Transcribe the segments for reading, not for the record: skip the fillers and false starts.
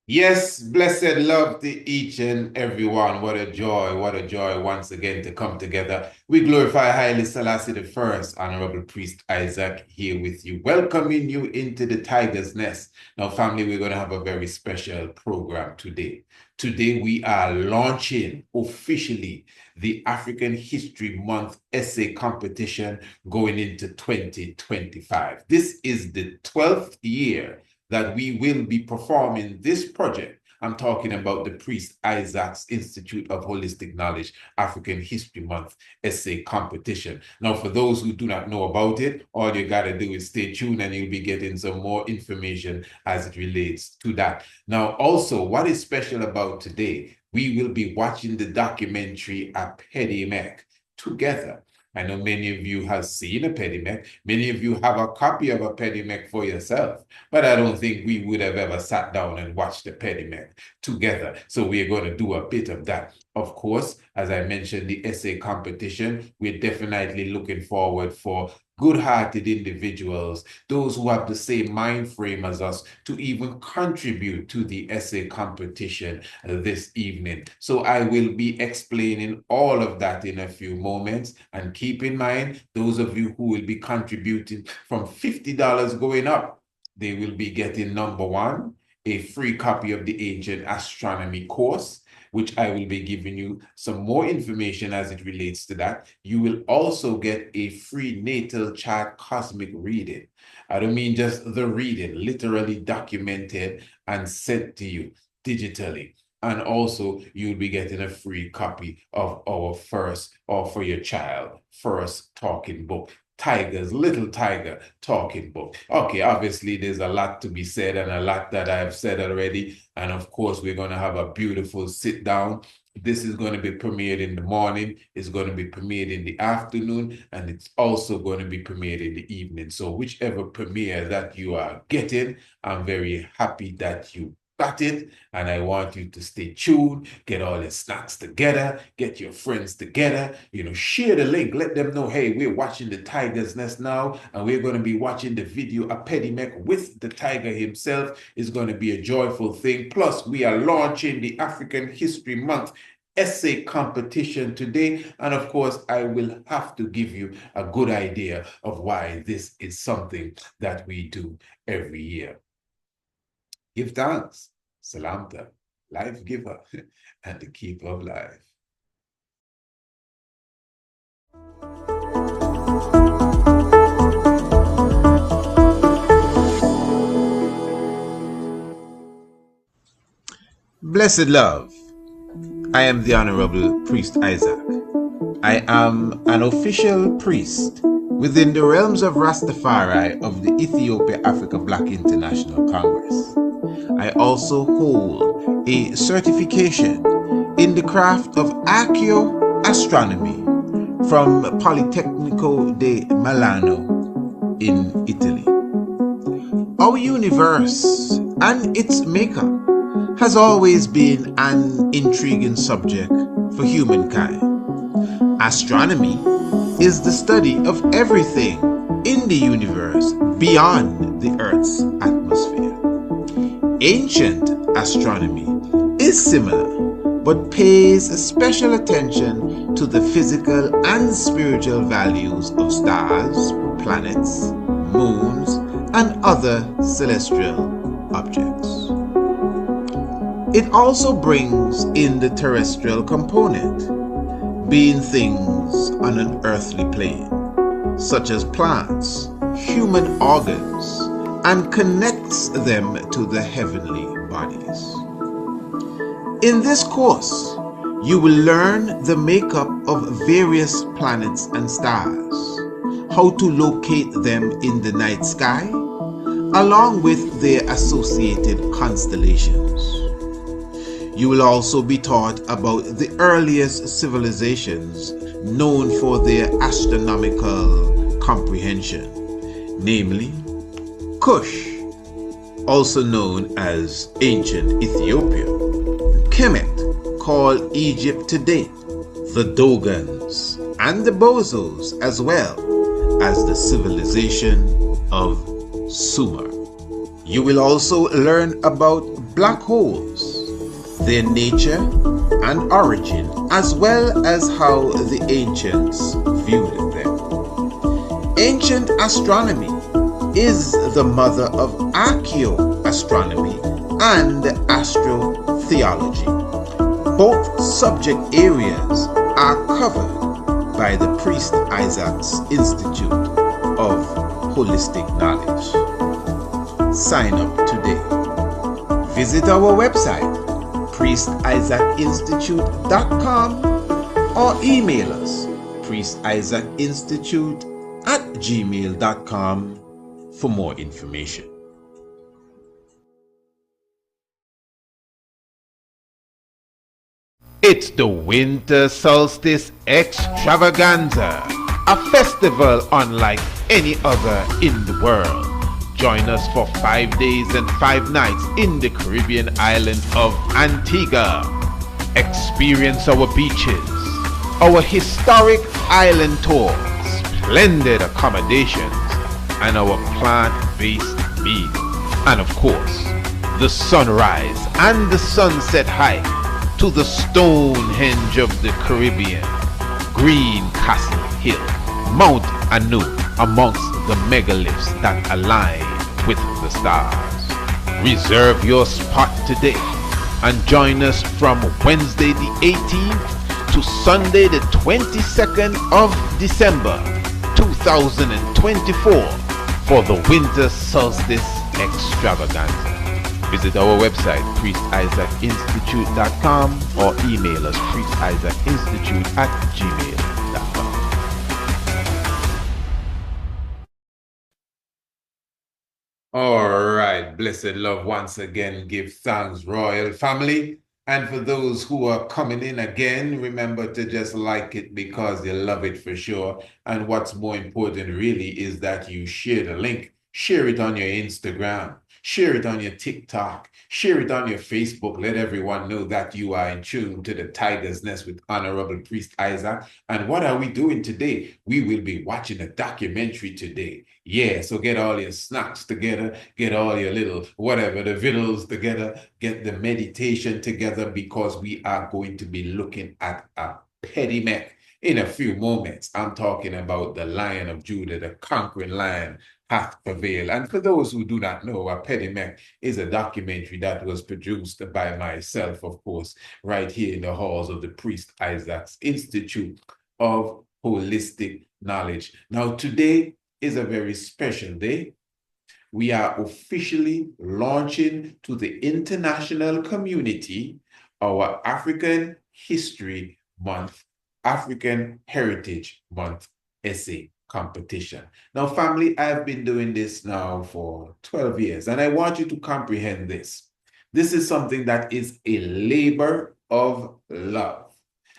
Yes, blessed love to each and everyone. What a joy once again to come together. We glorify Haile Selassie the First, Honorable Priest Isaac, here with you, welcoming you into the Tiger's Nest. Now, family, we're going to have a very special program today. Today, we are launching officially the African History Month essay competition going into 2025. This is the 12th year that we will be performing this project. I'm talking about the Priest Isaac's Institute of Holistic Knowledge African History Month essay competition. Now, for those who do not know about it, all you got to do is stay tuned and you'll be getting some more information as it relates to that. Now, also, what is special about today, we will be watching the documentary Apedemek together. I know many of you have seen Apedemek. Many of you have a copy of Apedemek for yourself, but I don't think we would have ever sat down and watched Apedemek together. So we're going to do a bit of that. Of course, as I mentioned, the essay competition, we're definitely looking forward for good-hearted individuals, those who have the same mind frame as us, to even contribute to the essay competition this evening. So I will be explaining all of that in a few moments. And keep in mind, those of you who will be contributing from $50 going up, they will be getting number one, a free copy of the Ancient Astronomy course, which I will be giving you some more information as it relates to that. You will also get a free natal chart cosmic reading. I don't mean just the reading, literally documented and sent to you digitally. And also, you'll be getting a free copy of our first, or for your child, first talking book. Tiger's Little Tiger talking book. Okay, obviously there's a lot to be said and a lot that I've said already. And of course, we're going to have a beautiful sit down. This is going to be premiered in the morning, it's going to be premiered in the afternoon, and it's also going to be premiered in the evening. So whichever premiere that you are getting, I'm very happy that you got it, and I want you to stay tuned, get all the snacks together, get your friends together, share the link, let them know, hey, we're watching the Tiger's Nest now, and we're going to be watching the video Apedemek with the tiger himself. Is going to be a joyful thing. Plus, we are launching the African History Month essay competition today, and of course I will have to give you a good idea of why this is something that we do every year. Give thanks, Salamta, life giver, and the keeper of life. Blessed love, I am the Honorable Priest Isaac. I am an official priest within the realms of Rastafari of the Ethiopia-Africa Black International Congress. I also hold a certification in the craft of Astronomy from Politecnico di Milano in Italy. Our universe and its maker has always been an intriguing subject for humankind. Astronomy is the study of everything in the universe beyond the Earth's atmosphere. Ancient astronomy is similar, but pays special attention to the physical and spiritual values of stars, planets, moons, and other celestial objects. It also brings in the terrestrial component, being things on an earthly plane, such as plants, human organs, and connects them to the heavenly bodies. In this course, you will learn the makeup of various planets and stars, how to locate them in the night sky, along with their associated constellations. You will also be taught about the earliest civilizations known for their astronomical comprehension, namely Kush, also known as ancient Ethiopia, Kemet, called Egypt today, the Dogons, and the Bozos, as well as the civilization of Sumer. You will also learn about black holes, their nature and origin, as well as how the ancients viewed them. Ancient astronomy is the mother of archaeoastronomy and astrotheology. Both subject areas are covered by the Priest Isaac's Institute of Holistic Knowledge. Sign up today. Visit our website, priestisaacinstitute.com, or email us, priestisaacinstitute@gmail.com for more information. It's the Winter Solstice Extravaganza, a festival unlike any other in the world. Join us for 5 days and 5 nights in the Caribbean island of Antigua. Experience our beaches, our historic island tours, splendid accommodations, and our plant-based meal. And of course, the sunrise and the sunset hike to the Stonehenge of the Caribbean, Green Castle Hill, Mount Anu, amongst the megaliths that align with the stars. Reserve your spot today and join us from Wednesday the 18th to Sunday the 22nd of December 2024 for the Winter Solstice Extravaganza. Visit our website, priestisaacinstitute.com, or email us, priestisaacinstitute@gmail.com. All right, blessed love, once again, give thanks, royal family. And for those who are coming in again, remember to just like it because you love it for sure. And what's more important really is that you share the link. Share it on your Instagram. Share it on your TikTok. Share it on your Facebook. Let everyone know that you are in tune to the Tiger's Nest with Honorable Priest Isaac. And what are we doing today? We will be watching a documentary today. Yeah, so get all your snacks together, get all your little whatever, the vittles together, get the meditation together, because we are going to be looking at Apedemek in a few moments. I'm talking about the Lion of Judah, the conquering lion hath prevailed. And for those who do not know, Apedemek is a documentary that was produced by myself, of course, right here in the halls of the Priest Isaac's Institute of Holistic Knowledge. Now, today is a very special day. We are officially launching to the international community our African History Month, African Heritage Month essay competition. Now, family, I've been doing this now for 12 years, and I want you to comprehend this. This is something that is a labor of love.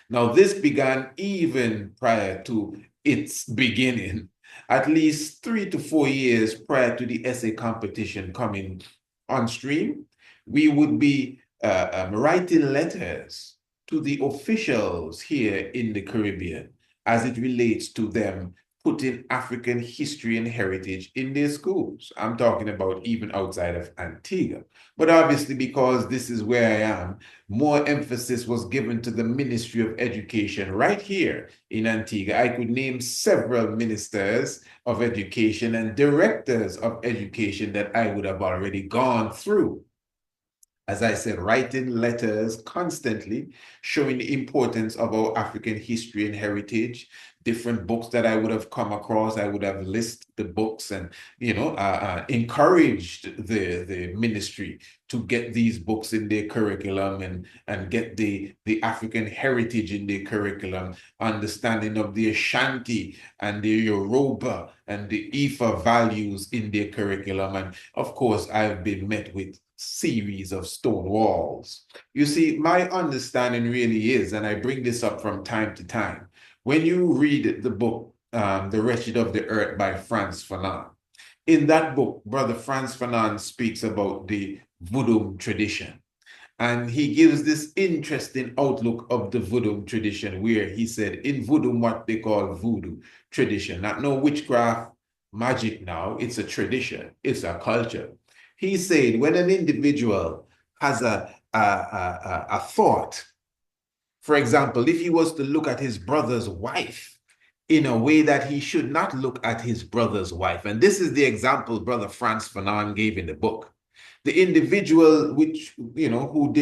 Now, this began even prior to its beginning, at least 3 to 4 years prior to the essay competition coming on stream. We would be writing letters to the officials here in the Caribbean as it relates to them putting African history and heritage in their schools. I'm talking about even outside of Antigua. But obviously, because this is where I am, more emphasis was given to the Ministry of Education right here in Antigua. I could name several ministers of education and directors of education that I would have already gone through. As I said, writing letters constantly, showing the importance of our African history and heritage, different books that I would have come across. I would have listed the books and, encouraged the ministry to get these books in their curriculum and get the African heritage in their curriculum, understanding of the Ashanti and the Yoruba and the Ifa values in their curriculum. And of course, I've been met with series of stone walls. You see, my understanding really is, and I bring this up from time to time, when you read the book, The Wretched of the Earth by Frantz Fanon, in that book, Brother Frantz Fanon speaks about the voodoo tradition. And he gives this interesting outlook of the voodoo tradition, where he said, in voodoo, what they call voodoo tradition, not no witchcraft magic now, it's a tradition, it's a culture. He said when an individual has a thought, for example, if he was to look at his brother's wife in a way that he should not look at his brother's wife, and this is the example Brother Franz Fanon gave in the book. The individual who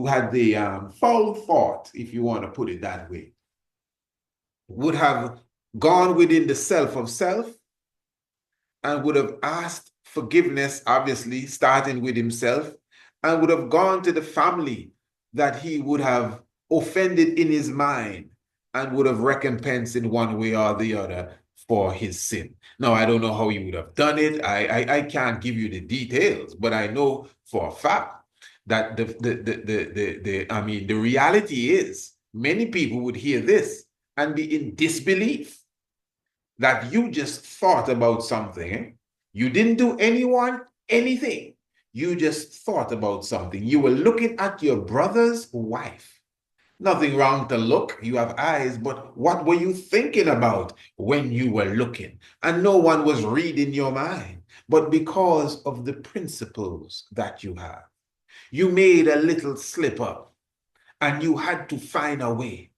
had the foul thought, if you want to put it that way, would have gone within the self of self and would have asked forgiveness, obviously, starting with himself, and would have gone to the family that he would have offended in his mind and would have recompensed in one way or the other for his sin. Now, I don't know how he would have done it. I can't give you the details, but I know for a fact that the reality is many people would hear this and be in disbelief that you just thought about something. Eh? You didn't do anyone anything. You just thought about something. You were looking at your brother's wife. Nothing wrong to look. You have eyes, but what were you thinking about when you were looking? And no one was reading your mind. But because of the principles that you have, you made a little slip up and you had to find a way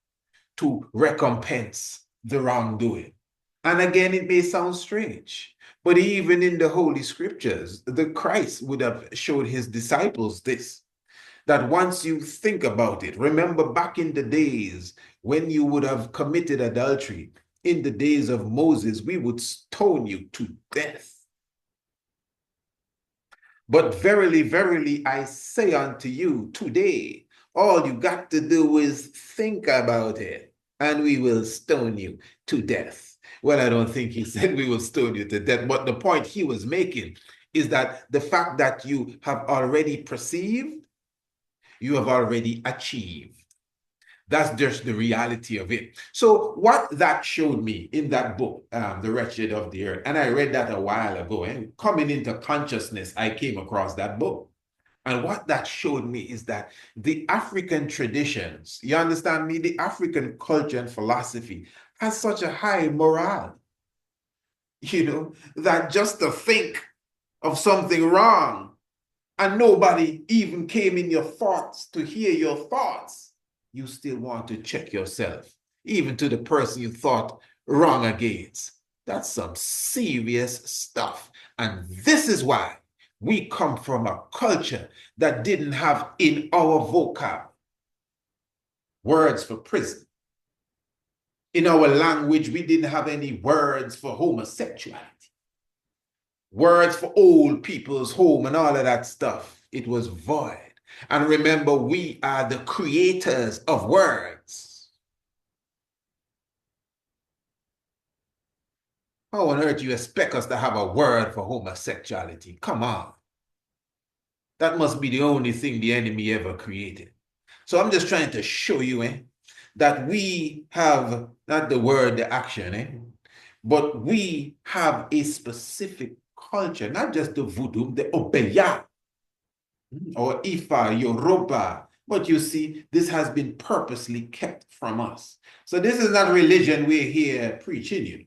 to recompense the wrongdoing. And again, it may sound strange, but even in the Holy Scriptures, the Christ would have showed his disciples this, that once you think about it, remember back in the days when you would have committed adultery, in the days of Moses, we would stone you to death. But verily, verily, I say unto you today, all you got to do is think about it, and we will stone you to death. Well, I don't think he said we will stone you to death, but the point he was making is that the fact that you have already perceived, you have already achieved. That's just the reality of it. So what that showed me in that book, The Wretched of the Earth, and I read that a while ago, and coming into consciousness, I came across that book. And what that showed me is that the African traditions, you understand me, the African culture and philosophy has such a high morale, that just to think of something wrong and nobody even came in your thoughts to hear your thoughts, you still want to check yourself, even to the person you thought wrong against. That's some serious stuff. And this is why we come from a culture that didn't have in our vocab words for prison. In our language, we didn't have any words for homosexuality, words for old people's home and all of that stuff. It was void. And remember, we are the creators of words. How on earth do you expect us to have a word for homosexuality? Come on. That must be the only thing the enemy ever created. So I'm just trying to show you that we have not the word, the action, but we have a specific culture, not just the voodoo, the Obeya, or Ifa, Yoruba. But you see, this has been purposely kept from us. So this is not religion we're here preaching you.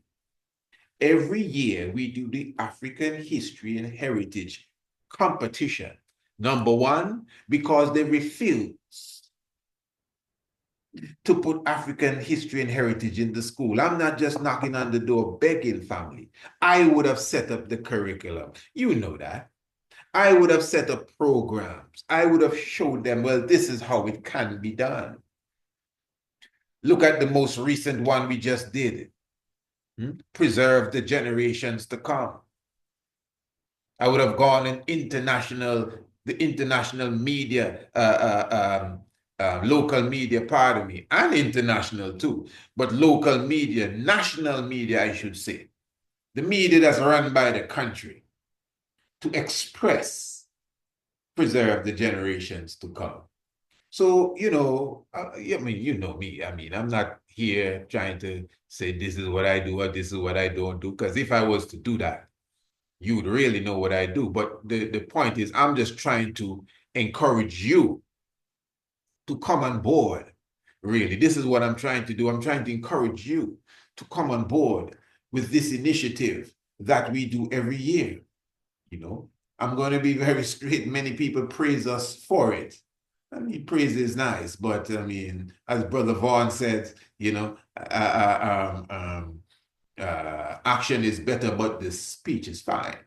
Every year we do the African History and Heritage competition. Number one, because they refuse to put African history and heritage in the school. I'm not just knocking on the door begging, family. I would have set up the curriculum. You know that. I would have set up programs. I would have showed them, well, this is how it can be done. Look at the most recent one we just did. Preserve the generations to come. I would have gone in the international media, local media, pardon me, and international too, but local media, national media, I should say, the media that's run by the country, to express, preserve the generations to come. So, I mean, you know me. I mean, I'm not here trying to say this is what I do or this is what I don't do, because if I was to do that, you would really know what I do. But the point is, I'm just trying to encourage you to come on board. Really, this is what I'm trying to do. I'm trying to encourage you to come on board with this initiative that we do every year. I'm going to be very straight. Many people praise us for it. I mean, praise is nice, but I mean, as Brother Vaughn said, action is better, but the speech is fine.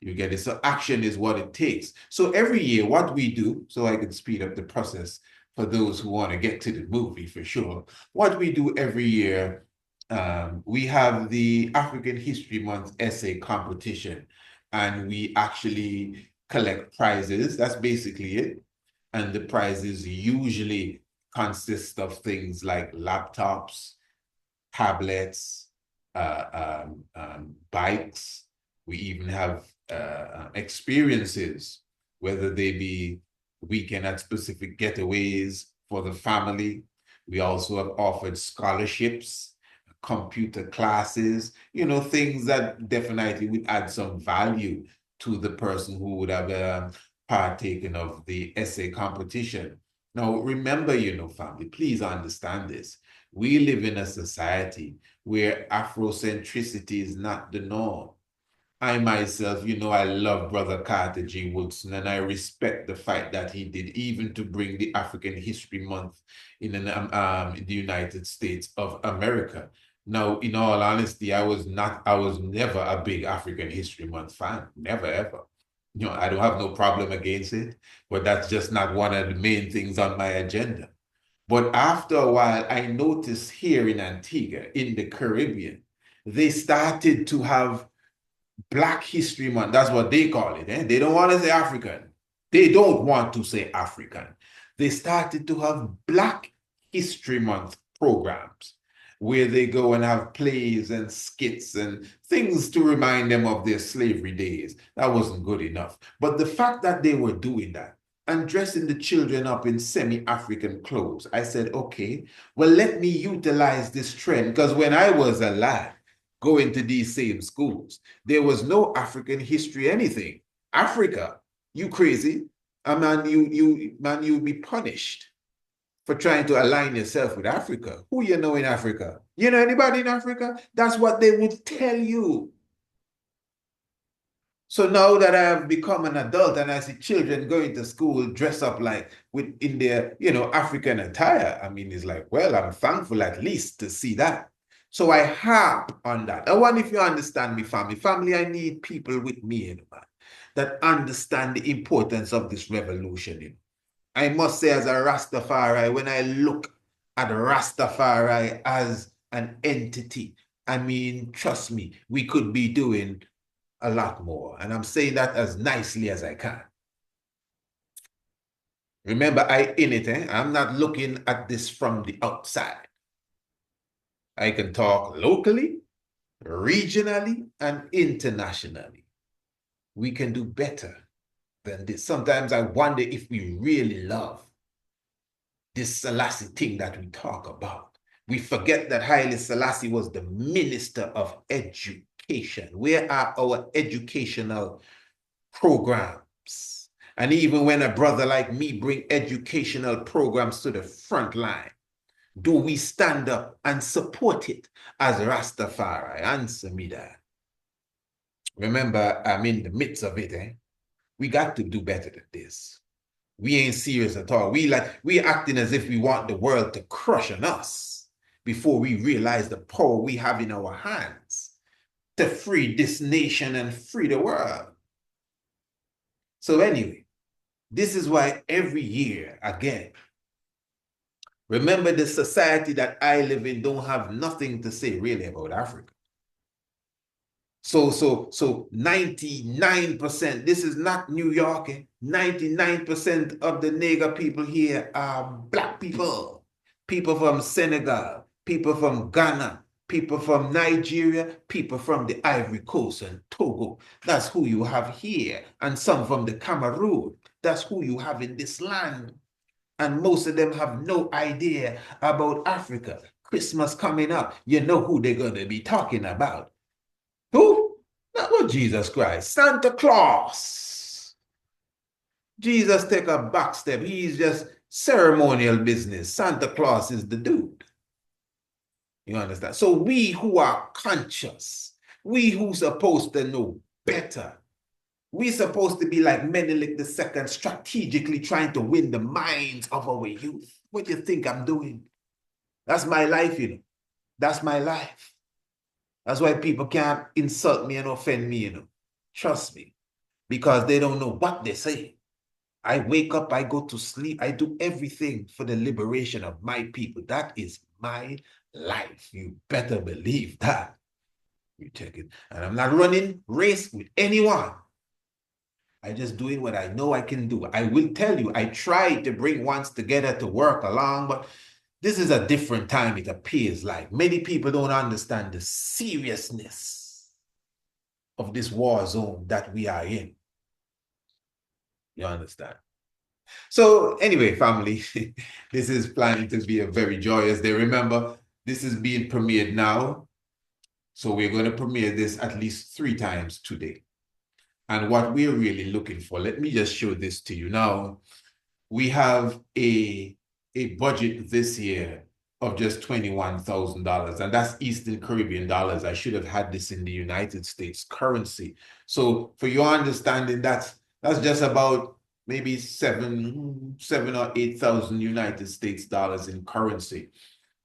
You get it? So action is what it takes. So every year, what we do, so I can speed up the process for those who want to get to the movie for sure. What we do every year, we have the African History Month essay competition, and we actually collect prizes. That's basically it. And the prizes usually consist of things like laptops, tablets, bikes. We even have experiences, whether they be weekend at specific getaways for the family. We also have offered scholarships, computer classes, things that definitely would add some value to the person who would have partaken of the essay competition. Now, remember, family, please understand this. We live in a society where Afrocentricity is not the norm. I myself, I love Brother Carter G. Woodson, and I respect the fight that he did, even to bring the African History Month in the United States of America. Now, in all honesty, I was never a big African History Month fan, never ever. I don't have no problem against it, but that's just not one of the main things on my agenda. But after a while, I noticed here in Antigua, in the Caribbean, they started to have Black History Month. That's what they call it. Eh? They don't want to say African. They don't want to say African. They started to have Black History Month programs where they go and have plays and skits and things to remind them of their slavery days. That wasn't good enough. But the fact that they were doing that and dressing the children up in semi-African clothes, I said, okay, well, let me utilize this trend, because when I was a lad going to these same schools, there was no African history anything. Africa, you crazy? Man, you'll be punished for trying to align yourself with Africa. Who you know in Africa? You know anybody in Africa? That's what they would tell you. So now that I have become an adult and I see children going to school dress up like in their, African attire, I mean, it's like, well, I'm thankful at least to see that. So I harp on that. I wonder if you understand me, family. Family, I need people with me, man, that understand the importance of this revolution. I must say, as a Rastafari, when I look at Rastafari as an entity, I mean, trust me, we could be doing a lot more. And I'm saying that as nicely as I can. Remember, I in it, eh? I'm not looking at this from the outside. I can talk locally, regionally, and internationally. We can do better than this. Sometimes I wonder if we really love this Selassie thing that we talk about. We forget that Haile Selassie was the minister of education. Where are our educational programs? And even when a brother like me bring educational programs to the front line, do we stand up and support it as Rastafari? Answer me that. Remember, I'm in the midst of it. Eh? We got to do better than this. We ain't serious at all. We acting as if we want the world to crush on us before we realize the power we have in our hands to free this nation and free the world. So anyway, this is why every year, again, remember the society that I live in don't have nothing to say really about Africa. So 99%, this is not New York, 99% of the nigger people here are Black people. People from Senegal, people from Ghana, people from Nigeria, people from the Ivory Coast and Togo. That's who you have here. And some from the Cameroon. That's who you have in this land. And most of them have no idea about Africa. Christmas coming up, you know who they're going to be talking about. Who? Not Jesus Christ. Santa Claus. Jesus take a back step. He's just ceremonial business. Santa Claus is the dude. You understand? So we who are conscious, we who supposed to know better, We're supposed to be like Menelik II, strategically trying to win the minds of our youth. What do you think I'm doing? That's my life, you know. That's my life. That's why people can't insult me and offend me, you know. Trust me. Because they don't know what they say. I wake up, I go to sleep, I do everything for the liberation of my people. That is my life. You better believe that. You take it. And I'm not running race with anyone. I just doing what I know I can do. I will tell you, I tried to bring ones together to work along, but this is a different time, it appears like. Many people don't understand the seriousness of this war zone that we are in. You understand? So anyway, family, this is planning to be a very joyous day. Remember, this is being premiered now. So we're going to premiere this at least 3 times today. And what we're really looking for, let me just show this to you. Now, we have a budget this year of just $21,000, and that's Eastern Caribbean dollars. I should have had this in the United States currency. So for your understanding, that's just about maybe seven or 8,000 United States dollars in currency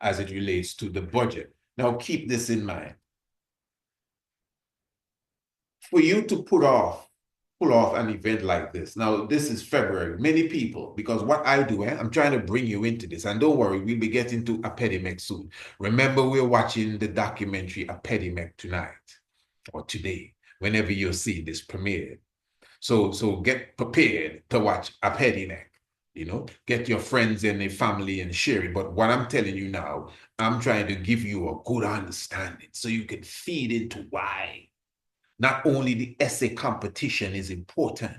as it relates to the budget. Now keep this in mind. For you to pull off an event like this. Now, this is February. Many people, because what I do, I'm trying to bring you into this. And don't worry, we'll be getting to Apedemek soon. Remember, we're watching the documentary Apedemek tonight or today, whenever you see this premiered. So get prepared to watch Apedemek. You know, get your friends and their family and share it. But what I'm telling you now, I'm trying to give you a good understanding so you can feed into why not only the essay competition is important,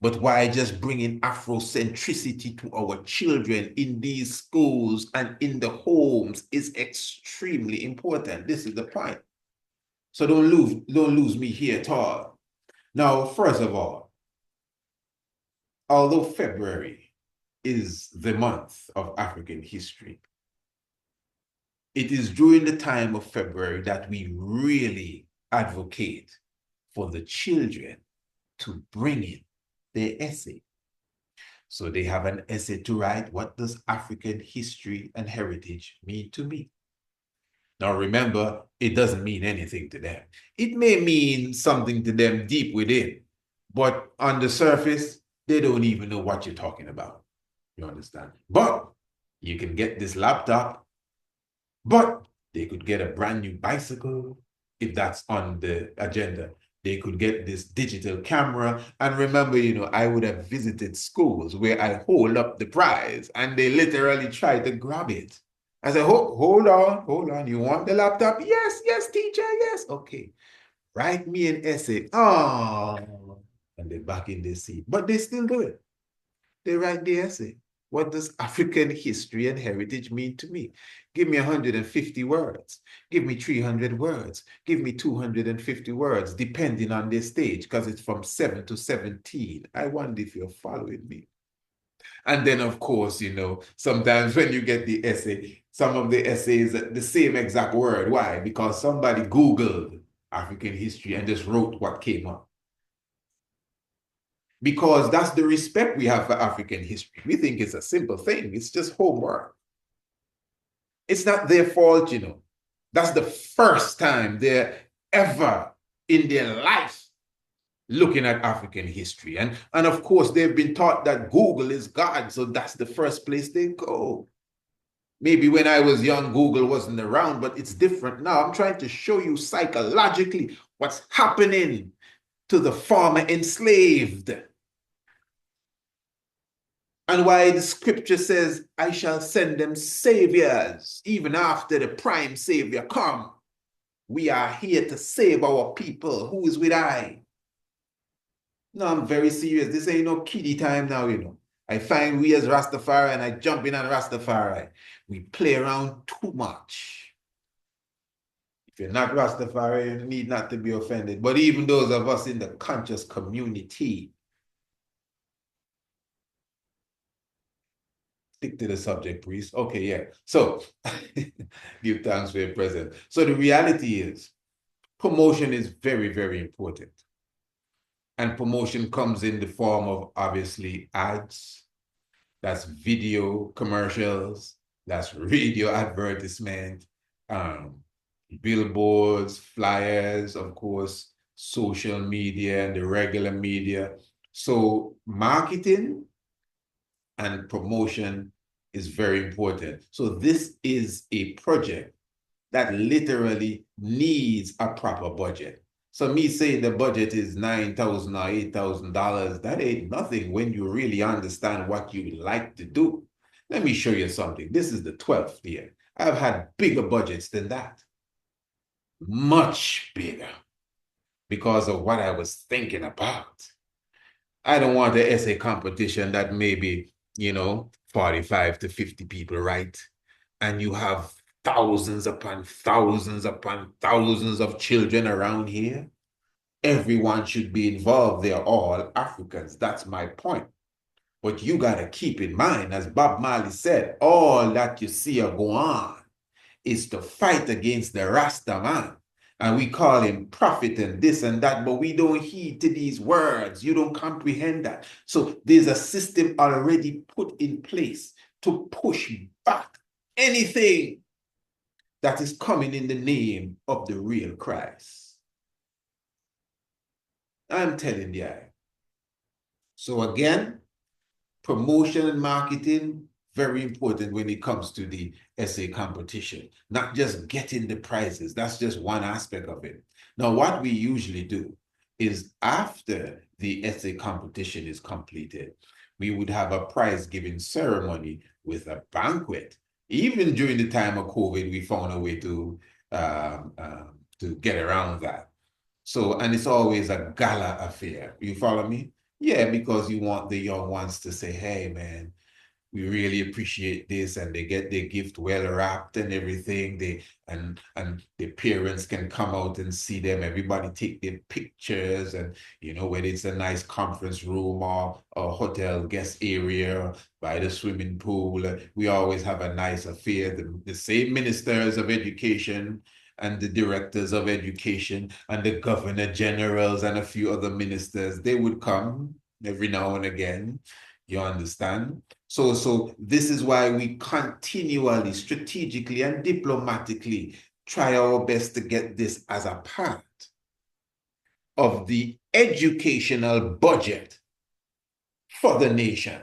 but why just bringing Afrocentricity to our children in these schools and in the homes is extremely important. This is the point. So don't lose me here at all. Now, first of all, although February is the month of African history, it is during the time of February that we really advocate for the children to bring in their essay. So they have an essay to write. What does African history and heritage mean to me? Now remember, it doesn't mean anything to them. It may mean something to them deep within, but on the surface, they don't even know what you're talking about. You understand? But you can get this laptop, but they could get a brand new bicycle if that's on the agenda. They could get this digital camera. And remember, you know, I would have visited schools where I hold up the prize and they literally try to grab it. I said, hold on. You want the laptop? Yes, teacher, yes. Okay. Write me an essay. Oh, and they're back in their seat. But they still do it. They write the essay. What does African history and heritage mean to me? Give me 150 words. Give me 300 words. Give me 250 words, depending on the stage, because it's from 7 to 17. I wonder if you're following me. And then, of course, you know, sometimes when you get the essay, some of the essays, the same exact word. Why? Because somebody Googled African history and just wrote what came up. Because that's the respect we have for African history. We think it's a simple thing. It's just homework. It's not their fault, you know. That's the first time they're ever in their life looking at African history. And of course, they've been taught that Google is God, so that's the first place they go. Maybe when I was young, Google wasn't around, but it's different now. I'm trying to show you psychologically what's happening to the former enslaved. And why the scripture says, I shall send them saviors, even after the prime savior come. We are here to save our people. Who is with I? No, I'm very serious. This ain't no kiddie time now, you know. I find we as Rastafari and I jump in on Rastafari. We play around too much. If you're not Rastafari, you need not to be offended. But even those of us in the conscious community, stick to the subject, priest. Okay, yeah. So, give thanks for your presence. So the reality is, promotion is very, very important. And promotion comes in the form of obviously ads, that's video commercials, that's radio advertisement, um, billboards, flyers, of course, social media and the regular media. So marketing and promotion is very important. So this is a project that literally needs a proper budget. So me saying the budget is $9,000 or $8,000, that ain't nothing when you really understand what you like to do. Let me show you something. This is the 12th year. I've had bigger budgets than that, much bigger, because of what I was thinking about. I don't want an essay competition that maybe, 45 to 50 people write, and you have thousands upon thousands upon thousands of children around here. Everyone should be involved. They're all Africans. That's my point. But you got to keep in mind, as Bob Marley said, all that you see are go on is to fight against the Rasta man. And we call him prophet and this and that, but we don't heed to these words. You don't comprehend that. So there's a system already put in place to push back anything that is coming in the name of the real Christ. I'm telling you. So again, promotion and marketing, very important when it comes to the essay competition. Not just getting the prizes, that's just one aspect of it. Now, what we usually do is after the essay competition is completed, we would have a prize giving ceremony with a banquet. Even during the time of COVID, we found a way to get around that. So, and it's always a gala affair. You follow me? Yeah, because you want the young ones to say, hey, man, we really appreciate this, and they get their gift well wrapped and everything. And the parents can come out and see them. Everybody take their pictures, and whether it's a nice conference room or a hotel guest area by the swimming pool, we always have a nice affair. The same ministers of education and the directors of education and the governor generals and a few other ministers, they would come every now and again. You understand? So this is why we continually, strategically, and diplomatically try our best to get this as a part of the educational budget for the nation.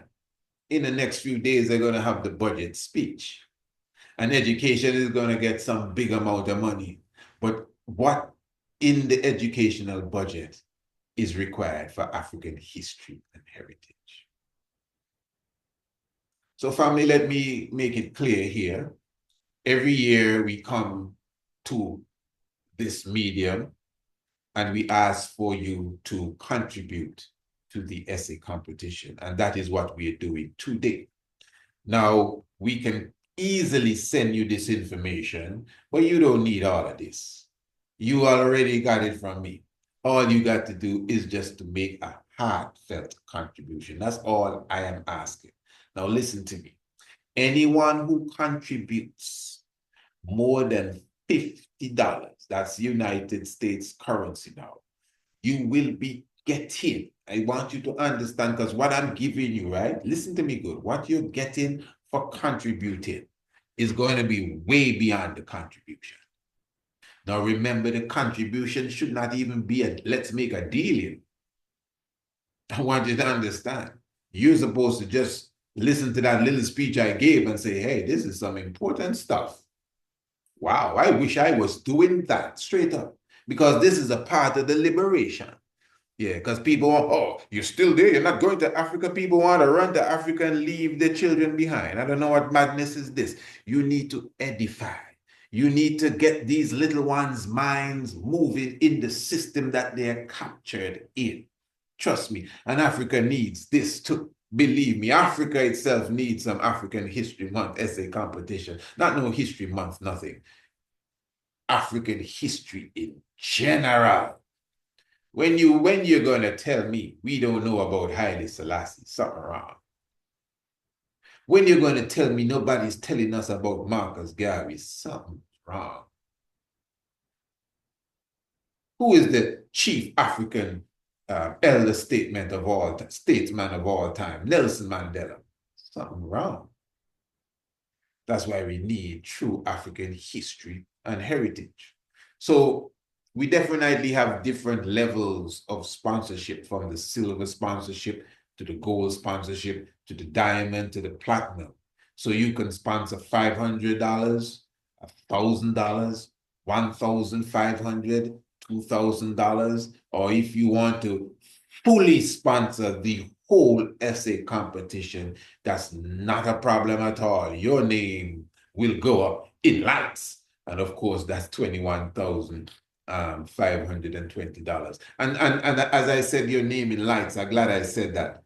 In the next few days, they're going to have the budget speech. And education is going to get some big amount of money. But what in the educational budget is required for African history and heritage? So family, let me make it clear here. Every year we come to this medium and we ask for you to contribute to the essay competition. And that is what we are doing today. Now, we can easily send you this information, but you don't need all of this. You already got it from me. All you got to do is just to make a heartfelt contribution. That's all I am asking. Now, listen to me. Anyone who contributes more than $50, that's United States currency now, you will be getting, I want you to understand, because what I'm giving you, right? Listen to me good. What you're getting for contributing is going to be way beyond the contribution. Now, remember, the contribution should not even be a let's make a deal. I want you to understand. You're supposed to just listen to that little speech I gave and say, hey, this is some important stuff. Wow, I wish I was doing that straight up, because this is a part of the liberation. Yeah, because people want, oh, you're still there, you're not going to Africa. People want to run to Africa and leave their children behind. I don't know what madness is this. You need to edify. You need to get these little ones' minds moving in the system that they're captured in. Trust me, and Africa needs this too. Believe me, Africa itself needs some African History Month essay competition. Not no History Month, nothing. African history in general. When you're gonna tell me we don't know about Haile Selassie, something wrong. When you're gonna tell me nobody's telling us about Marcus Garvey, something wrong. Who is the chief African elder statesman of all time, Nelson Mandela. Something wrong. That's why we need true African history and heritage. So we definitely have different levels of sponsorship, from the silver sponsorship to the gold sponsorship to the diamond to the platinum. So you can sponsor $500, $1,000, $1,500, $2,000, or if you want to fully sponsor the whole essay competition, that's not a problem at all. Your name will go up in lights. And of course, that's $21,520. And as I said, your name in lights, I'm glad I said that.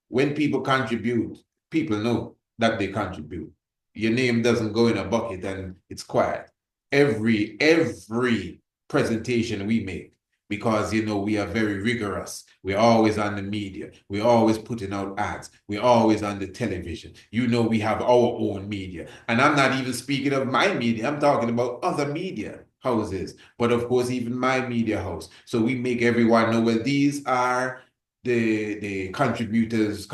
When people contribute, people know that they contribute. Your name doesn't go in a bucket and it's quiet. Every presentation we make, because we are very rigorous. We're always on the media. We're always putting out ads. We're always on the television. We have our own media. And I'm not even speaking of my media. I'm talking about other media houses. But of course, even my media house. So we make everyone know, well, these are the contributors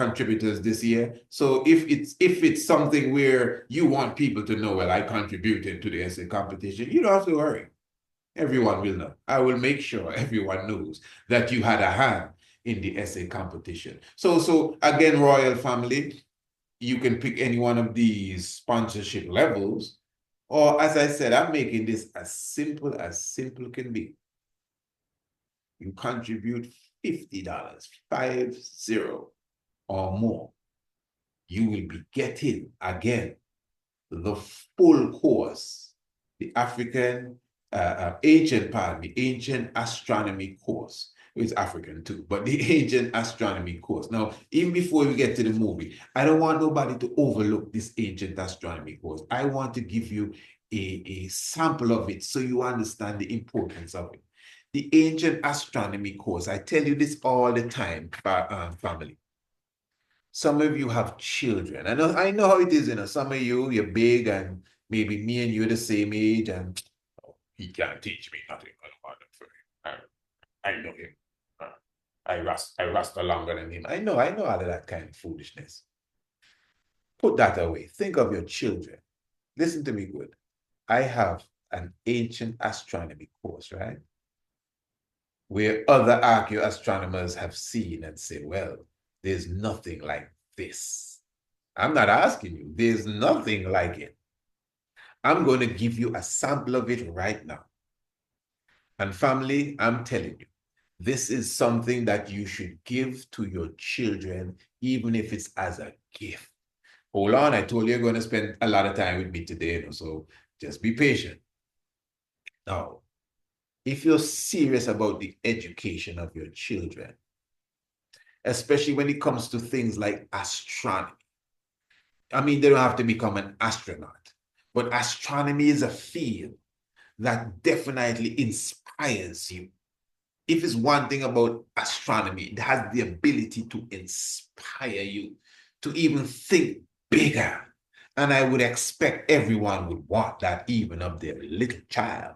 this year. So if it's something where you want people to know, well, I contributed to the essay competition, you don't have to worry. Everyone will know. I will make sure everyone knows that you had a hand in the essay competition. So again, Royal Family, you can pick any one of these sponsorship levels, or as I said, I'm making this as simple can be. You contribute $50, 50, or more. You will be getting, again, the full course, the ancient astronomy course. It's African too, but the ancient astronomy course. Now, even before we get to the movie, I don't want nobody to overlook this ancient astronomy course. I want to give you a sample of it so you understand the importance of it. The ancient astronomy course, I tell you this all the time, family. Some of you have children. I know how it is, some of you're big, and maybe me and you are the same age, and he can't teach me nothing. I know him. I rust longer than him. I know all of that kind of foolishness. Put that away. Think of your children. Listen to me good. I have an ancient astronomy course, right? Where other archaeoastronomers have seen and said, well, there's nothing like this. I'm not asking you. There's nothing like it. I'm going to give you a sample of it right now. And family, I'm telling you, this is something that you should give to your children, even if it's as a gift. Hold on, I told you you're going to spend a lot of time with me today, so just be patient. Now, if you're serious about the education of your children, especially when it comes to things like astronomy, I mean, they don't have to become an astronaut, but astronomy is a field that definitely inspires you. If it's one thing about astronomy, it has the ability to inspire you to even think bigger. And I would expect everyone would want that, even of their little child.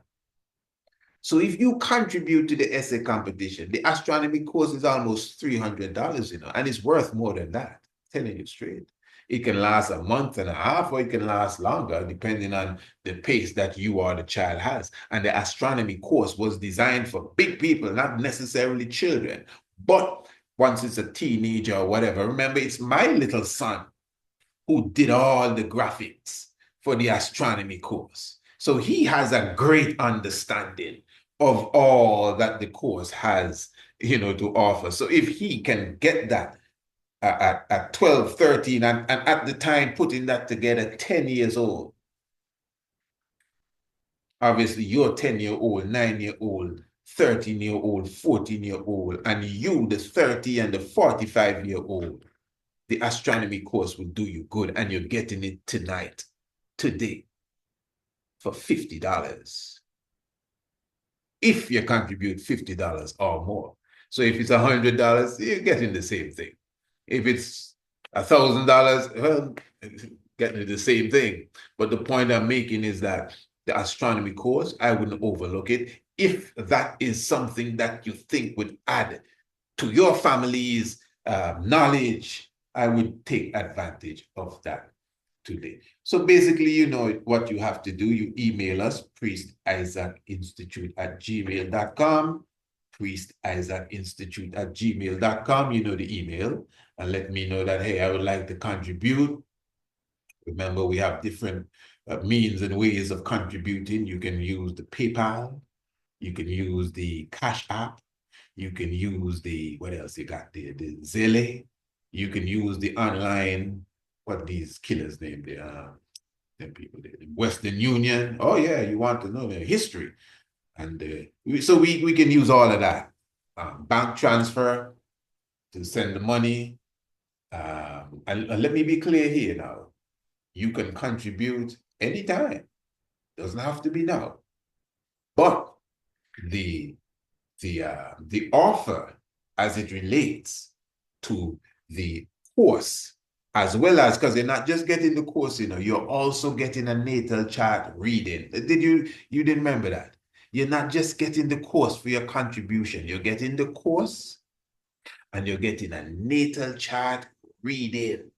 So if you contribute to the essay competition, the astronomy course is almost $300, and it's worth more than that. I'm telling you straight. It can last a month and a half, or it can last longer, depending on the pace that you or the child has. And the astronomy course was designed for big people, not necessarily children. But once it's a teenager or whatever, remember, it's my little son who did all the graphics for the astronomy course. So he has a great understanding of all that the course has, to offer. So if he can get that at 12, 13, and at the time putting that together, 10 years old, obviously you're 10-year-old, 9-year-old, 13-year-old, 14-year-old, and you, the 30 and the 45-year-old, the astronomy course will do you good, and you're getting it today, for $50. If you contribute $50 or more. So if it's $100, you're getting the same thing. If it's $1,000, well, getting the same thing. But the point I'm making is that the astronomy course, I wouldn't overlook it if that is something that you think would add to your family's knowledge, I would take advantage of that today. So basically, you know what you have to do. You email us, priestisaacInstitute@gmail.com, priestisaacInstitute@gmail.com. You know the email, and let me know that, hey, I would like to contribute. Remember, we have different means and ways of contributing. You can use the PayPal, you can use the Cash App, you can use the, what else you got there? The Zelle. You can use the online, what these killers name, them people, the Western Union. Oh yeah, you want to know their history. And so we can use all of that. Bank transfer to send the money. And let me be clear here now. You can contribute anytime. Doesn't have to be now. But the offer as it relates to the course, as well as, because you're not just getting the course, you know, you're also getting a natal chart reading. You didn't remember that? You're not just getting the course for your contribution. You're getting the course and you're getting a natal chart reading.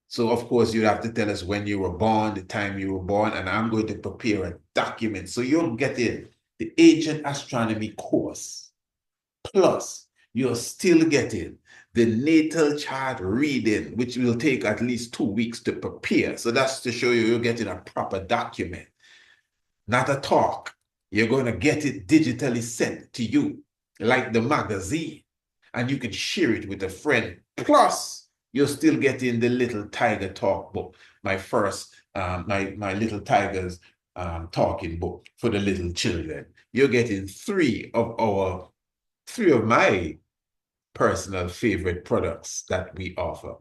So, of course, you have to tell us when you were born, the time you were born, and I'm going to prepare a document. So you're getting the ancient astronomy course, plus you're still getting the natal chart reading, which will take at least 2 weeks to prepare. So that's to show you you're getting a proper document, not a talk. You're going to get it digitally sent to you, like the magazine, and you can share it with a friend. Plus, you're still getting the Little Tiger Talk book, my first, my Little Tigers talking book for the little children. You're getting three of my personal favorite products that we offer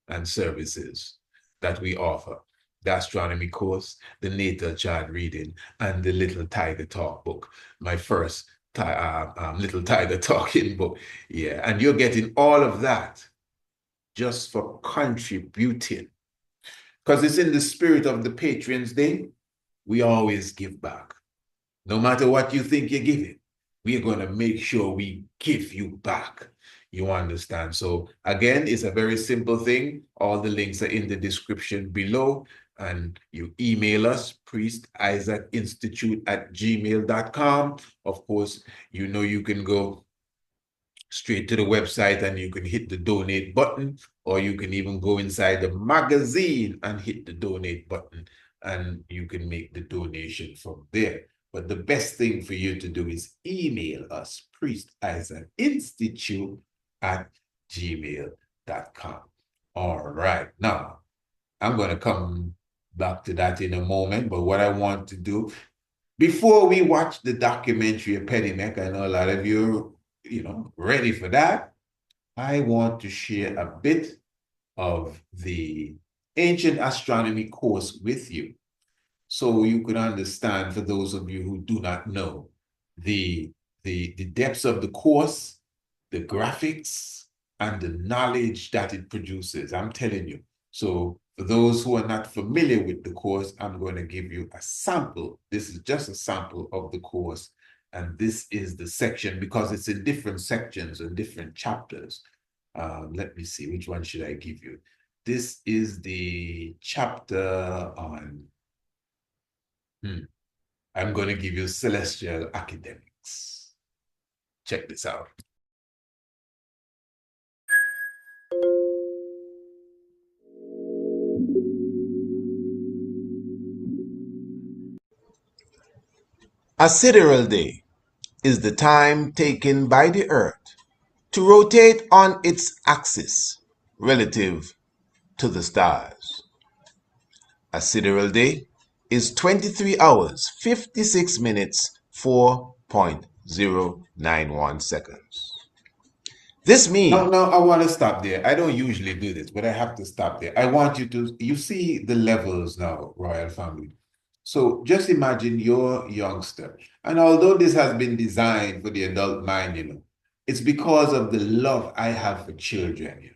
and services that we offer. The astronomy course, the natal chart reading, and the Little Tiger Talk book, my first Little Tiger Talking book. Yeah, and you're getting all of that just for contributing. Because it's in the spirit of the Patrons Day, we always give back. No matter what you think you're giving, we're going to make sure we give you back. You understand? So again, it's a very simple thing. All the links are in the description below. And you email us, priestisaacInstitute@gmail.com. Of course, you know you can go straight to the website and you can hit the donate button, or you can even go inside the magazine and hit the donate button, and you can make the donation from there. But the best thing for you to do is email us, priestisaacInstitute@gmail.com. All right. Now, I'm going to come back to that in a moment, but what I want to do, before we watch the documentary Apedemek, I know a lot of you ready for that. I want to share a bit of the ancient astronomy course with you, so you can understand, for those of you who do not know, the depths of the course, the graphics, and the knowledge that it produces. I'm telling you. So for those who are not familiar with the course, I'm going to give you a sample. This is just a sample of the course. And this is the section, because it's in different sections and different chapters. Let me see, which one should I give you? This is the chapter on, I'm going to give you celestial academics. Check this out. A sidereal day is the time taken by the Earth to rotate on its axis relative to the stars. A sidereal day is 23 hours, 56 minutes, 4.091 seconds. This means... No, I want to stop there. I don't usually do this, but I have to stop there. I want you to, you see the levels now, Royal Family. So just imagine you're a youngster. And although this has been designed for the adult mind, it's because of the love I have for children.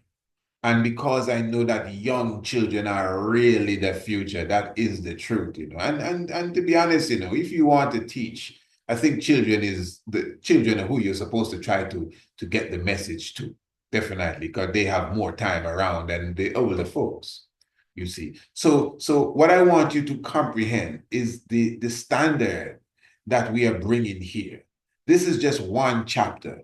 And because I know that young children are really the future. That is the truth. And to be honest, if you want to teach I think children are who you're supposed to try to get the message to, definitely, because they have more time around than the older folks, you see. So what I want you to comprehend is the standard that we are bringing here. This is just one chapter.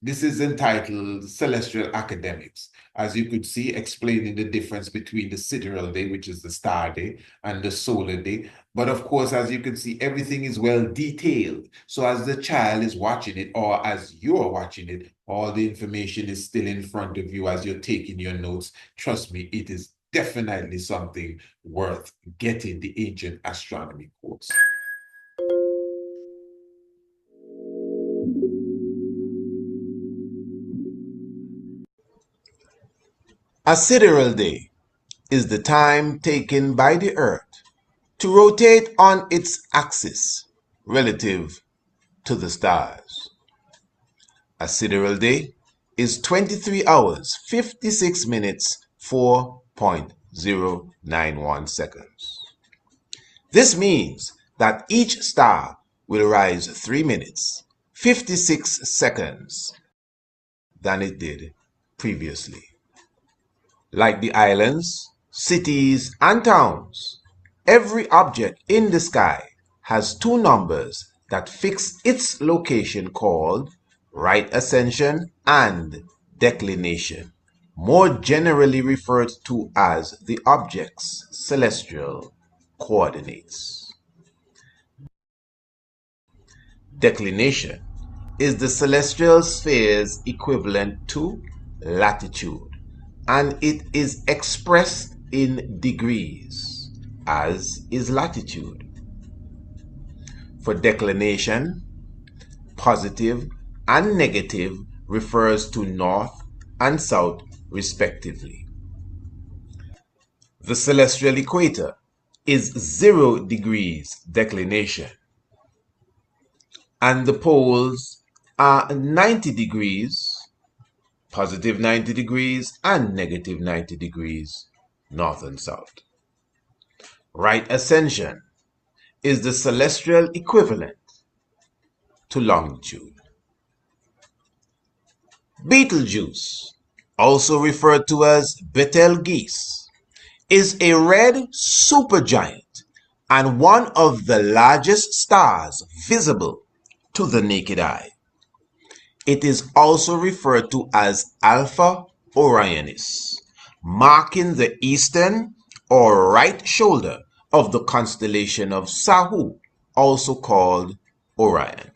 This is entitled Celestial Academics. As you could see, explaining the difference between the sidereal day, which is the star day, and the solar day. But of course, as you can see, everything is well detailed. So as the child is watching it, or as you're watching it, all the information is still in front of you as you're taking your notes. Trust me, it is definitely something worth getting the ancient astronomy course. A sidereal day is the time taken by the Earth to rotate on its axis relative to the stars. A sidereal day is 23 hours, 56 minutes, 4.091 seconds. This means that each star will rise 3 minutes, 56 seconds than it did previously. Like the islands, cities, and towns, every object in the sky has two numbers that fix its location called right ascension and declination, more generally referred to as the object's celestial coordinates. Declination is the celestial sphere's equivalent to latitude, and it is expressed in degrees, as is latitude. For declination, positive and negative refers to north and south respectively. The celestial equator is 0 degrees declination, and the poles are 90 degrees, positive 90 degrees and negative 90 degrees, north and south. Right ascension is the celestial equivalent to longitude. Betelgeuse, also referred to as Betelgeuse, is a red supergiant and one of the largest stars visible to the naked eye. It is also referred to as Alpha Orionis, marking the eastern or right shoulder of the constellation of Sahu, also called Orion.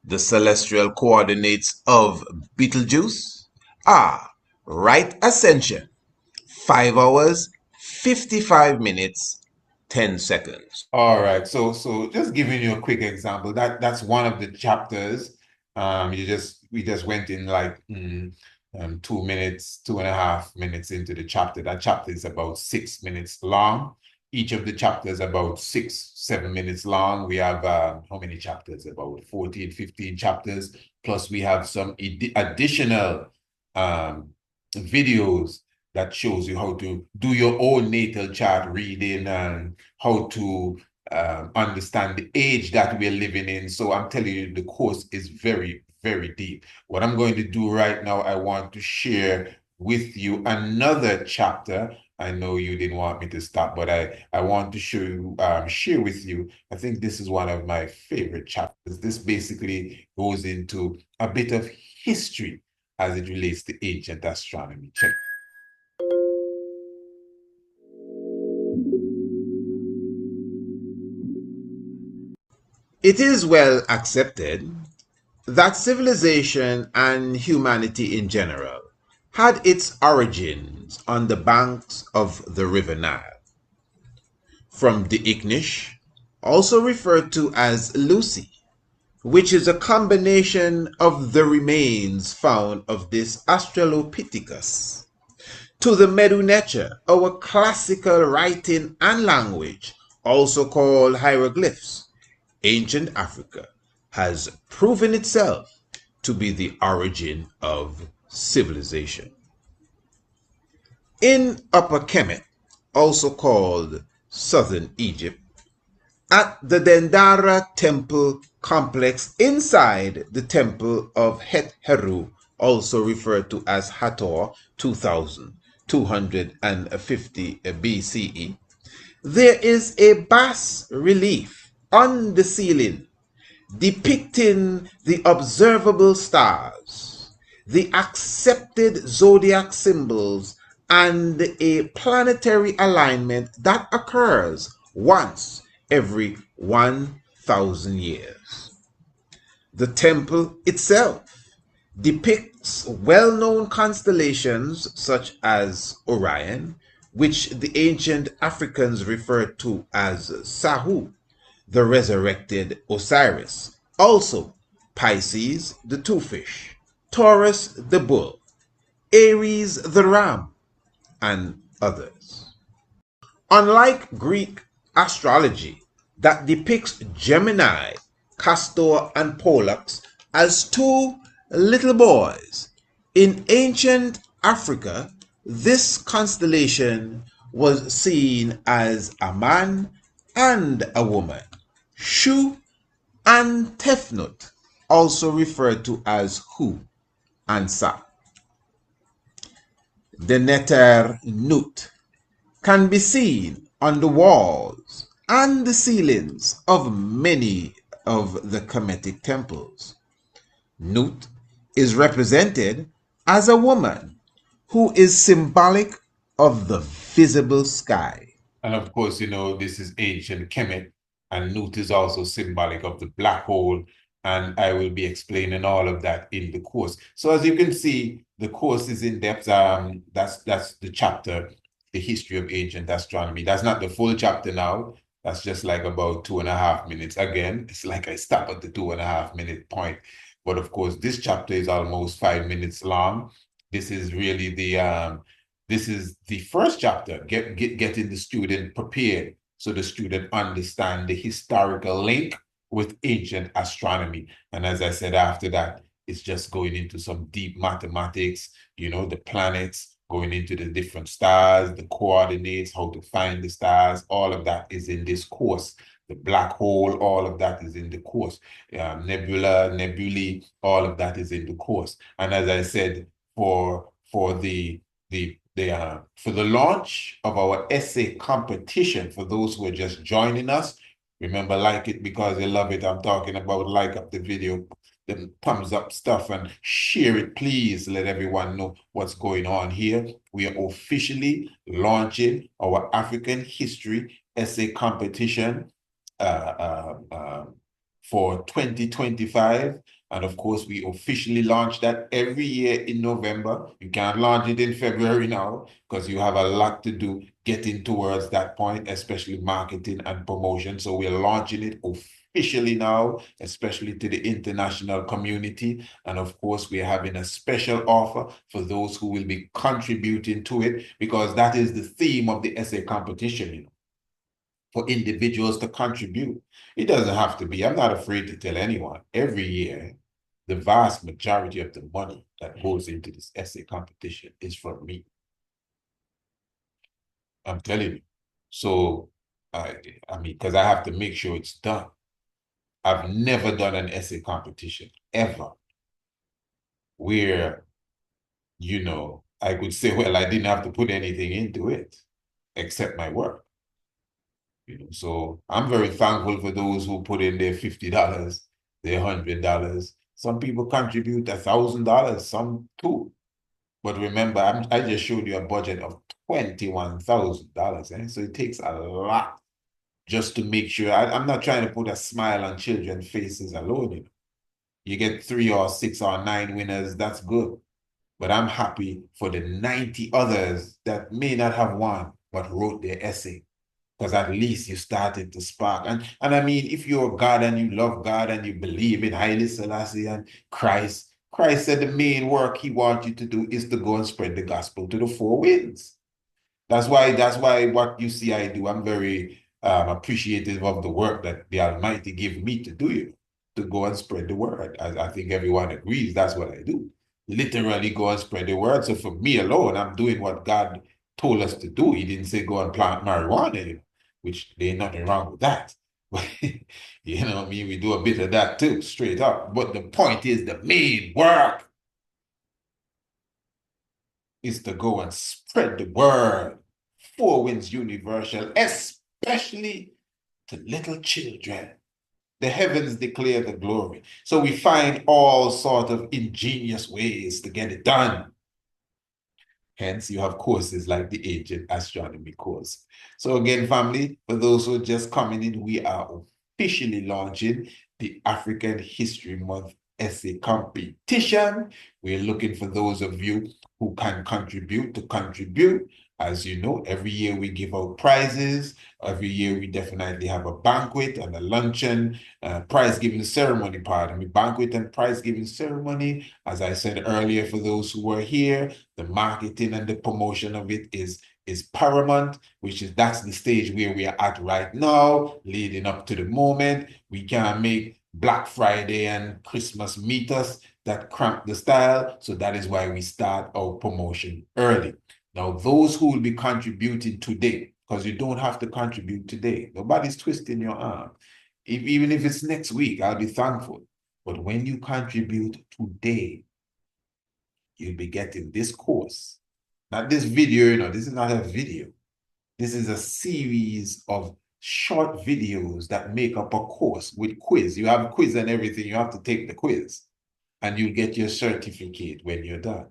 The celestial coordinates of Betelgeuse are right ascension, 5 hours, 55 minutes, 10 seconds. All right, so just giving you a quick example, that's one of the chapters. We just went in like 2 minutes, 2.5 minutes into the chapter. That chapter is about 6 minutes long. Each of the chapters about 6-7 minutes long. We have how many chapters? About 14, 15 chapters. Plus we have some additional videos that shows you how to do your own natal chart reading and how to understand the age that we're living in. So I'm telling you, the course is very, very deep. What I'm going to do right now, I want to share with you another chapter. I know you didn't want me to stop, but I want to share with you. I think this is one of my favorite chapters. This basically goes into a bit of history as it relates to ancient astronomy. Check. It is well accepted that civilization and humanity in general had its origins on the banks of the River Nile. From the Ignish, also referred to as Lucy, which is a combination of the remains found of this Australopithecus, to the Medu Neter, our classical writing and language, also called hieroglyphs. Ancient Africa has proven itself to be the origin of civilization. In Upper Kemet, also called Southern Egypt, At the Dendara temple complex inside the temple of Het Heru, also referred to as Hathor 2250 BCE, there is a bas relief on the ceiling depicting the observable stars, the accepted zodiac symbols, and a planetary alignment that occurs once every 1,000 years. The temple itself depicts well known constellations such as Orion, which the ancient Africans referred to as Sahu, the resurrected Osiris, also Pisces, the two fish, Taurus, the bull, Aries, the ram, and others. Unlike Greek astrology that depicts Gemini, Castor, and Pollux as two little boys, in ancient Africa, this constellation was seen as a man and a woman. Shu and Tefnut, also referred to as Hu and Sa. The Neter Nut can be seen on the walls and the ceilings of many of the Kemetic temples. Nut is represented as a woman who is symbolic of the visible sky. And of course, this is ancient Kemet, and Nut is also symbolic of the black hole. And I will be explaining all of that in the course. So as you can see, the course is in depth. That's the chapter, the history of ancient astronomy. That's not the full chapter now. That's just like about 2.5 minutes. Again, it's like I stop at the 2.5 minute point. But of course, this chapter is almost 5 minutes long. This is really this is the first chapter, getting the student prepared so the student understand the historical link with ancient astronomy. And as I said, after that, it's just going into some deep mathematics, the planets, going into the different stars, the coordinates, how to find the stars, all of that is in this course. The black hole, all of that is in the course. Nebula, nebulae, all of that is in the course. And as I said, for the launch of our essay competition, for those who are just joining us, remember, like it because you love it. I'm talking about like up the video, the thumbs up stuff, and share it, please. Let everyone know what's going on here. We are officially launching our African history essay competition for 2025. And of course, we officially launch that every year in November. You can't launch it in February now because you have a lot to do getting towards that point, especially marketing and promotion. So we're launching it officially now, especially to the international community. And of course, we're having a special offer for those who will be contributing to it, because that is the theme of the essay competition, for individuals to contribute. It doesn't have to be. I'm not afraid to tell anyone. Every year, the vast majority of the money that goes into this essay competition is from me. I'm telling you. So, I mean, because I have to make sure it's done. I've never done an essay competition, ever, where, I could say, well, I didn't have to put anything into it except my work. So I'm very thankful for those who put in their $50, their $100. Some people contribute $1,000, some too. But remember, I just showed you a budget of $21,000, so it takes a lot just to make sure. I'm not trying to put a smile on children's faces alone. You get 3 or 6 or 9 winners, that's good. But I'm happy for the 90 others that may not have won, but wrote their essay. Because at least you started to spark. And I mean, if you're God and you love God and you believe in Haile Selassie and Christ said the main work he wants you to do is to go and spread the gospel to the 4 winds. That's why what you see I do, I'm very appreciative of the work that the Almighty gave me to do, to go and spread the word. As I think everyone agrees, that's what I do. Literally go and spread the word. So for me alone, I'm doing what God told us to do. He didn't say go and plant marijuana, which there's nothing wrong with that. You know what I mean? We do a bit of that too, straight up. But the point is, the main work is to go and spread the word. Four Winds Universal, especially to little children. The heavens declare the glory. So we find all sort of ingenious ways to get it done. Hence, you have courses like the Ancient Astronomy course. So again, family, for those who are just coming in, we are officially launching the African History Month essay competition. We're looking for those of you who can contribute to contribute. As you know, every year we give out prizes. Every year we definitely have a banquet and a luncheon, prize giving ceremony, pardon me, banquet and prize giving ceremony. As I said earlier, for those who were here, the marketing and the promotion of it is paramount, that's the stage where we are at right now, leading up to the moment. We can't make Black Friday and Christmas meet us. That cramp the style. So that is why we start our promotion early. Now, those who will be contributing today, because you don't have to contribute today. Nobody's twisting your arm. Even if it's next week, I'll be thankful. But when you contribute today, you'll be getting this course. Not this video, this is not a video. This is a series of short videos that make up a course with quiz. You have a quiz and everything. You have to take the quiz. And you'll get your certificate when you're done.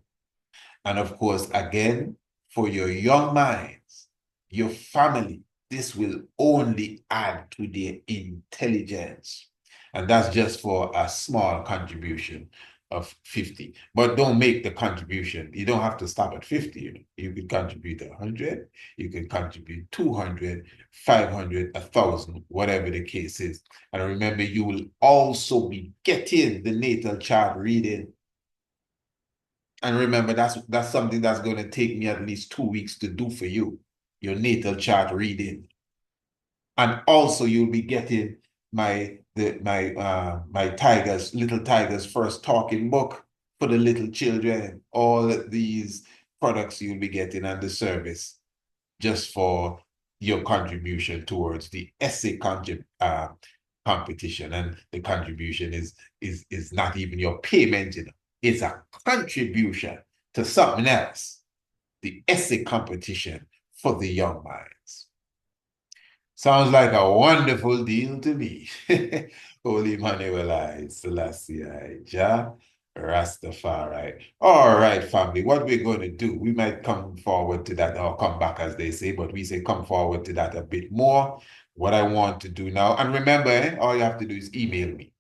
And of course, again, for your young minds, your family, this will only add to their intelligence. And that's just for a small contribution of 50. But don't make the contribution. You don't have to stop at 50. You could contribute 100, you could contribute 200, 500, 1,000, whatever the case is. And remember, you will also be getting the natal chart reading. And remember, that's something that's going to take me at least 2 weeks to do for you, your natal chart reading. And also you'll be getting my Little Tigers First Talking book for the little children. All these products you'll be getting and the service just for your contribution towards the essay competition. And the contribution is not even your payment, It's a contribution to something else, the essay competition for the young minds. Sounds like a wonderful deal to me. Holy Manuel Haile Selassie, Jah Rastafari. All right, family, what we're going to do, we might come forward to that, or come back, as they say, but we say come forward to that a bit more. What I want to do now, and remember, all you have to do is email me,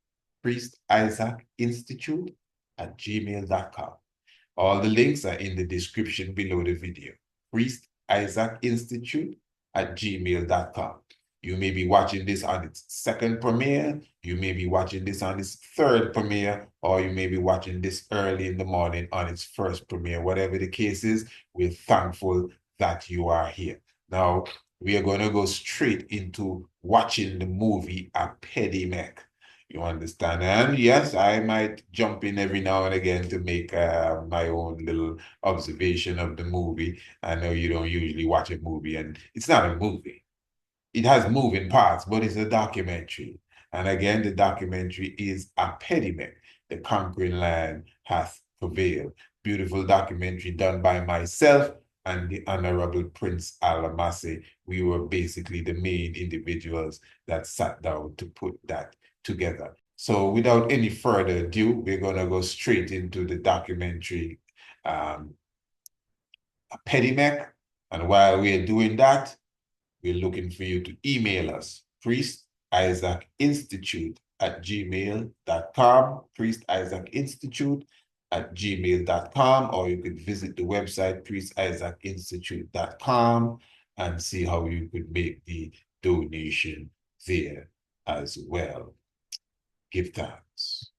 priestisaacinstitute@gmail.com. All the links are in the description below the video. priestisaacinstitute@gmail.com. You may be watching this on its second premiere, you may be watching this on its third premiere, or you may be watching this early in the morning on its first premiere. Whatever the case is, we're thankful that you are here. Now, we are going to go straight into watching the movie Apedemek. You understand? And yes, I might jump in every now and again to make my own little observation of the movie. I know you don't usually watch a movie, and it's not a movie. It has moving parts, but it's a documentary. And again, the documentary is Apedemek, The Conquering Land Hath Prevailed. Beautiful documentary done by myself and the Honorable Prince Alamasi. We were basically the main individuals that sat down to put that together. So without any further ado, we're going to go straight into the documentary Apedemek. And while we're doing that, we're looking for you to email us, priestisaacinstitute@gmail.com, priestisaacinstitute@gmail.com, or you could visit the website, priestisaacinstitute.com, and see how you could make the donation there as well. Give thanks.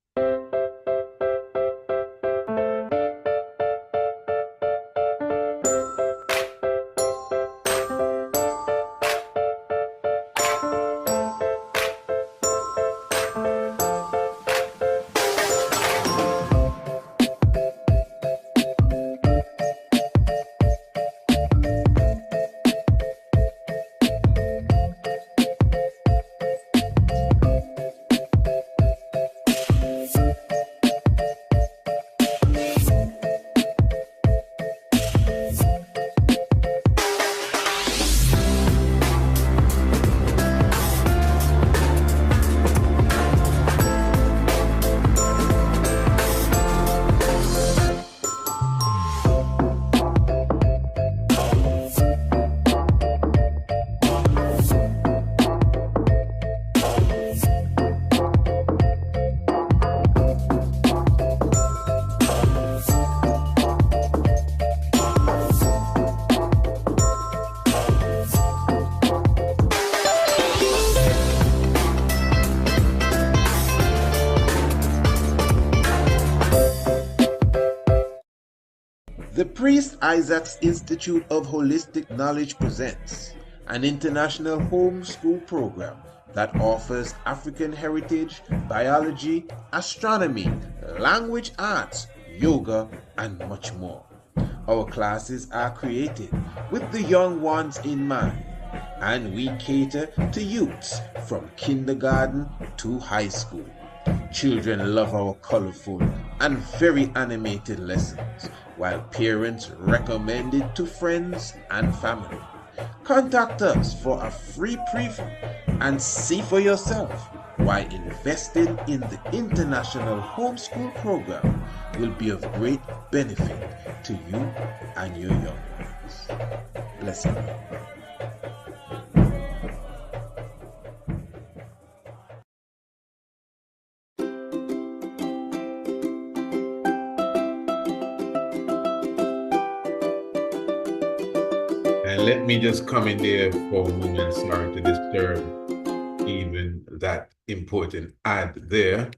Isaac's Institute of Holistic Knowledge presents an international homeschool program that offers African heritage, biology, astronomy, language arts, yoga, and much more. Our classes are created with the young ones in mind, and we cater to youths from kindergarten to high school. Children love our colorful and very animated lessons, while parents recommend it to friends and family. Contact us for a free preview and see for yourself why investing in the International Homeschool Program will be of great benefit to you and your young ones. Blessings. And let me just come in there for a moment. Sorry to disturb even that important ad there.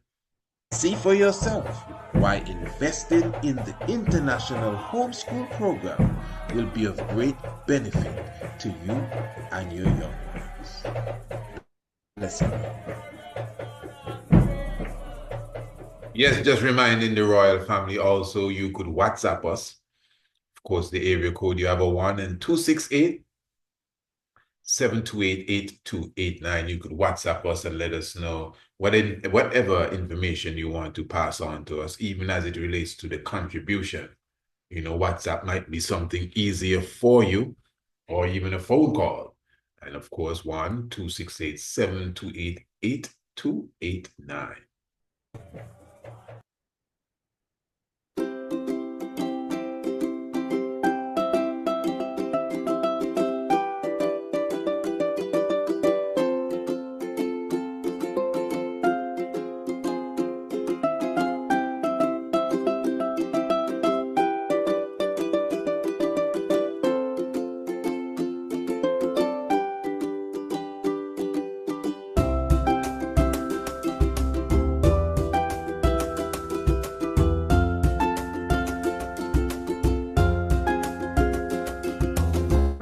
See for yourself why investing in the International Homeschool Program will be of great benefit to you and your young ones. Listen. Yes, just reminding the royal family also, you could WhatsApp us. Of course, the area code, you have a 1 and 268-728-8289. You could WhatsApp us and let us know whatever information you want to pass on to us, even as it relates to the contribution. You know, WhatsApp might be something easier for you, or even a phone call. And of course, 1-268-728-8289.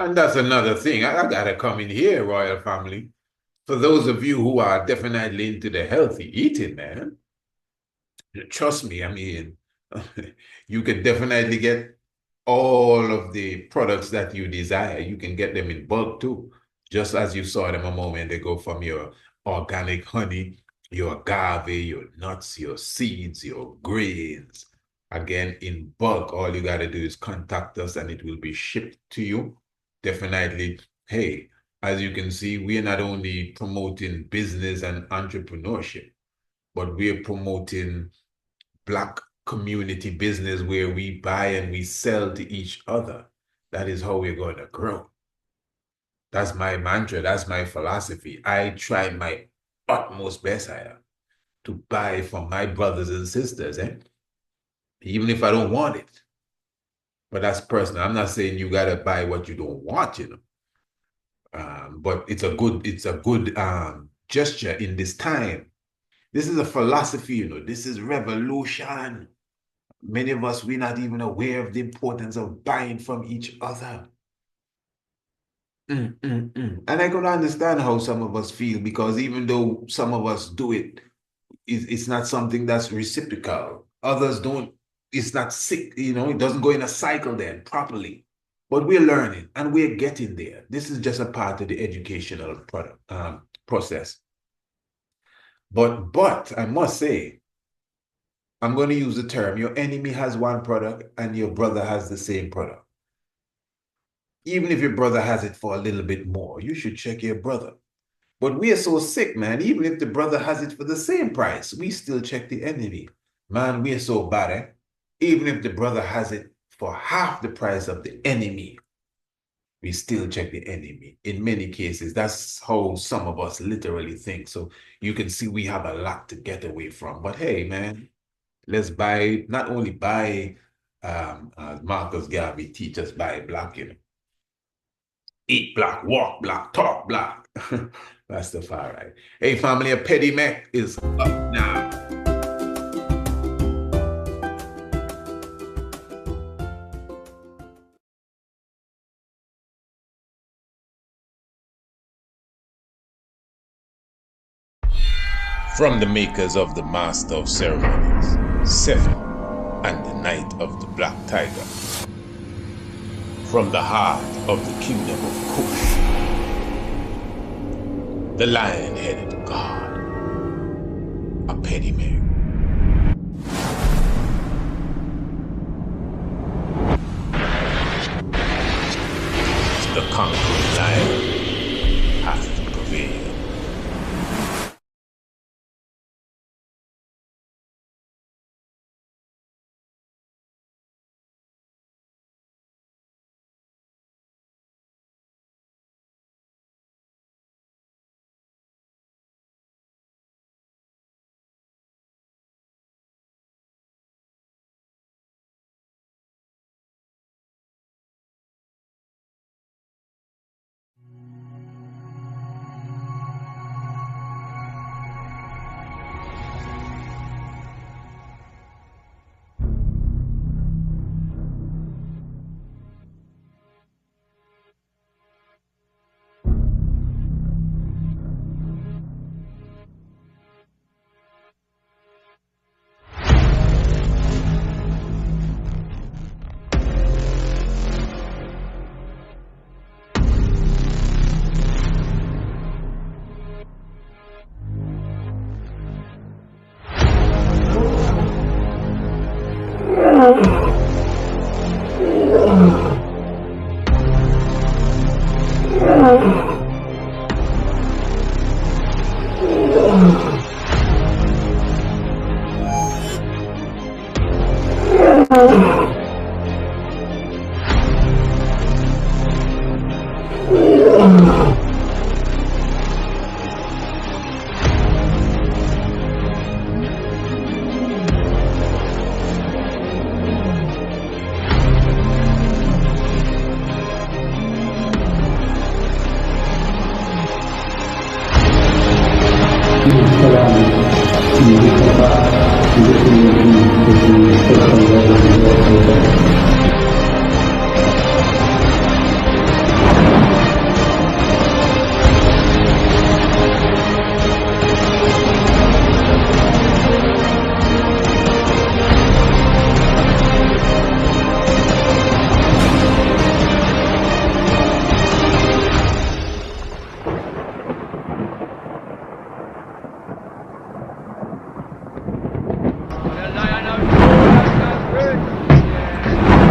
And that's another thing. I gotta come in here, royal family. For those of you who are definitely into the healthy eating, man, trust me, I mean, you can definitely get all of the products that you desire. You can get them in bulk too, just as you saw them a moment ago, from your organic honey, your agave, your nuts, your seeds, your grains. Again, in bulk, all you got to do is contact us and it will be shipped to you. Definitely, hey, as you can see, we are not only promoting business and entrepreneurship, but we are promoting Black community business where we buy and we sell to each other. That is how we're going to grow. That's my mantra. That's my philosophy. I try my utmost best to buy from my brothers and sisters, even if I don't want it. But that's personal. I'm not saying you got to buy what you don't want, but it's a good gesture in this time. This is a philosophy, this is revolution. Many of us, we're not even aware of the importance of buying from each other. And I can understand how some of us feel, because even though some of us do it, it's not something that's reciprocal. Others don't, it's not sick, it doesn't go in a cycle then properly. But we're learning and we're getting there. This is just a part of the educational process. But I must say, I'm going to use the term, your enemy has one product and your brother has the same product. Even if your brother has it for a little bit more, you should check your brother. But we are so sick, man. Even if the brother has it for the same price, we still check the enemy. Man, we are so bad, eh? Even if the brother has it for half the price of the enemy, we still check the enemy. In many cases, that's how some of us literally think. So you can see we have a lot to get away from. But hey, man, let's not only buy, Marcus Garvey teach us, buy black, eat black, walk black, talk black. That's the far right. Hey, family, Apedemek is up now. From the makers of the Master of Ceremonies, Seven, and the Night of the Black Tiger. From the heart of the kingdom of Kush, the lion-headed god, Apedemek. The conquering lion has to prevail.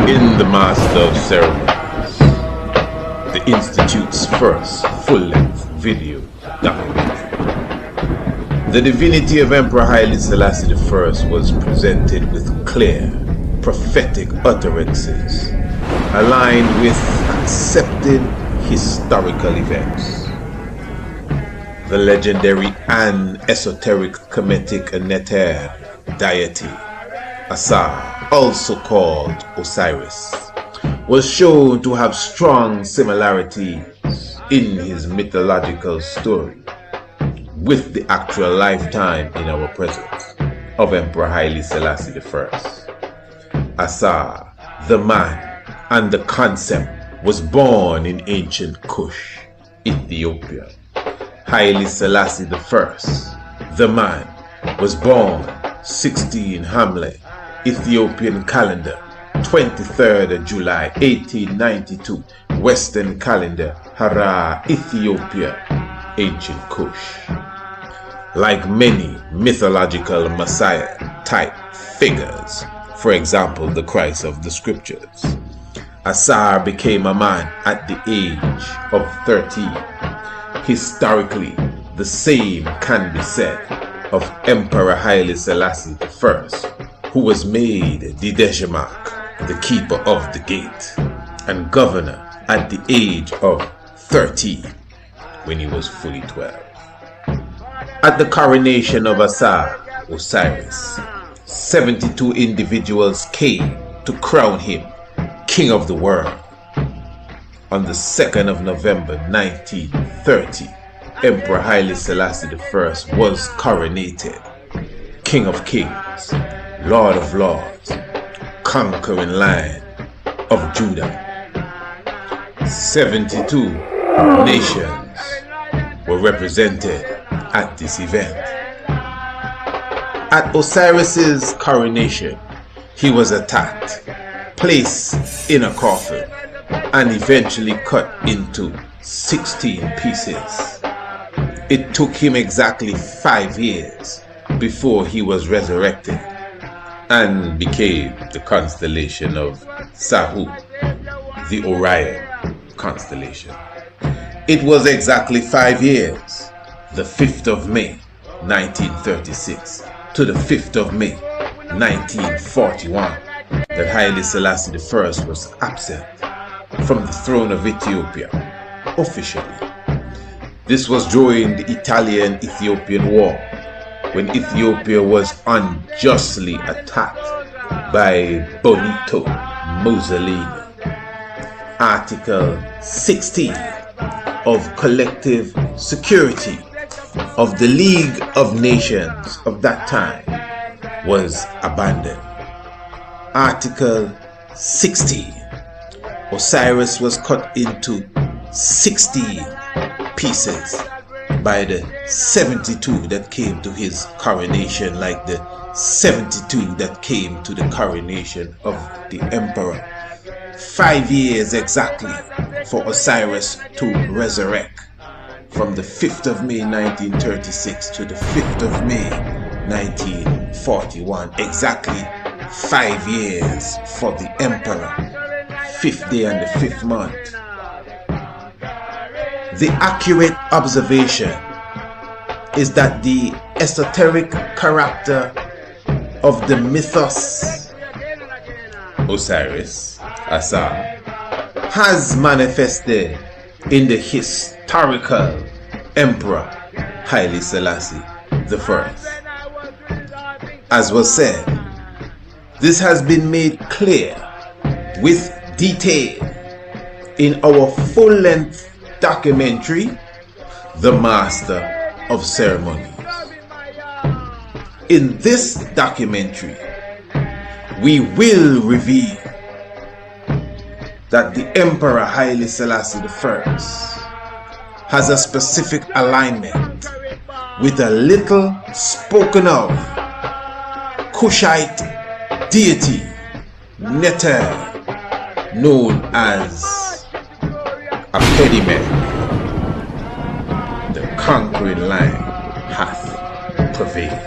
In the Master of Ceremonies, the Institute's first full-length video documentary, the divinity of Emperor Haile Selassie I was presented with clear, prophetic utterances aligned with accepted historical events. The legendary and esoteric Kemetic Neter deity, Asar, also called Osiris, was shown to have strong similarities in his mythological story with the actual lifetime in our presence of Emperor Haile Selassie I. Asar, the man and the concept, was born in ancient Kush, Ethiopia. Haile Selassie I, the man, was born 16 Hamle, Ethiopian calendar, 23rd of July 1892, Western calendar, Hara, Ethiopia, ancient Kush. Like many mythological Messiah-type figures, for example, the Christ of the Scriptures, Asar became a man at the age of 13. Historically, the same can be said of Emperor Haile Selassie I, who was made the Dejemak, the keeper of the gate, and governor at the age of 13 when he was fully 12. At the coronation of Asar, Osiris, 72 individuals came to crown him king of the world. On the 2nd of November 1930, Emperor Haile Selassie I was coronated King of Kings, Lord of Lords, conquering Lion of Judah. 72 nations were represented at this event. At Osiris's coronation, he was attacked, placed in a coffin, and eventually cut into 16 pieces. It took him exactly 5 years before he was resurrected and became the constellation of Sahu, the Orion constellation. It was exactly 5 years, the 5th of May, 1936, to the 5th of May, 1941, that Haile Selassie I was absent from the throne of Ethiopia officially. This was during the Italian-Ethiopian War, when Ethiopia was unjustly attacked by Benito Mussolini. Article 16 of Collective Security of the League of Nations of that time was abandoned. Article 16. Osiris was cut into 16 pieces by the 72 that came to his coronation, like the 72 that came to the coronation of the emperor. 5 years exactly for Osiris to resurrect, from the 5th of May 1936 to the 5th of May 1941. Exactly 5 years for the emperor, 5th day and the 5th month. The accurate observation is that the esoteric character of the mythos Osiris, Asa, has manifested in the historical emperor Haile Selassie I. As was said, this has been made clear with detail in our full-length documentary, The Master of Ceremonies. In this documentary, we will reveal that the Emperor Haile Selassie I has a specific alignment with a little spoken of Kushite deity, Neter, known as Apedemek. The conquering line hath prevailed.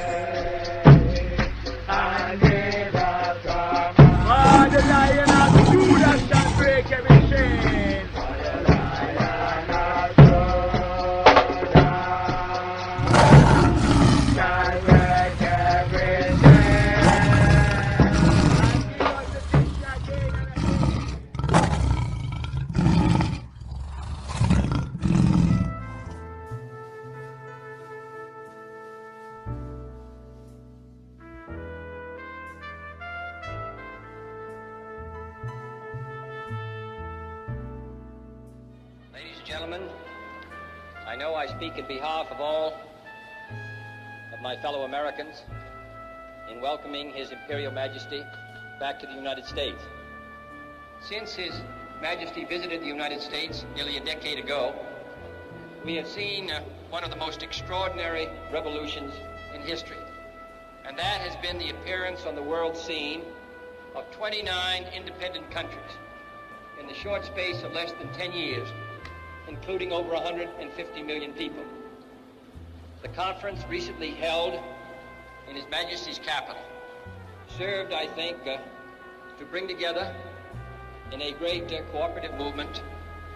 Gentlemen, I know I speak in behalf of all of my fellow Americans in welcoming His Imperial Majesty back to the United States. Since His Majesty visited the United States nearly a decade ago, we have seen one of the most extraordinary revolutions in history, and that has been the appearance on the world scene of 29 independent countries in the short space of less than 10 years, including over 150 million people. The conference recently held in His Majesty's capital served, I think, to bring together in a great cooperative movement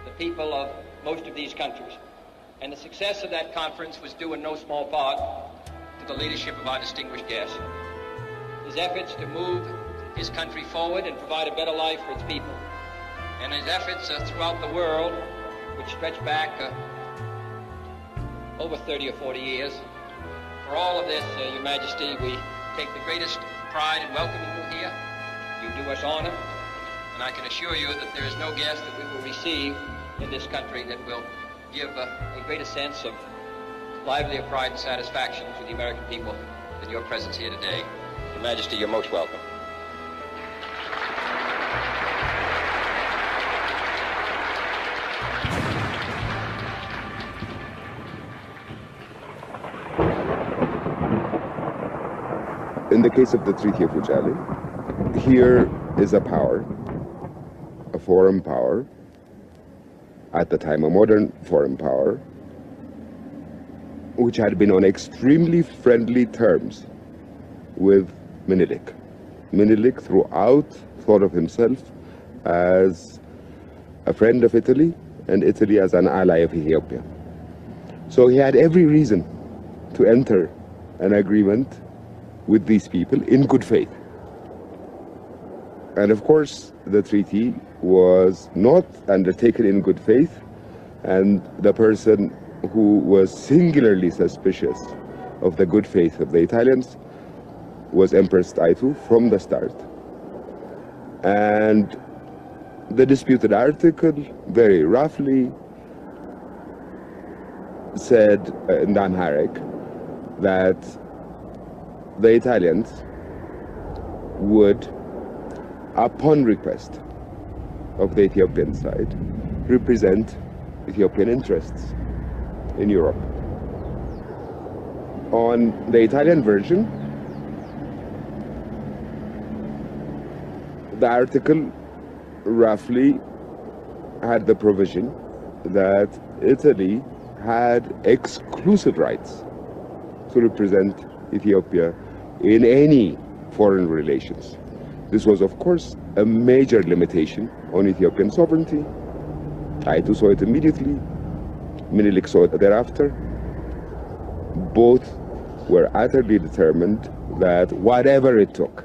the people of most of these countries. And the success of that conference was due in no small part to the leadership of our distinguished guest. His efforts to move his country forward and provide a better life for its people, and his efforts throughout the world, which stretch back over 30 or 40 years. For all of this, Your Majesty, we take the greatest pride in welcoming you here. You do us honor, and I can assure you that there is no guest that we will receive in this country that will give a greater sense of livelier pride and satisfaction to the American people than your presence here today. Your Majesty, you're most welcome. in the case of the Treaty of Ujali, here is a power, a foreign power, at the time a modern foreign power, which had been on extremely friendly terms with Menelik. Menelik throughout thought of himself as a friend of Italy and Italy as an ally of Ethiopia. So he had every reason to enter an agreement with these people in good faith. And of course, the treaty was not undertaken in good faith, and the person who was singularly suspicious of the good faith of the Italians was Empress Taitu from the start. And the disputed article, very roughly, said in Amharic that the Italians would, upon request of the Ethiopian side, represent Ethiopian interests in Europe. On the Italian version, the article roughly had the provision that Italy had exclusive rights to represent Ethiopia in any foreign relations. This was, of course, a major limitation on Ethiopian sovereignty. Taitu saw it immediately. Menelik saw it thereafter. Both were utterly determined that whatever it took,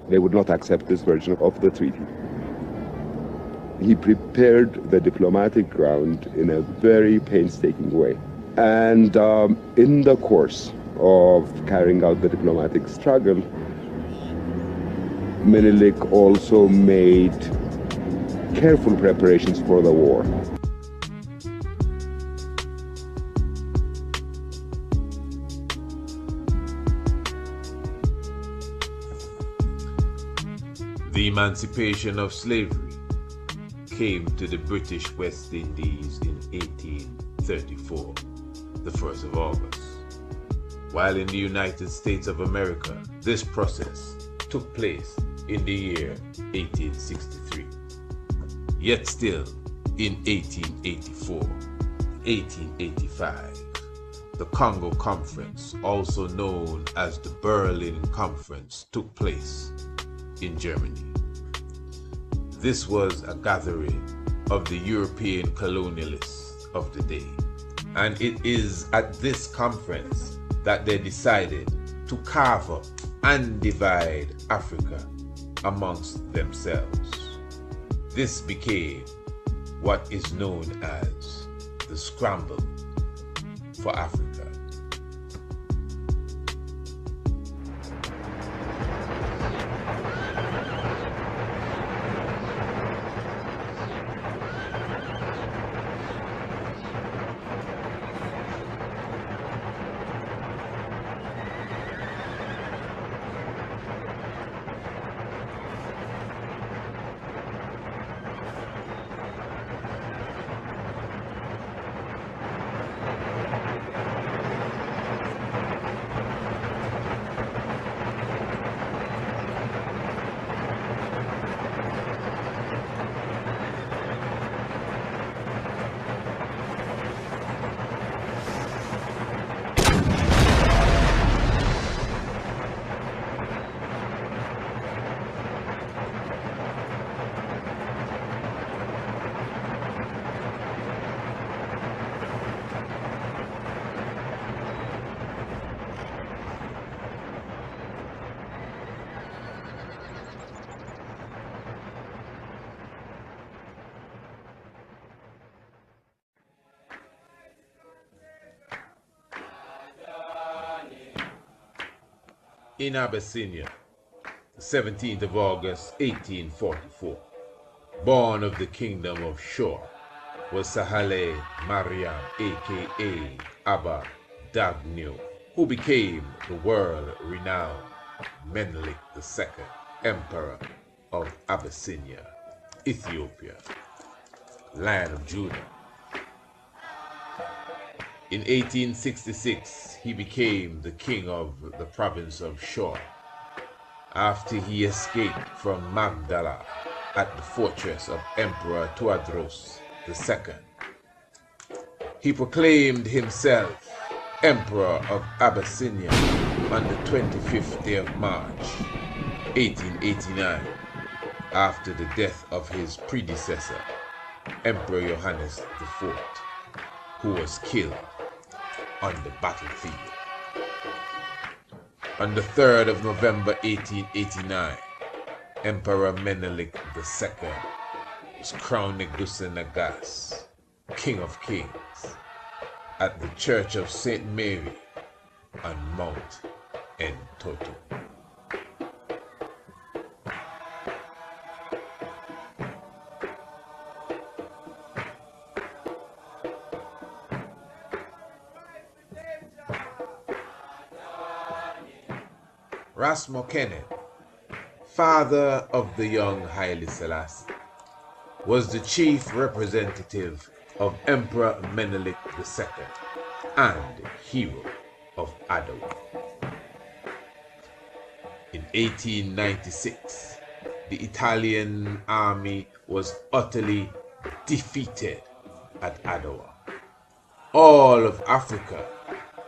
they would not accept this version of the treaty. He prepared the diplomatic ground in a very painstaking way. And in the course of carrying out the diplomatic struggle, Menelik also made careful preparations for the war. The emancipation of slavery came to the British West Indies in 1834, the 1st of August, while in the United States of America, this process took place in the year 1863. Yet still, in 1884, 1885, the Congo Conference, also known as the Berlin Conference, took place in Germany. This was a gathering of the European colonialists of the day, and it is at this conference that they decided to carve up and divide Africa amongst themselves. This became what is known as the scramble for Africa. In Abyssinia, 17th of August, 1844, born of the kingdom of Shor, was Haile Mariam, aka Abba Dagnio, who became the world-renowned Menelik II, Emperor of Abyssinia, Ethiopia, land of Judah. In 1866, he became the king of the province of Shor after he escaped from Magdala at the fortress of Emperor Tewodros II. He proclaimed himself Emperor of Abyssinia on the 25th day of March, 1889, after the death of his predecessor, Emperor Johannes IV, who was killed on the battlefield. On the 3rd of November 1889, Emperor Menelik II was crowned Negusa Nagas, King of Kings, at the Church of St. Mary on Mount Entoto. Ras Mokenen, father of the young Haile Selassie, was the chief representative of Emperor Menelik II and hero of Adowa. In 1896, the Italian army was utterly defeated at Adowa. All of Africa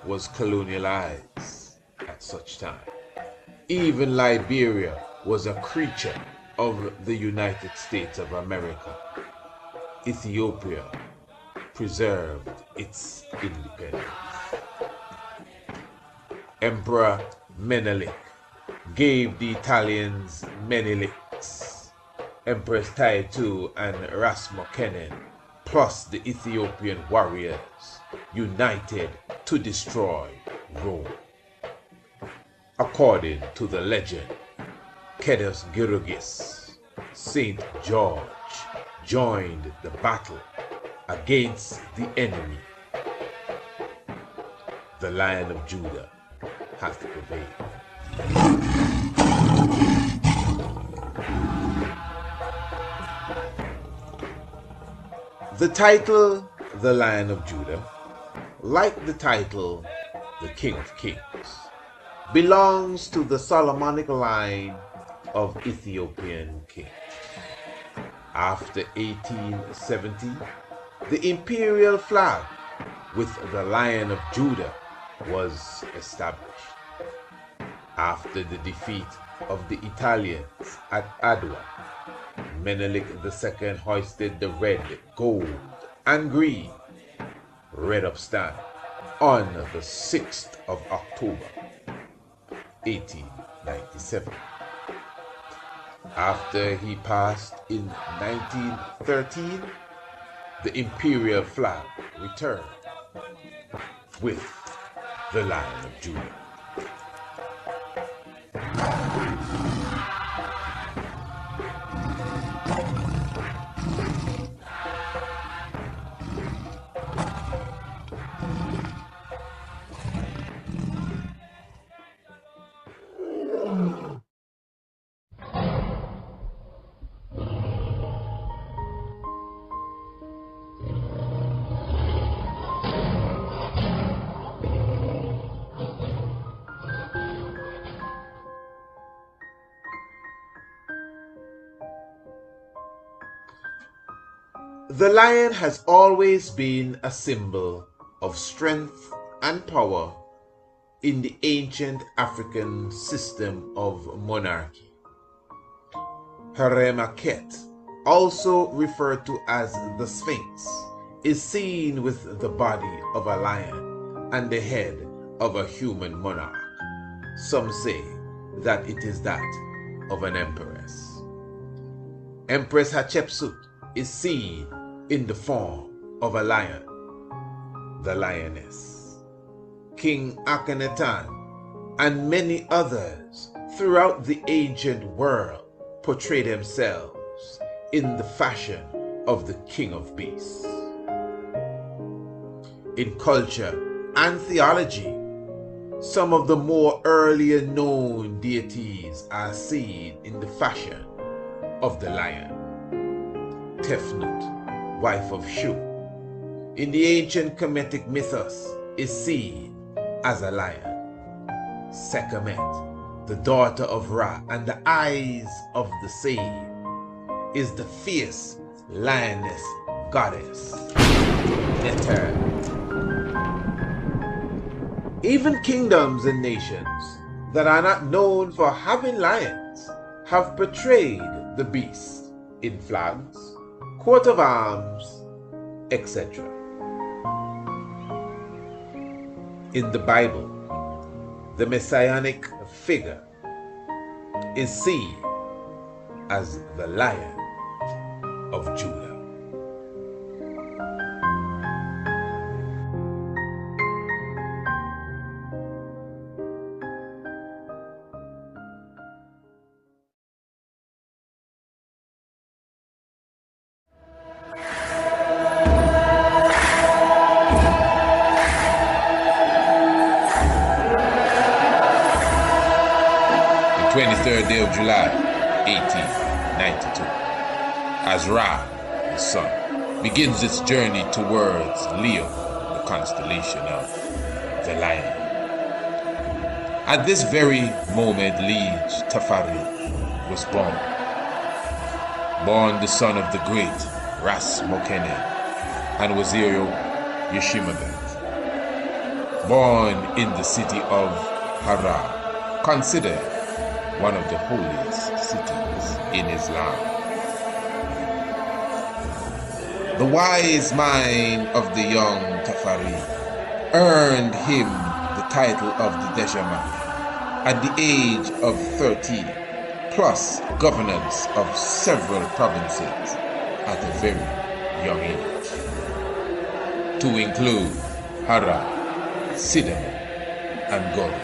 was colonialized at such time. Even Liberia was a creature of the United States of America. Ethiopia preserved its independence. Emperor Menelik gave the Italians Meneliks, Empress Taitu and Ras Mokenen, plus the Ethiopian warriors, united to destroy Rome. According to the legend, Kedes Girugis, Saint George, joined the battle against the enemy. The Lion of Judah hath prevailed. The title, the Lion of Judah, like the title, the King of Kings, belongs to the Solomonic line of Ethiopian kings. After 1870, the imperial flag with the Lion of Judah was established. After the defeat of the Italians at Adwa, Menelik II hoisted the red, gold, and green red upstand on the 6th of October, 1897. After he passed in 1913, the imperial flag returned with the Lion of Judah. The lion has always been a symbol of strength and power in the ancient African system of monarchy. Haremakhet, also referred to as the Sphinx, is seen with the body of a lion and the head of a human monarch. Some say that it is that of an empress. Empress Hatshepsut is seen in the form of a lion, the lioness. King Akhenaten and many others throughout the ancient world portray themselves in the fashion of the king of beasts. In culture and theology, some of the more earlier known deities are seen in the fashion of the lion. Tefnut, wife of Shu, in the ancient Kemetic mythos is seen as a lion. Sekhmet, the daughter of Ra, and the eyes of the same, is the fierce lioness goddess Neter. Even kingdoms and nations that are not known for having lions have portrayed the beast in flags, coat of arms, etc. In the Bible, the messianic figure is seen as the Lion of Judah. The 23rd day of July, 1892, as Ra, the sun, begins its journey towards Leo, the constellation of the Lion. At this very moment, Liege Tafari was born. Born the son of the great Ras Mokene and Wazirio Yeshimagat. Born in the city of Harar, considered one of the holiest cities in Islam. The wise mind of the young Tafari earned him the title of the Dejamak at the age of 13, plus governance of several provinces at a very young age, to include Harar, Sidon, and Gori.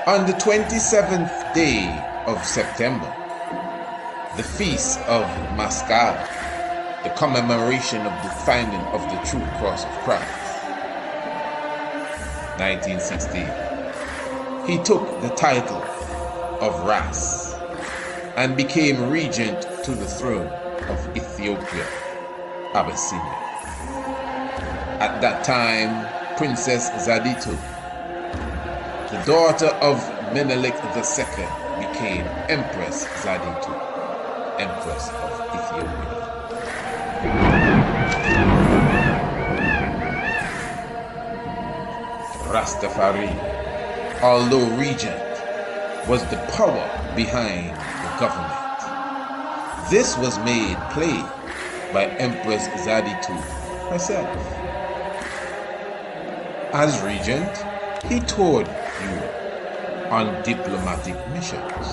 On the 27th day of September, the feast of Maskal, the commemoration of the finding of the true cross of Christ, 1916, he took the title of Ras and became regent to the throne of Ethiopia, Abyssinia. At that time, Princess Zaditu, the daughter of Menelik II, became Empress Zaditu, Empress of Ethiopia. Rastafari, although regent, was the power behind the government. This was made plain by Empress Zaditu herself. As regent, he toured Europe on diplomatic missions,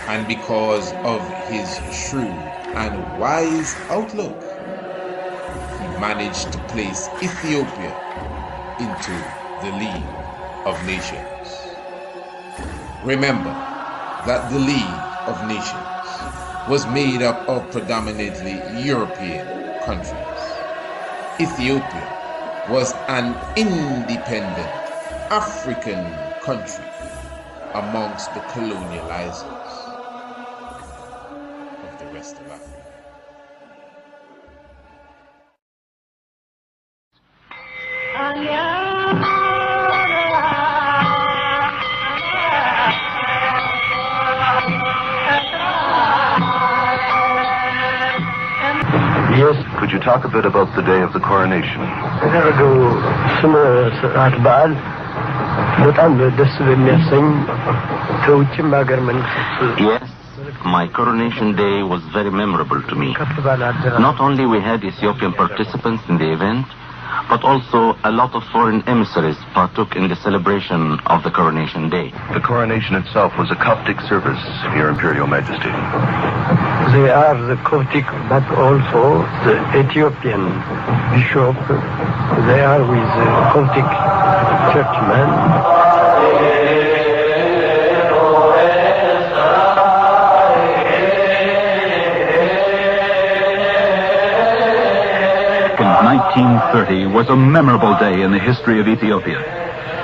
and because of his shrewd and wise outlook, he managed to place Ethiopia into the League of Nations. Remember that the League of Nations was made up of predominantly European countries. Ethiopia was an independent African country amongst the colonializers of the rest of Africa. Yes. Could you talk a bit about the day of the coronation? Yes, my coronation day was very memorable to me. Not only we had Ethiopian participants in the event, but also a lot of foreign emissaries partook in the celebration of the coronation day. The coronation itself was a Coptic service, Your Imperial Majesty. They are the Coptic, but also the Ethiopian bishop. They are with the Coptic churchmen. In 1930 was a memorable day in the history of Ethiopia.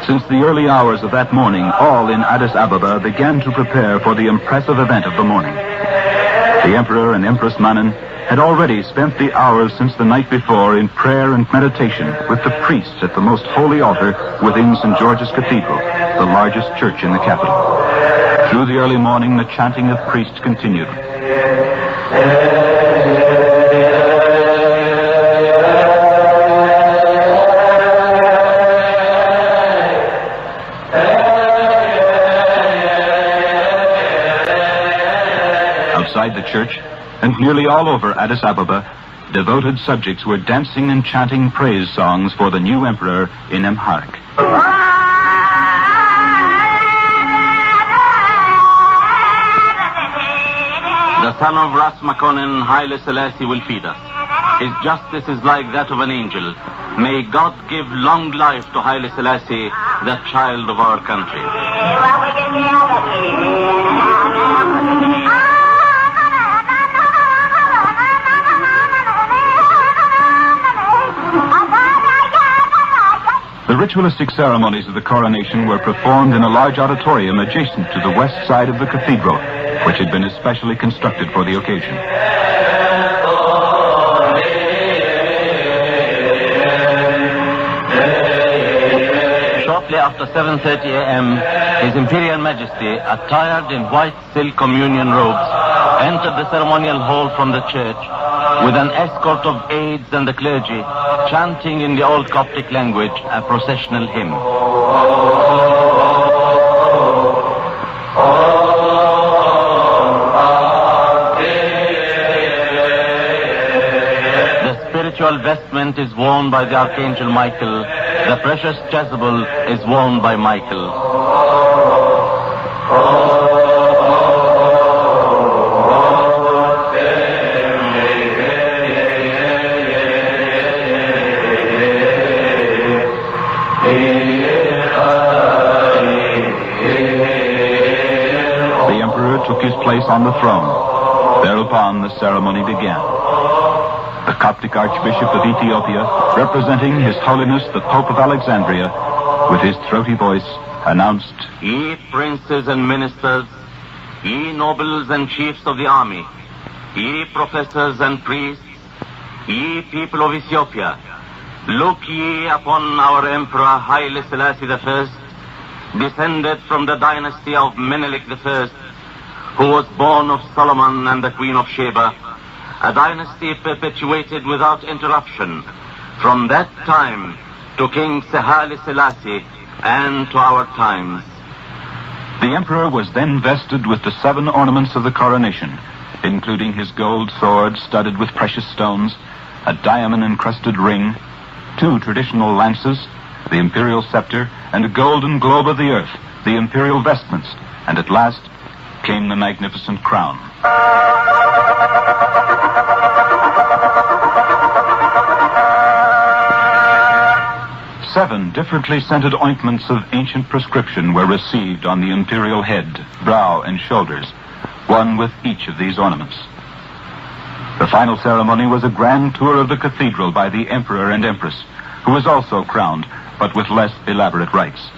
Since the early hours of that morning, all in Addis Ababa began to prepare for the impressive event of the morning. The Emperor and Empress Manen had already spent the hours since the night before in prayer and meditation with the priests at the most holy altar within St. George's Cathedral, the largest church in the capital. Through the early morning, the chanting of priests continued. Outside the church, and nearly all over Addis Ababa, devoted subjects were dancing and chanting praise songs for the new emperor in Amharic. The son of Ras Makonnen, Haile Selassie, will feed us. His justice is like that of an angel. May God give long life to Haile Selassie, the child of our country. The ritualistic ceremonies of the coronation were performed in a large auditorium adjacent to the west side of the cathedral, which had been especially constructed for the occasion. Shortly after 7:30 a.m., His Imperial Majesty, attired in white silk communion robes, entered the ceremonial hall from the church with an escort of aides and the clergy, chanting in the old Coptic language a processional hymn. The spiritual vestment is worn by the Archangel Michael. The precious chasuble is worn by Michael. Took his place on the throne. Thereupon the ceremony began. The Coptic Archbishop of Ethiopia, representing His Holiness the Pope of Alexandria, with his throaty voice, announced, "Ye princes and ministers, ye nobles and chiefs of the army, ye professors and priests, ye people of Ethiopia, look ye upon our Emperor Haile Selassie I, descended from the dynasty of Menelik I, who was born of Solomon and the Queen of Sheba, a dynasty perpetuated without interruption from that time to King Haile Selassie and to our times." The emperor was then vested with the 7 ornaments of the coronation, including his gold sword studded with precious stones, a diamond-encrusted ring, 2 traditional lances, the imperial scepter, and a golden globe of the earth, the imperial vestments, and at last came the magnificent crown. 7 differently scented ointments of ancient prescription were received on the imperial head, brow, and shoulders, one with each of these ornaments. The final ceremony was a grand tour of the cathedral by the emperor and empress, who was also crowned, but with less elaborate rites.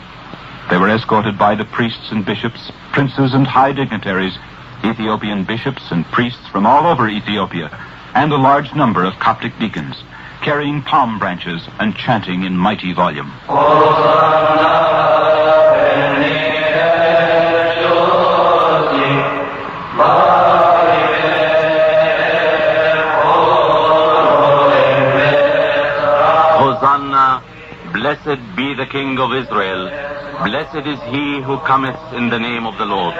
They were escorted by the priests and bishops, princes and high dignitaries, Ethiopian bishops and priests from all over Ethiopia, and a large number of Coptic deacons, carrying palm branches and chanting in mighty volume. Hosanna, blessed be the King of Israel. Blessed is he who cometh in the name of the Lord.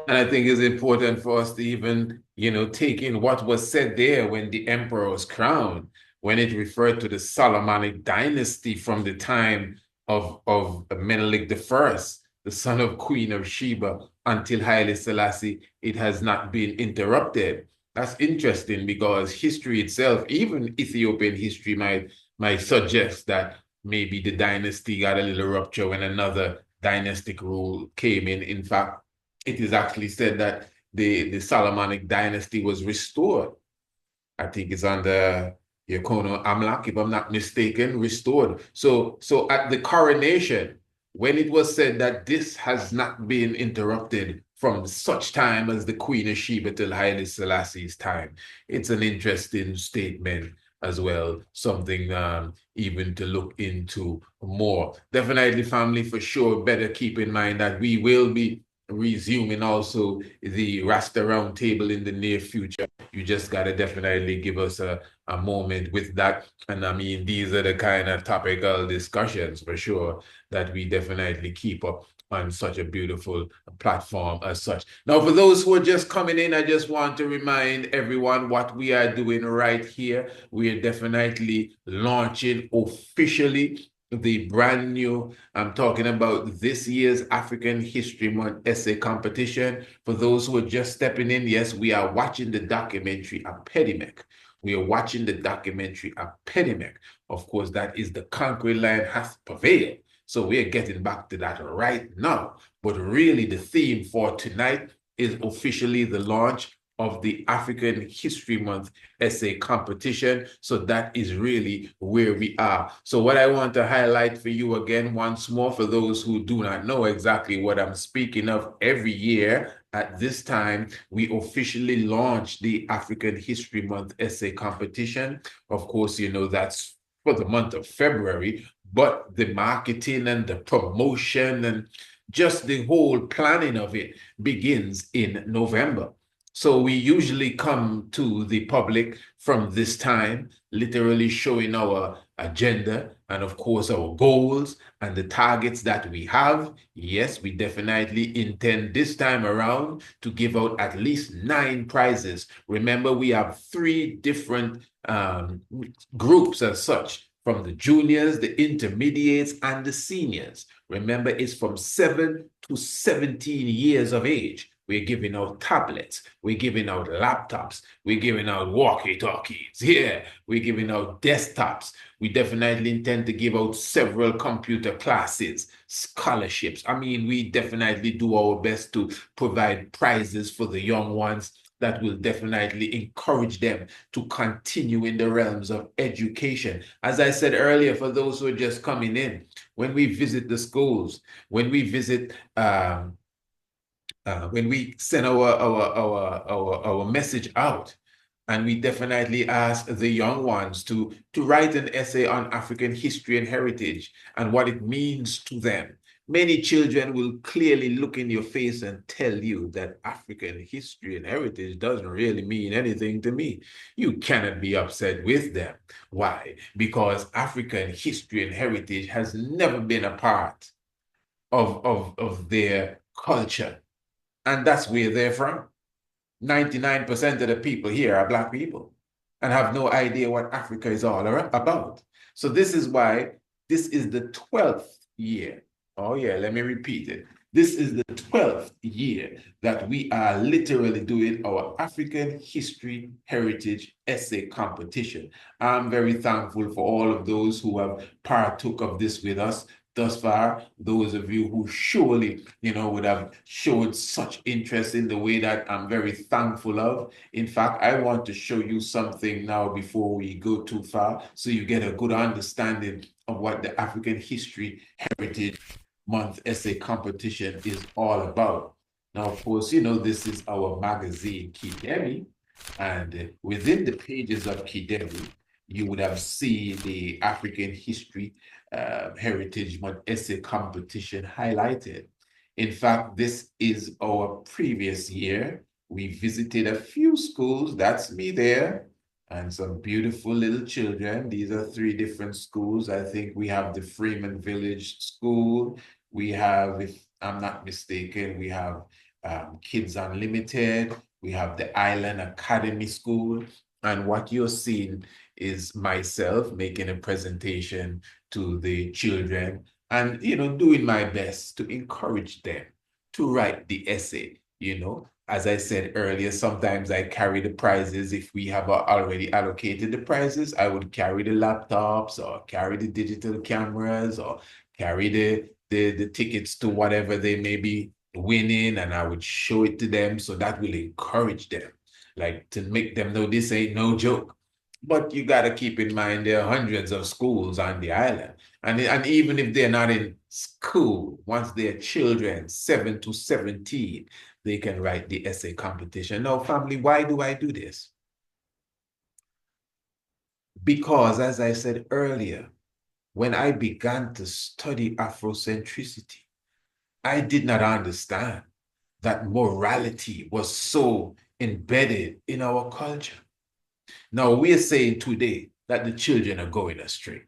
And I think it's important for us to even, take in what was said there when the emperor was crowned, when it referred to the Solomonic dynasty from the time of Menelik I, the son of Queen of Sheba, until Haile Selassie. It has not been interrupted. That's interesting because history itself, even Ethiopian history, might suggest that maybe the dynasty got a little rupture when another dynastic rule came in. In fact, it is actually said that the Solomonic dynasty was restored. I think it's under Yakono Amlak, if I'm not mistaken, restored. So at the coronation, when it was said that this has not been interrupted from such time as the Queen of Sheba till Haile Selassie's time, it's an interesting statement as well, something even to look into more. Definitely, family, for sure, better keep in mind that we will be resuming also the Rasta Roundtable in the near future. You just got to definitely give us a moment with that. And I mean, these are the kind of topical discussions for sure that we definitely keep up on such a beautiful platform as such. Now, for those who are just coming in, I just want to remind everyone what we are doing right here. We are definitely launching officially the brand new, I'm talking about this year's African History Month essay competition. For those who are just stepping in, yes, we are watching the documentary Apedemek. We are watching the documentary Apedemek. Of course, that is The Conquering Lion Hath Prevailed. So we are getting back to that right now. But really, the theme for tonight is officially the launch of the African History Month essay competition. So that is really where we are. So what I want to highlight for you again, once more, for those who do not know exactly what I'm speaking of, every year at this time, we officially launch the African History Month essay competition. Of course, you know, that's for the month of February, but the marketing and the promotion and just the whole planning of it begins in November. So we usually come to the public from this time, literally showing our agenda and of course our goals and the targets that we have. Yes, we definitely intend this time around to give out at least 9 prizes. Remember, we have 3 different groups as such, from the juniors, the intermediates, and the seniors. Remember, it's from 7 to 17 years of age. We're giving out tablets. We're giving out laptops. We're giving out walkie-talkies. Yeah, we're giving out desktops. We definitely intend to give out several computer classes, scholarships. I mean, we definitely do our best to provide prizes for the young ones that will definitely encourage them to continue in the realms of education. As I said earlier, for those who are just coming in, when we visit the schools, when we visit when we send our message out, and we definitely ask the young ones to write an essay on African history and heritage and what it means to them. Many children will clearly look in your face and tell you that African history and heritage doesn't really mean anything to me. You cannot be upset with them. Why? Because African history and heritage has never been a part of their culture. And that's where they're from. 99% of the people here are Black people and have no idea what Africa is all about. So this is why this is the 12th year. Oh yeah, let me repeat it. This is the 12th year that we are literally doing our African History Heritage Essay Competition. I'm very thankful for all of those who have partook of this with us thus far. Those of you who surely, would have showed such interest in the way that I'm very thankful of. In fact, I want to show you something now before we go too far, so you get a good understanding of what the African History Heritage Month essay competition is all about. Now, of course, this is our magazine, Kidemi, and within the pages of Kidemi, you would have seen the African History Heritage Month essay competition highlighted. In fact, this is our previous year. We visited a few schools, that's me there, and some beautiful little children. These are 3 different schools. I think we have the Freeman Village School. We have, if I'm not mistaken, we have Kids Unlimited. We have the Island Academy School. And what you're seeing is myself making a presentation to the children and, doing my best to encourage them to write the essay. As I said earlier, sometimes I carry the prizes. If we have already allocated the prizes, I would carry the laptops or carry the digital cameras or carry the tickets to whatever they may be winning, and I would show it to them. So that will encourage them, like to make them know this ain't no joke. But you got to keep in mind there are hundreds of schools on the island. And even if they're not in school, once they're children, 7 to 17, they can write the essay competition. Now, family, why do I do this? Because, as I said earlier, when I began to study Afrocentricity, I did not understand that morality was so embedded in our culture. Now, we are saying today that the children are going astray.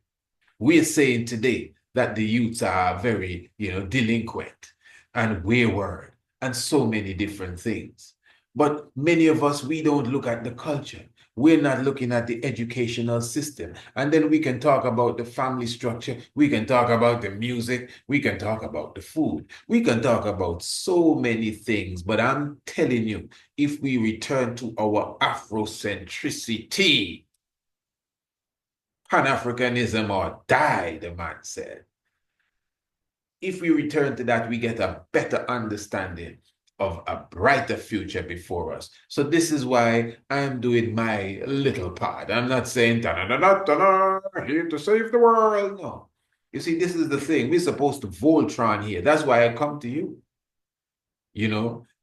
We are saying today that the youths are very, delinquent and wayward and so many different things. But many of us, we don't look at the culture. We're not looking at the educational system. And then we can talk about the family structure. We can talk about the music. We can talk about the food. We can talk about so many things. But I'm telling you, if we return to our Afrocentricity, Pan-Africanism or die, the man said. If we return to that, we get a better understanding of a brighter future before us. So this is why I'm doing my little part. I'm not saying, here to save the world. No. You see, this is the thing. We're supposed to Voltron here. That's why I come to you.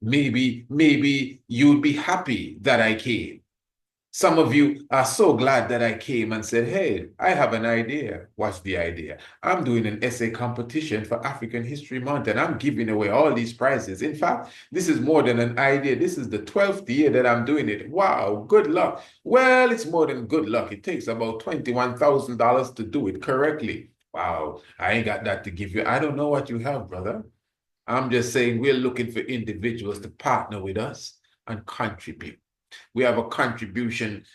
Maybe you'd be happy that I came. Some of you are so glad that I came and said, hey, I have an idea. What's the idea? I'm doing an essay competition for African History Month, and I'm giving away all these prizes. In fact, this is more than an idea. This is the 12th year that I'm doing it. Wow, good luck. Well, it's more than good luck. It takes about $21,000 to do it correctly. Wow, I ain't got that to give you. I don't know what you have, brother. I'm just saying we're looking for individuals to partner with us and contribute. We have a contribution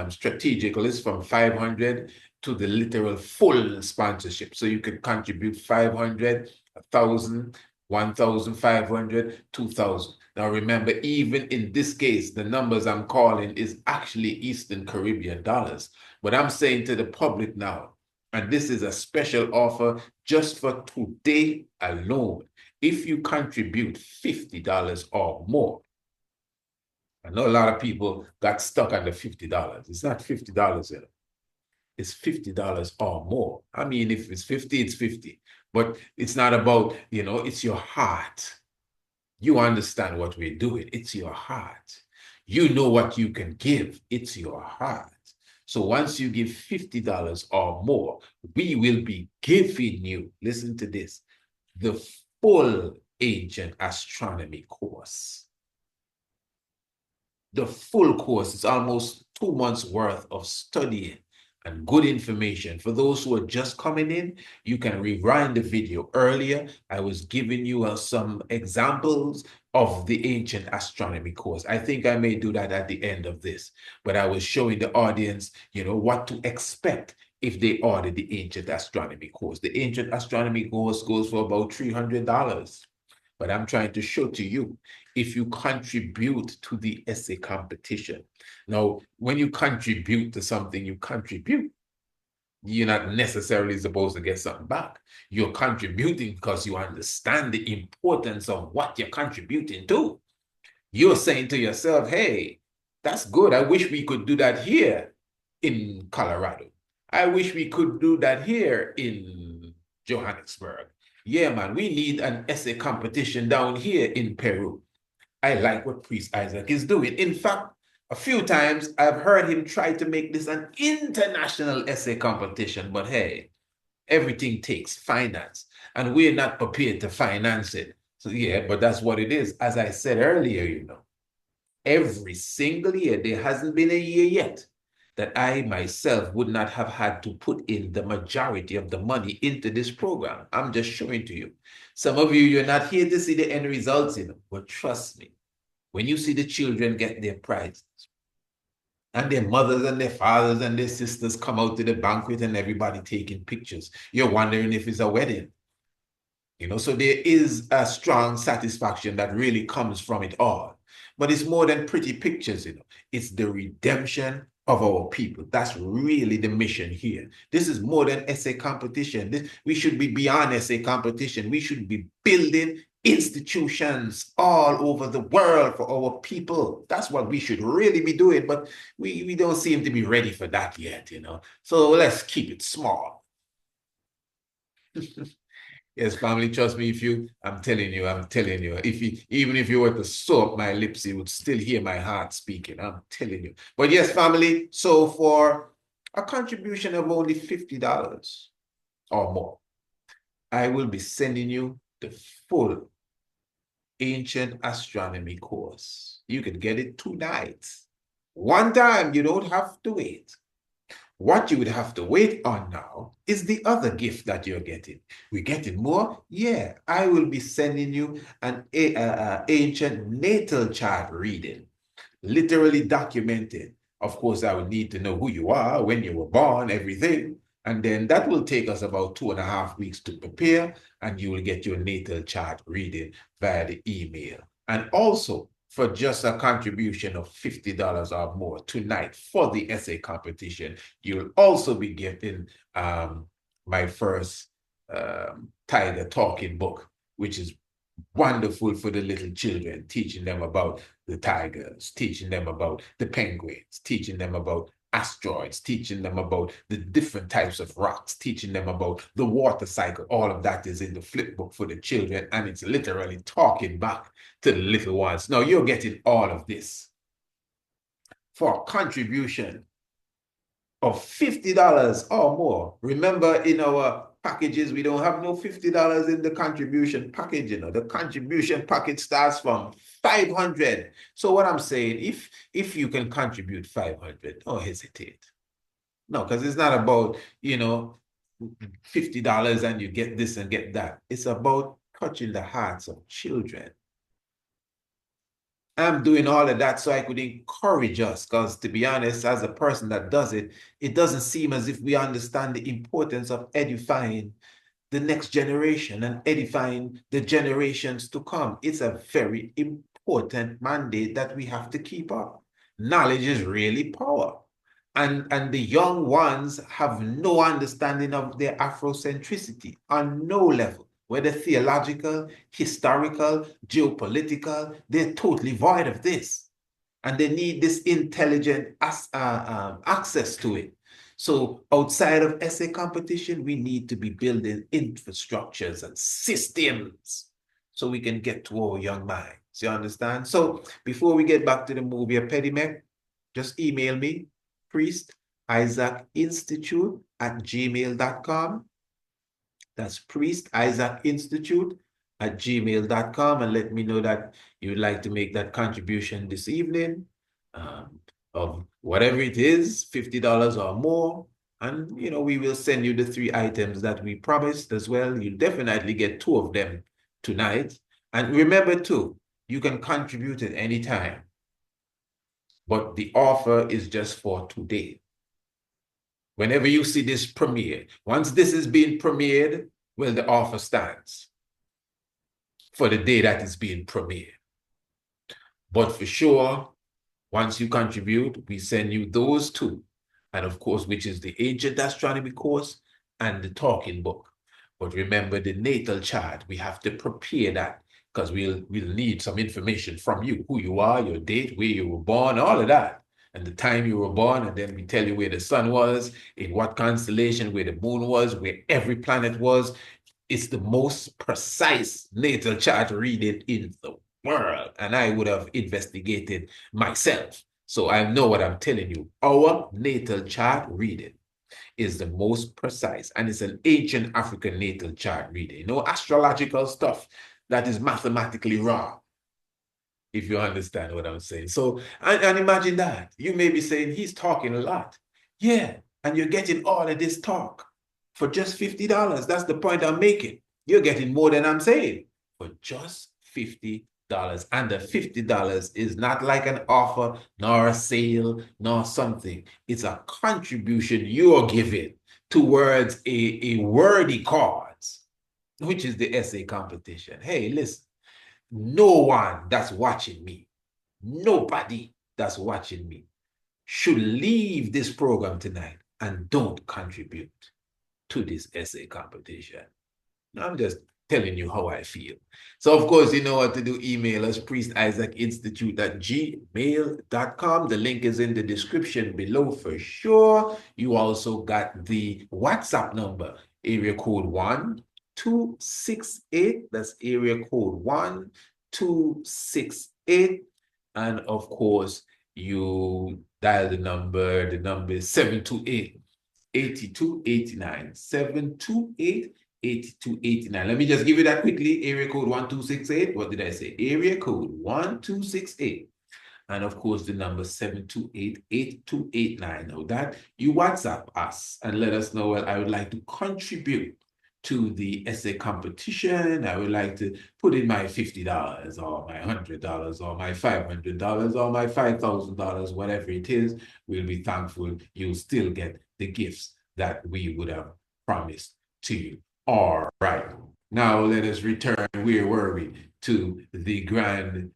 strategic list from 500 to the literal full sponsorship. So you can contribute 500, 1,000, 1,500, 2,000. Now remember, even in this case, the numbers I'm calling is actually Eastern Caribbean dollars. But I'm saying to the public now, and this is a special offer just for today alone. If you contribute $50 or more, I know a lot of people got stuck on the $50. It's not $50, it's $50 or more. I mean, if it's 50, it's 50. But it's not about, it's your heart. You understand what we're doing. It's your heart. You know what you can give. It's your heart. So once you give $50 or more, we will be giving you, listen to this, the full ancient astronomy course. The full course is almost 2 months worth of studying and good information. For those who are just coming in, you can rewind the video. Earlier, I was giving you some examples of the ancient astronomy course. I think I may do that at the end of this, but I was showing the audience, what to expect if they order the ancient astronomy course. The ancient astronomy course goes for about $300. But I'm trying to show to you, if you contribute to the essay competition. Now, when you contribute to something, you contribute. You're not necessarily supposed to get something back. You're contributing because you understand the importance of what you're contributing to. You're saying to yourself, hey, that's good. I wish we could do that here in Colorado. I wish we could do that here in Johannesburg. Yeah, man, we need an essay competition down here in Peru. I like what Priest Isaac is doing. In fact, a few times I've heard him try to make this an international essay competition, but hey, everything takes finance, and we're not prepared to finance it. So yeah, but that's what it is. As I said earlier, every single year, there hasn't been a year yet that I myself would not have had to put in the majority of the money into this program. I'm just showing to you. Some of you're not here to see the end results, but trust me, when you see the children get their prizes, and their mothers and their fathers and their sisters come out to the banquet and everybody taking pictures, you're wondering if it's a wedding. So there is a strong satisfaction that really comes from it all. But it's more than pretty pictures, It's the redemption of our people. That's really the mission here. This is more than essay competition. We should be beyond essay competition. We should be building institutions all over the world for our people. That's what we should really be doing, but we don't seem to be ready for that yet, you know. So let's keep it small. Yes, family, trust me, I'm telling you, even if you were to sew up my lips, you would still hear my heart speaking. I'm telling you. But yes, family, so for a contribution of only $50 or more, I will be sending you the full Ancient Astronomy course. You can get it tonight. One time, you don't have to wait. What you would have to wait on now is the other gift that you're getting. We're getting more? Yeah, I will be sending you an ancient natal chart reading, literally documented. Of course, I would need to know who you are, when you were born, everything. And then that will take us about 2.5 weeks to prepare, and you will get your natal chart reading via the email. And also, for just a contribution of $50 or more tonight for the essay competition, you'll also be getting my first Tiger Talking book, which is wonderful for the little children, teaching them about the tigers, teaching them about the penguins, teaching them about asteroids, teaching them about the different types of rocks, teaching them about the water cycle. All of that is in the flip book for the children, and it's literally talking back to the little ones. Now, you're getting all of this for a contribution of $50 or more. Remember, in our packages, we don't have no $50 in the contribution package. You know, the contribution package starts from $500. So what I'm saying, if you can contribute $500, don't hesitate. No, because it's not about, you know, $50 and you get this and get that. It's about touching the hearts of children. I'm doing all of that so I could encourage us, because to be honest, as a person that does it, it doesn't seem as if we understand the importance of edifying the next generation and edifying the generations to come. It's a very important mandate that we have to keep up. Knowledge is really power. And the young ones have no understanding of their Afrocentricity on no level, whether theological, historical, geopolitical. They're totally void of this. And they need this intelligent access to it. So outside of essay competition, we need to be building infrastructures and systems so we can get to our young minds. You understand? So before we get back to the movie Apedemek, just email me, priestisaacinstitute@gmail.com. That's priestisaacinstitute@gmail.com, and let me know that you'd like to make that contribution this evening of whatever it is, $50 or more. And, you know, we will send you the 3 items that we promised as well. You'll definitely get 2 of them tonight. And remember too, you can contribute at any time, but the offer is just for today. Whenever you see this premiere, once this is being premiered, well, the offer stands for the day that is being premiered. But for sure, once you contribute, we send you those 2. And of course, which is the Ancient Astronomy course and the talking book. But remember the natal chart, we have to prepare that, because we'll need some information from you, who you are, your date, where you were born, all of that. And the time you were born, and then we tell you where the sun was, in what constellation, where the moon was, where every planet was. It's the most precise natal chart reading in the world. And I would have investigated myself. So I know what I'm telling you. Our natal chart reading is the most precise, and it's an ancient African natal chart reading. No astrological stuff that is mathematically wrong, if you understand what I'm saying. So, and imagine that. You may be saying, he's talking a lot. Yeah, and you're getting all of this talk for just $50. That's the point I'm making. You're getting more than I'm saying for just $50. And the $50 is not like an offer, nor a sale, nor something. It's a contribution you're giving towards a worthy cause, which is the essay competition. Hey, listen, no one that's watching me, nobody that's watching me should leave this program tonight and don't contribute to this essay competition. I'm just telling you how I feel. So, of course, you know what to do. Email us, priestisaachinstitute@gmail.com. The link is in the description below for sure. You also got the WhatsApp number, area code 1268. That's area code 1268. And of course, you dial the number. The number is 728-8289. 728-8289. Let me just give you that quickly. Area code 1268. What did I say? Area code 1268. And of course, the number 728-8289. Now that you WhatsApp us and let us know, well, I would like to contribute to the essay competition. I would like to put in my $50 or my $100 or my $500 or my $5,000, whatever it is. We'll be thankful. You'll still get the gifts that we would have promised to you. All right. Now let us return, where were we, to the grand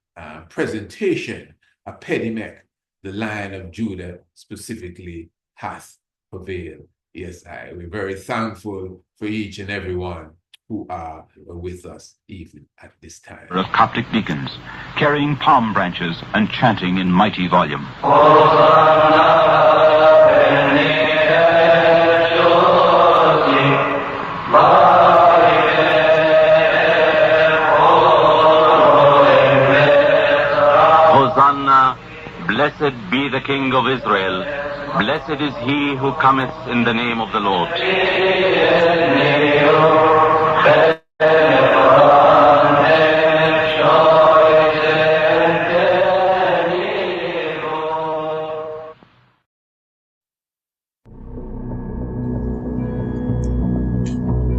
presentation. Apedemek, the Lion of Judah, specifically, hath prevailed. Yes, we're very thankful for each and every one who are with us even at this time. Of Coptic deacons, carrying palm branches and chanting in mighty volume. Hosanna, blessed be the King of Israel. Blessed is he who cometh in the name of the Lord.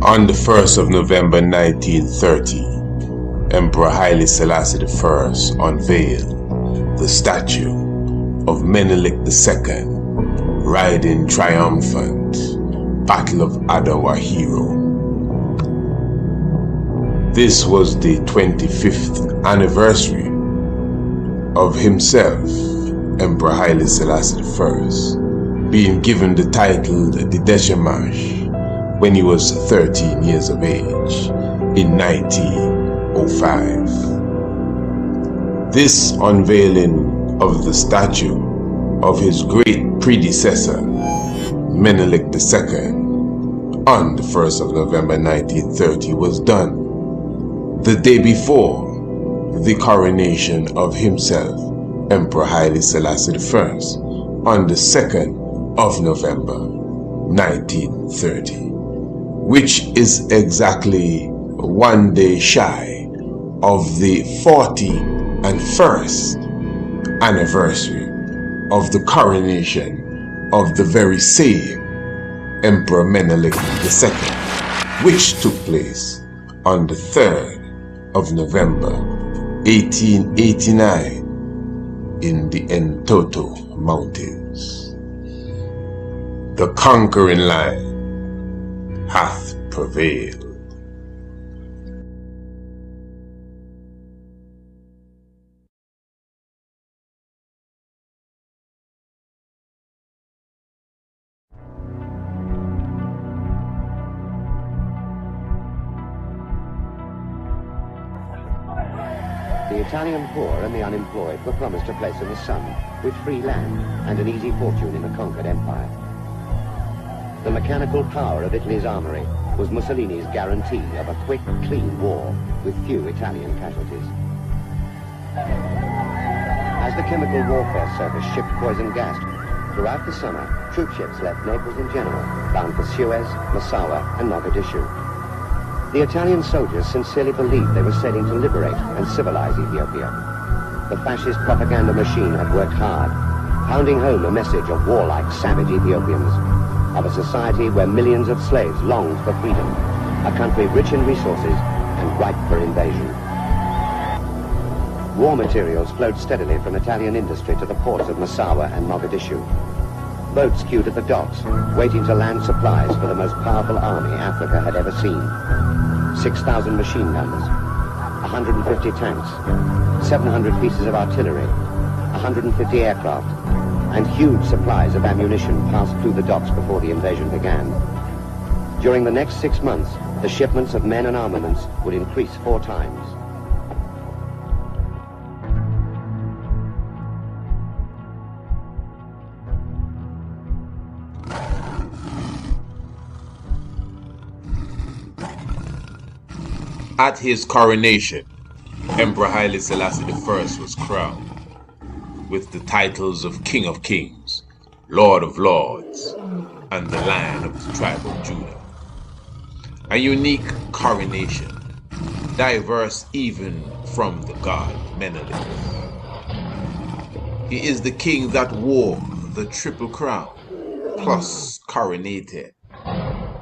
On the 1st of November 1930, Emperor Haile Selassie I unveiled the statue of Menelik II, riding triumphant, Battle of Adwa hero. This was the 25th anniversary of himself, Emperor Haile Selassie I, being given the title the Deshamash when he was 13 years of age in 1905. This unveiling of the statue of his great predecessor, Menelik II, on the 1st of November 1930 was done the day before the coronation of himself, Emperor Haile Selassie I, on the 2nd of November 1930, which is exactly 1 day shy of the 41st anniversary of the coronation of the very same Emperor Menelik II, which took place on the 3rd of November 1889 in the Entoto Mountains. The conquering lion hath prevailed. The Italian poor and the unemployed were promised a place in the sun, with free land and an easy fortune in a conquered empire. The mechanical power of Italy's armory was Mussolini's guarantee of a quick, clean war with few Italian casualties. As the chemical warfare service shipped poison gas throughout the summer, troop ships left Naples and Genoa, bound for Suez, Massawa, and Mogadishu. The Italian soldiers sincerely believed they were sailing to liberate and civilize Ethiopia. The fascist propaganda machine had worked hard, pounding home a message of warlike, savage Ethiopians, of a society where millions of slaves longed for freedom, a country rich in resources and ripe for invasion. War materials flowed steadily from Italian industry to the ports of Massawa and Mogadishu. Boats queued at the docks, waiting to land supplies for the most powerful army Africa had ever seen. 6,000 machine gunners, 150 tanks, 700 pieces of artillery, 150 aircraft, and huge supplies of ammunition passed through the docks before the invasion began. During the next 6 months, the shipments of men and armaments would increase 4 times. At his coronation, Emperor Haile Selassie I was crowned with the titles of King of Kings, Lord of Lords, and the Lion of the tribe of Judah. A unique coronation, diverse even from the god Menelik. He is the king that wore the triple crown, plus coronated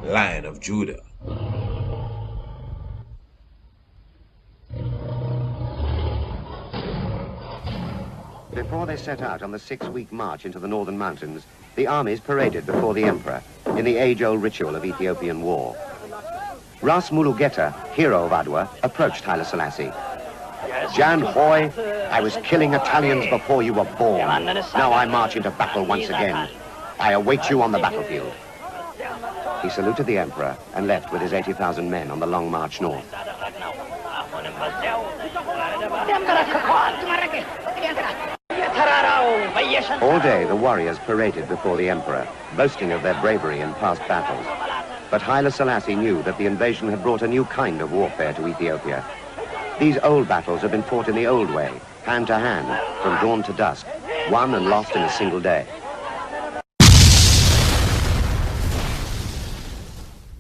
Lion of Judah. Before they set out on the 6-week march into the northern mountains, the armies paraded before the emperor in the age-old ritual of Ethiopian war. Ras Mulugeta, hero of Adwa, approached Haile Selassie. Jan Hoy, I was killing Italians before you were born. Now I march into battle once again. I await you on the battlefield. He saluted the emperor and left with his 80,000 men on the long march north. All day the warriors paraded before the emperor, boasting of their bravery in past battles. But Haile Selassie knew that the invasion had brought a new kind of warfare to Ethiopia. These old battles had been fought in the old way, hand to hand, from dawn to dusk, won and lost in a single day.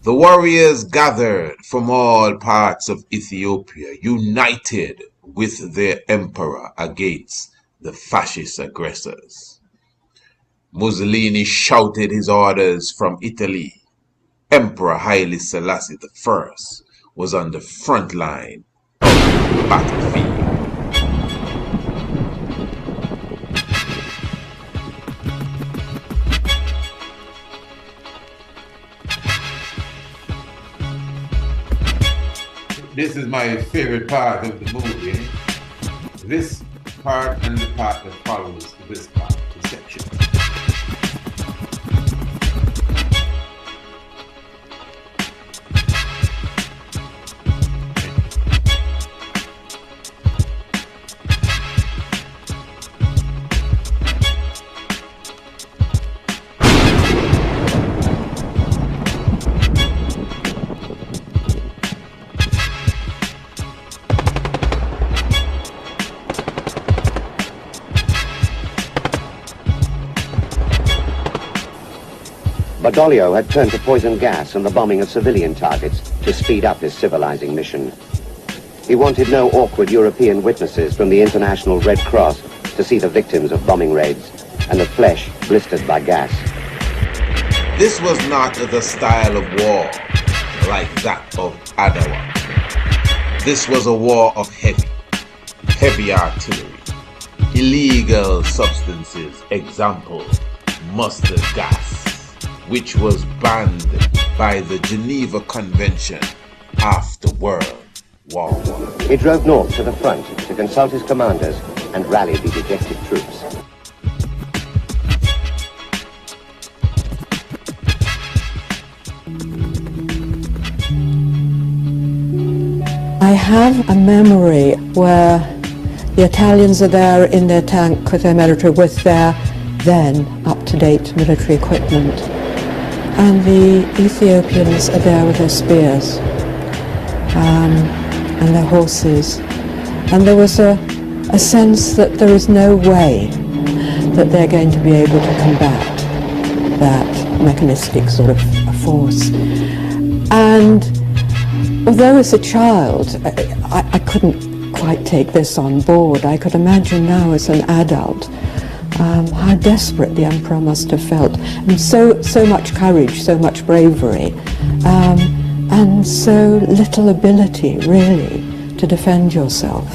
The warriors gathered from all parts of Ethiopia, united with their emperor against the fascist aggressors. Mussolini shouted his orders from Italy. Emperor Haile Selassie I was on the front line of the battlefield. This is my favorite part of the movie. This part and the part that follows this part, the section. Badoglio had turned to poison gas and the bombing of civilian targets to speed up his civilizing mission. He wanted no awkward European witnesses from the International Red Cross to see the victims of bombing raids and the flesh blistered by gas. This was not the style of war like that of Adwa. This was a war of heavy artillery, illegal substances, example, mustard gas, which was banned by the Geneva Convention after World War I. He drove north to the front to consult his commanders and rally the dejected troops. I have a memory where the Italians are there in their tank with their military, with their then up-to-date military equipment. And the Ethiopians are there with their spears and their horses. And there was a sense that there is no way that they're going to be able to combat that mechanistic sort of force. And although as a child, I couldn't quite take this on board. I could imagine now as an adult how desperate the emperor must have felt, and so much courage, so much bravery, and so little ability really to defend yourself.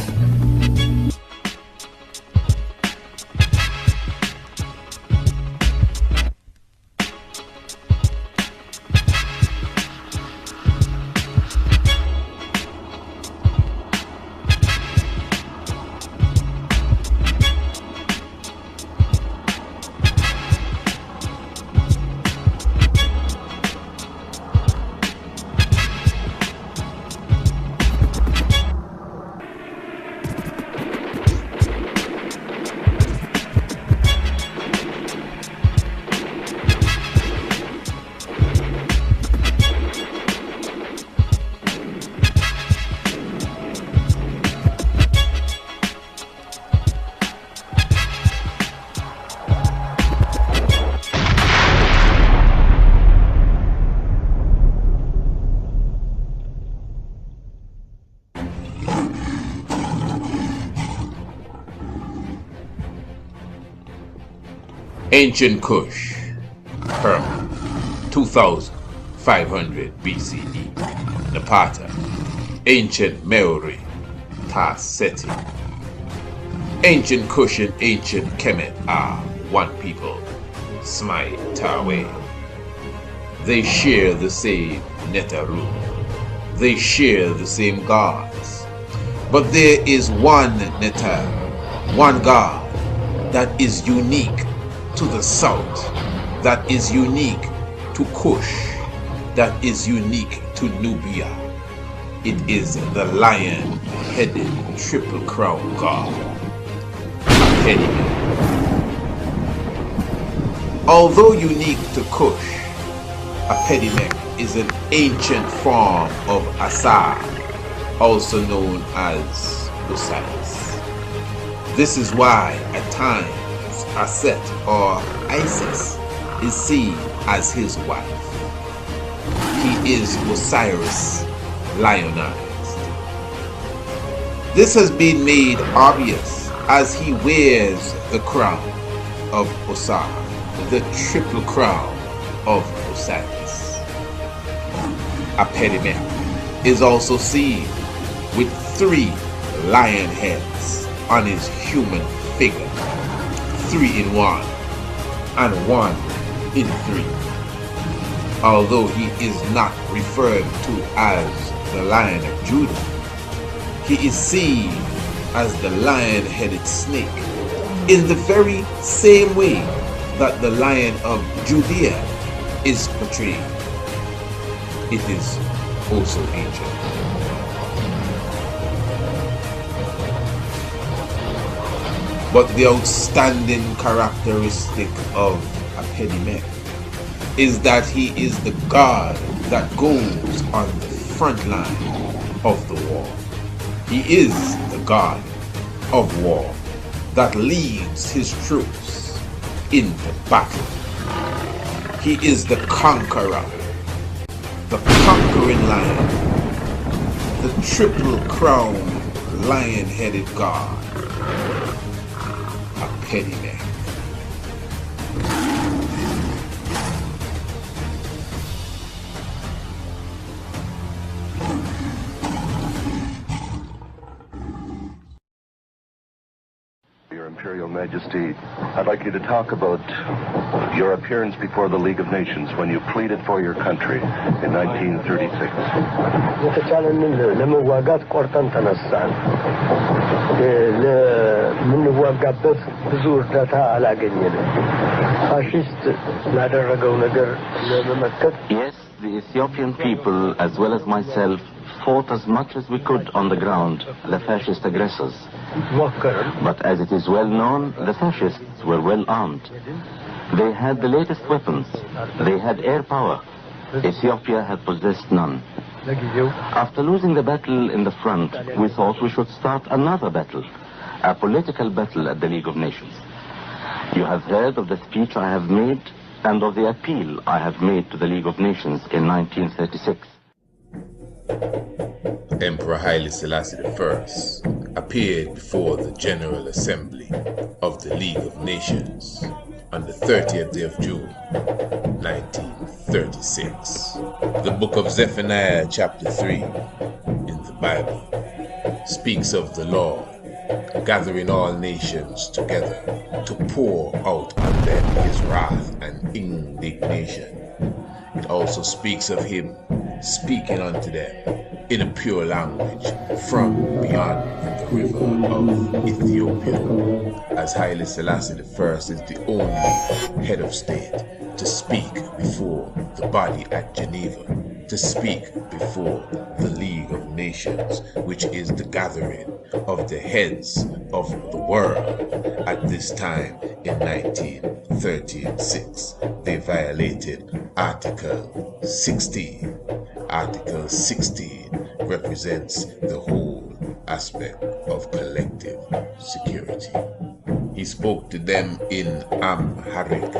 Ancient Kush, Herma, 2500 BCE. Napata, Ancient Meori, Ta-Seti. Ancient Kush and Ancient Kemet are one people, Smai Tawe. They share the same Netaru. They share the same gods. But there is one Netar, one god, that is unique to the south, that is unique to Kush, that is unique to Nubia. It is the lion-headed triple crown god, Apedemek. Although unique to Kush, Apedemek is an ancient form of Asar, also known as Osiris. This is why at times Aset or Isis is seen as his wife. He is Osiris lionized. This has been made obvious as he wears the crown of Osiris, the triple crown of Osiris. Apedemek is also seen with 3 lion heads on his human figure, 3 in 1 and 1 in 3. Although he is not referred to as the Lion of Judah, he is seen as the lion-headed snake in the very same way that the Lion of Judea is portrayed. It is also ancient. But the outstanding characteristic of Apedemek is that he is the god that goes on the front line of the war. He is the god of war that leads his troops into battle. He is the conqueror, the conquering lion, the triple crown lion-headed god, Apedemek. Your Imperial Majesty, I'd like you to talk about your appearance before the League of Nations when you pleaded for your country in 1936. የተቻለንን ለመዋጋት ቆርጠን ተነሳን። ለምንዋጋበት ብዙ እርዳታ አላገኘንም። ፋሺስት ላደረገው ነገር ለመመከት Yes, the Ethiopian people, as well as myself, fought as much as we could on the ground, the fascist aggressors. But as it is well known, the fascists were well armed. They had the latest weapons. They had air power. Ethiopia had possessed none. After losing the battle in the front, we thought we should start another battle, a political battle at the League of Nations. You have heard of the speech I have made and of the appeal I have made to the League of Nations in 1936. Emperor Haile Selassie I appeared before the General Assembly of the League of Nations on the 30th day of June, 1936. The book of Zephaniah chapter 3 in the Bible speaks of the Lord gathering all nations together to pour out on them his wrath and indignation. It also speaks of him speaking unto them in a pure language from beyond the river of Ethiopia, as Haile Selassie I is the only head of state to speak before the body at Geneva, to speak before the League of Nations, which is the gathering of the heads of the world. At this time in 1936, they violated Article 16. Article 16 represents the whole aspect of collective security. He spoke to them in Amharic,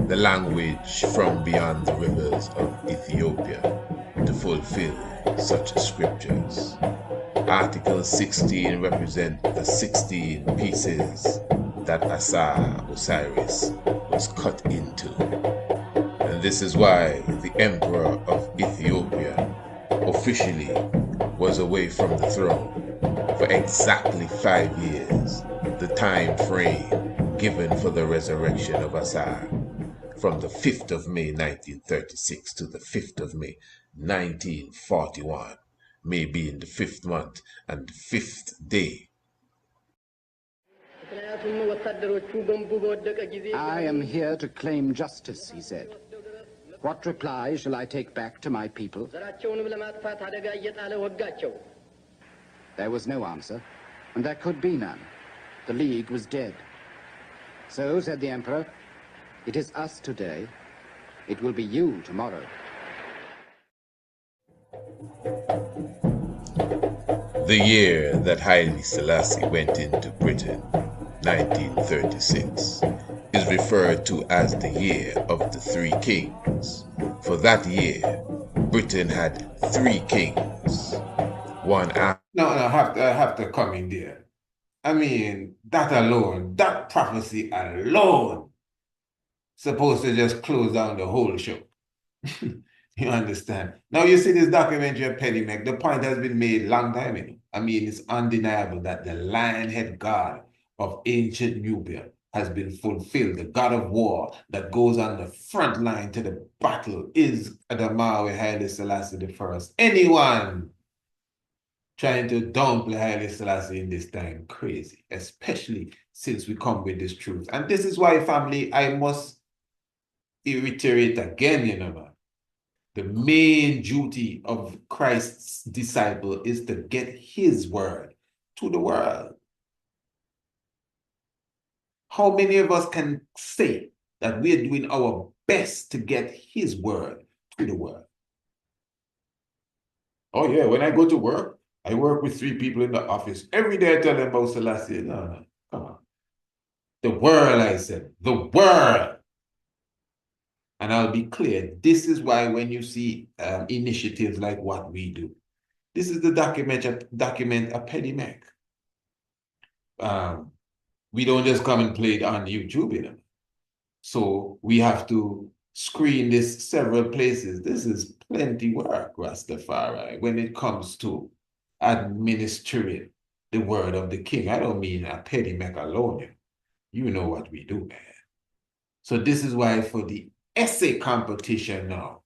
the language from beyond the rivers of Ethiopia, to fulfill such scriptures. Article 16 represents the 16 pieces that Osiris was cut into. And this is why the Emperor of Ethiopia officially was away from the throne for exactly 5 years, the time frame given for the resurrection of Osiris, from the 5th of May 1936 to the 5th of May 1941, May being the 5th month and the 5th day. I am here to claim justice, he said. What reply shall I take back to my people? There was no answer, and there could be none. The League was dead. So, said the Emperor, it is us today, it will be you tomorrow. The year that Haile Selassie went into Britain, 1936, is referred to as the year of the 3 kings. For that year, Britain had 3 kings. One after... No, I have to come in there. I mean, that alone, that prophecy alone, supposed to just close down the whole show. You understand? Now you see this documentary of Apedemek, the point has been made long time ago. I mean, it's undeniable that the lion-head god of ancient Nubia has been fulfilled. The god of war that goes on the front line to the battle is Adamawe Haile Selassie I. Anyone trying to downplay Haile Selassie in this time, crazy, especially since we come with this truth. And this is why, family, I must reiterate again, you know, man. The main duty of Christ's disciple is to get his word to the world. How many of us can say that we're doing our best to get his word to the world? Oh yeah, when I go to work, I work with 3 people in the office. Every day I tell them about Selassie. No, come on. The world, I said, the world. And I'll be clear, this is why when you see initiatives like what we do, this is the document Apedemek. We don't just come and play it on YouTube, you know. So we have to screen this several places. This is plenty work, Rastafari, when it comes to administering the word of the king. I don't mean Apedemek alone. You know what we do, man. So this is why for the essay competition now,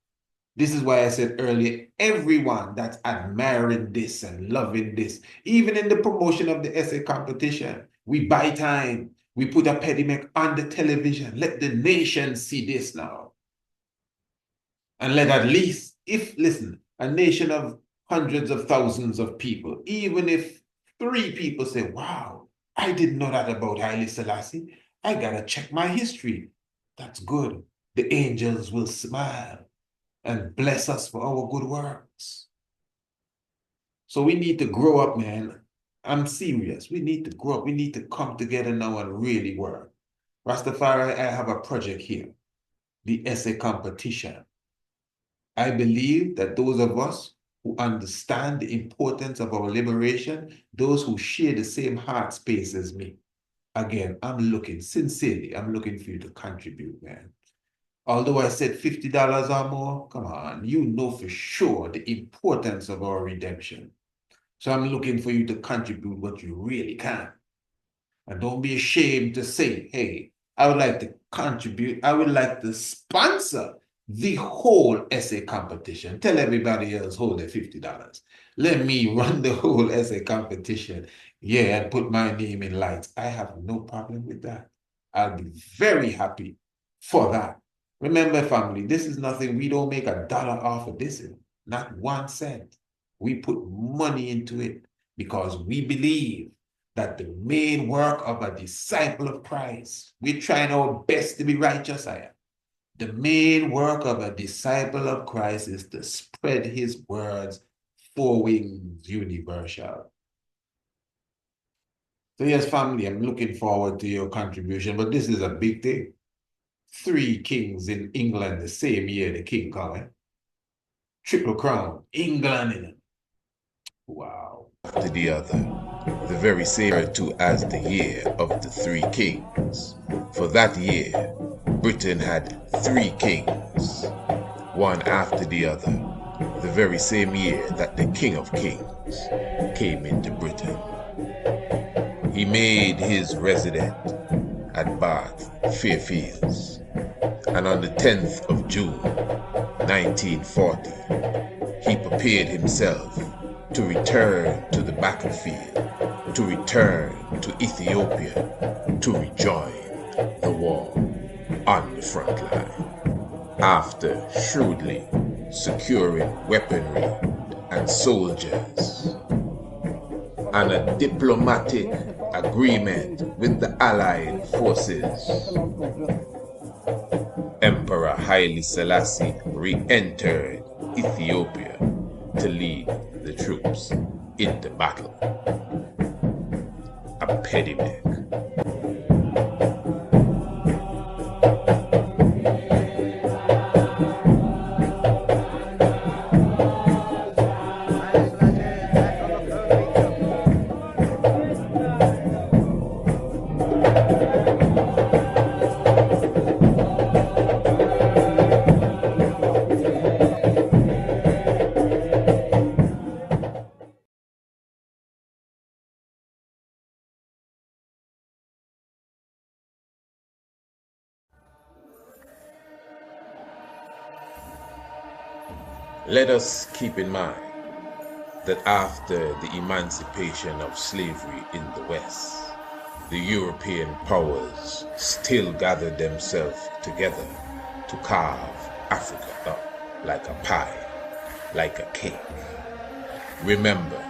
this is why I said earlier, everyone that's admiring this and loving this, even in the promotion of the essay competition, we buy time, we put Apedemek on the television, let the nation see this now. And let at least, listen, a nation of hundreds of thousands of people, even if 3 people say, wow, I didn't know that about Haile Selassie, I gotta check my history. That's good. The angels will smile and bless us for our good works. So we need to grow up, man. I'm serious. We need to grow up. We need to come together now and really work. Rastafari, I have a project here, the essay competition. I believe that those of us who understand the importance of our liberation, those who share the same heart space as me, again, I'm looking for you to contribute, man. Although I said $50 or more, come on, you know for sure the importance of our redemption. So I'm looking for you to contribute what you really can. And don't be ashamed to say, hey, I would like to contribute. I would like to sponsor the whole essay competition. Tell everybody else, hold their $50. Let me run the whole essay competition. Yeah, and put my name in lights. I have no problem with that. I'll be very happy for that. Remember, family, this is nothing. We don't make $1 off of this. Not 1 cent. We put money into it because we believe that the main work of a disciple of Christ, we're trying our best to be righteous, I am. The main work of a disciple of Christ is to spread his words 4 wings universal. So yes, family, I'm looking forward to your contribution, but this is a big thing. 3 kings in England the same year the king coming. Triple crown, England in it. Wow. To the other, the very same referred to as the year of the three kings. For that year, Britain had 3 kings, one after the other, the very same year that the King of Kings came into Britain. He made his residence at Bath, Fairfields, and on the 10th of June, 1940, he prepared himself to return to the battlefield, to return to Ethiopia, to rejoin the war on the front line. After shrewdly securing weaponry and soldiers, and a diplomatic agreement with the Allied forces, Emperor Haile Selassie re-entered Ethiopia to lead the troops into battle. Apedemek. Let us keep in mind that after the emancipation of slavery in the West, the European powers still gathered themselves together to carve Africa up like a pie, like a cake. Remember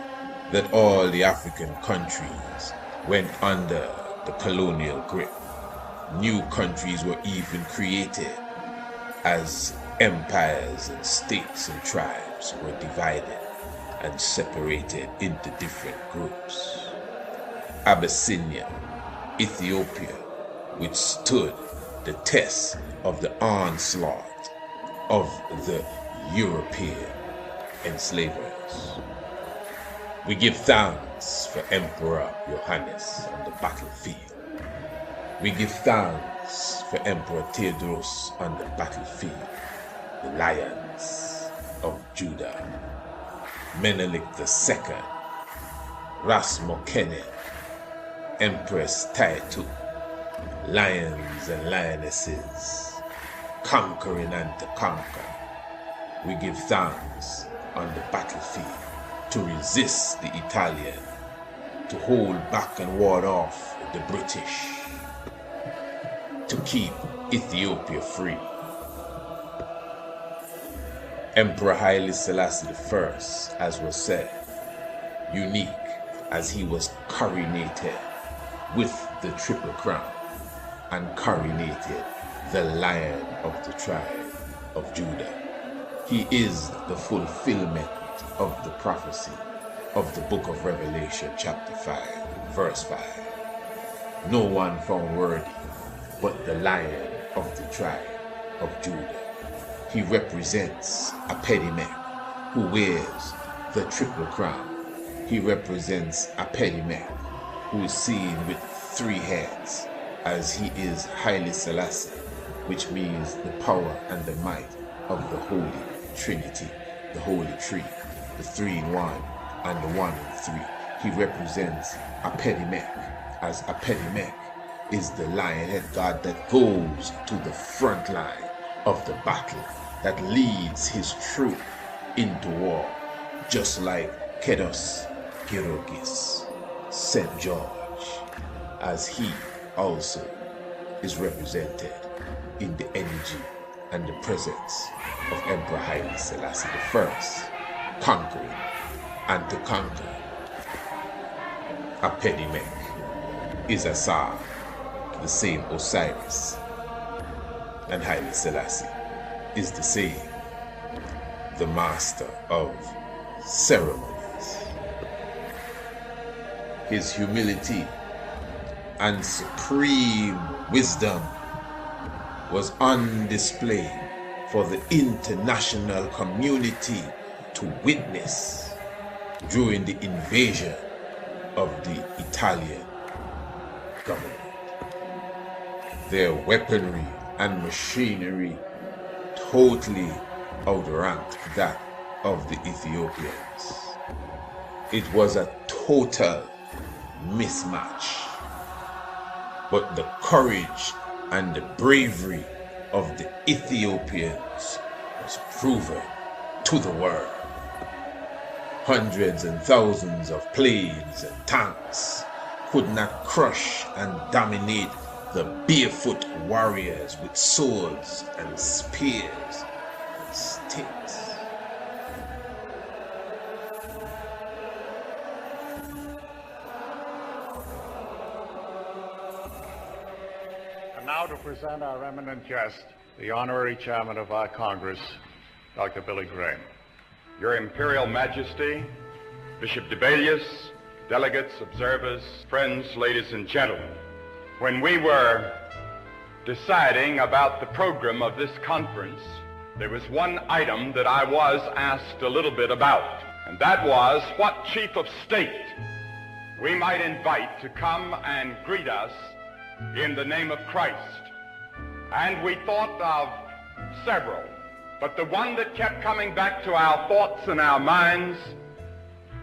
that all the African countries went under the colonial grip. New countries were even created as empires and states and tribes were divided and separated into different groups. Abyssinia, Ethiopia, withstood the test of the onslaught of the European enslavers. We give thanks for Emperor Johannes on the battlefield. We give thanks for Emperor Theodorus on the battlefield, the lions of Judah, Menelik II, Ras Mokene, Empress Taitu, lions and lionesses, conquering and to conquer. We give thanks on the battlefield to resist the Italian, to hold back and ward off the British, to keep Ethiopia free. Emperor Haile Selassie I, as was said, unique as he was coronated with the Triple Crown and coronated the Lion of the tribe of Judah. He is the fulfillment of the prophecy of the book of Revelation chapter 5, verse 5. No one found worthy but the Lion of the tribe of Judah. He represents Apedemek, who wears the Triple Crown. He represents Apedemek, who is seen with 3 heads, as he is Haile Selassie, which means the power and the might of the Holy Trinity, the Holy Tree, the 3 in 1 and the 1 in 3. He represents Apedemek, as Apedemek is the lion-head god that goes to the front line of the battle, that leads his troop into war, just like Kedos Girogis, St. George, as he also is represented in the energy and the presence of Emperor Haile Selassie I, conquering and to conquer. Apedemek is Asar, the same Osiris, and Haile Selassie is the same, the master of ceremonies. His humility and supreme wisdom was on display for the international community to witness during the invasion of the Italian government. Their weaponry and machinery totally outranked that of the Ethiopians. It was a total mismatch. But the courage and the bravery of the Ethiopians was proven to the world. Hundreds and thousands of planes and tanks could not crush and dominate the barefoot warriors with swords and spears and sticks. And now to present our eminent guest, the honorary chairman of our Congress, Dr. Billy Graham. Your Imperial Majesty, Bishop Debelius, delegates, observers, friends, ladies and gentlemen, when we were deciding about the program of this conference, there was one item that I was asked a little bit about, and that was what chief of state we might invite to come and greet us in the name of Christ. And we thought of several, but the one that kept coming back to our thoughts and our minds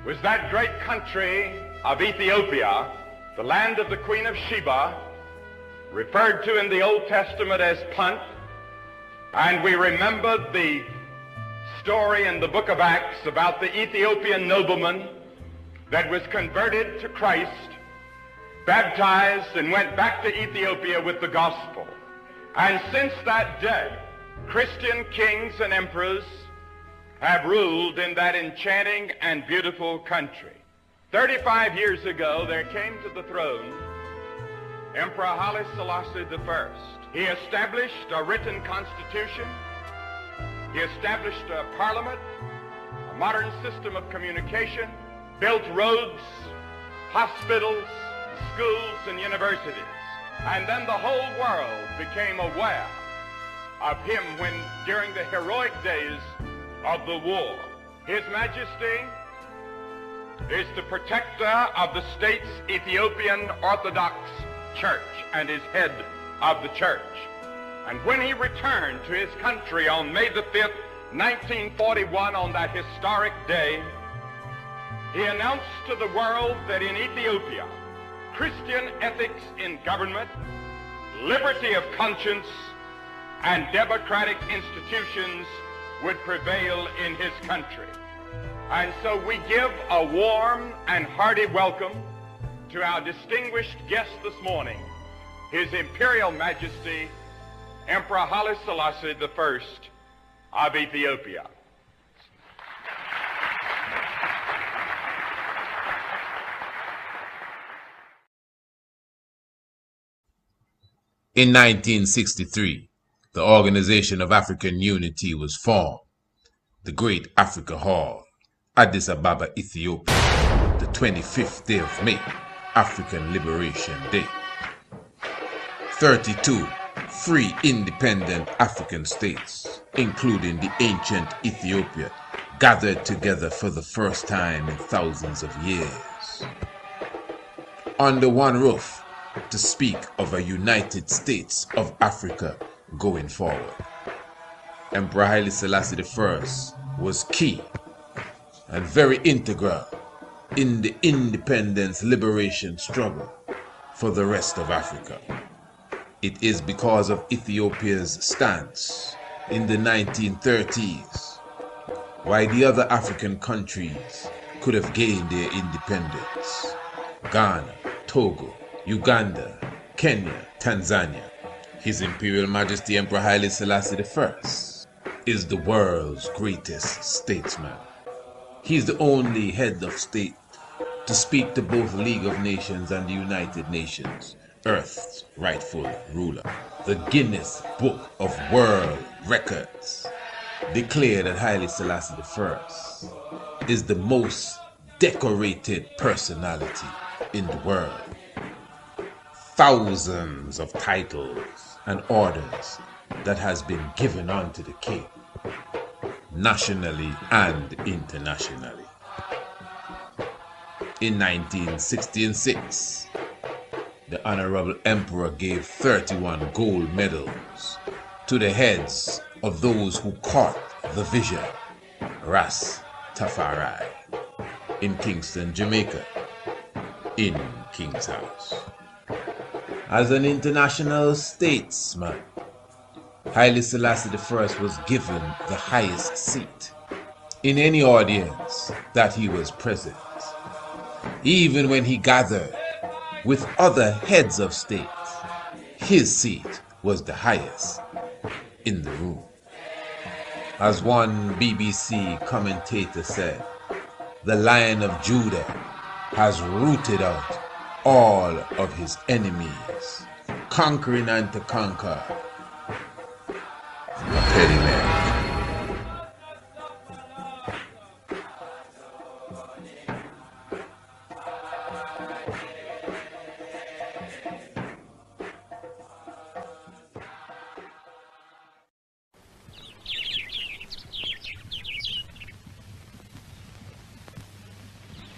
was that great country of Ethiopia, the land of the Queen of Sheba, referred to in the Old Testament as Punt. And we remembered the story in the book of Acts about the Ethiopian nobleman that was converted to Christ, baptized, and went back to Ethiopia with the gospel. And since that day, Christian kings and emperors have ruled in that enchanting and beautiful country. 35 years ago, there came to the throne Emperor Haile Selassie I. He established a written constitution. He established a parliament, a modern system of communication, built roads, hospitals, schools, and universities. And then the whole world became aware of him when, during the heroic days of the war, His Majesty is the protector of the state's Ethiopian Orthodox Church and is head of the church. And when he returned to his country on May the 5th, 1941, on that historic day, he announced to the world that in Ethiopia, Christian ethics in government, liberty of conscience, and democratic institutions would prevail in his country. And so we give a warm and hearty welcome to our distinguished guest this morning, His Imperial Majesty, Emperor Haile Selassie I of Ethiopia. In 1963, the Organization of African Unity was formed. The Great Africa Hall, Addis Ababa, Ethiopia, the 25th day of May, African Liberation Day. 32 free independent African states, including the ancient Ethiopia, gathered together for the first time in thousands of years. Under one roof, to speak of a United States of Africa going forward. Emperor Haile Selassie I was key and very integral in the independence liberation struggle for the rest of Africa. It is because of Ethiopia's stance in the 1930s why the other African countries could have gained their independence. Ghana, Togo, Uganda, Kenya, Tanzania. His Imperial Majesty Emperor Haile Selassie I is the world's greatest statesman. He is the only head of state to speak to both the League of Nations and the United Nations, Earth's rightful ruler. The Guinness Book of World Records declared that Haile Selassie I is the most decorated personality in the world. Thousands of titles and orders that has been given unto the king, nationally and internationally. In 1966, the Honorable Emperor gave 31 gold medals to the heads of those who caught the vision, Ras Tafari, in Kingston, Jamaica, in King's House. As an international statesman, Haile Selassie I was given the highest seat in any audience that he was present, even when he gathered with other heads of state. His seat was the highest in the room. As one BBC commentator said, the Lion of Judah has rooted out all of his enemies, conquering and to conquer. Apedemek.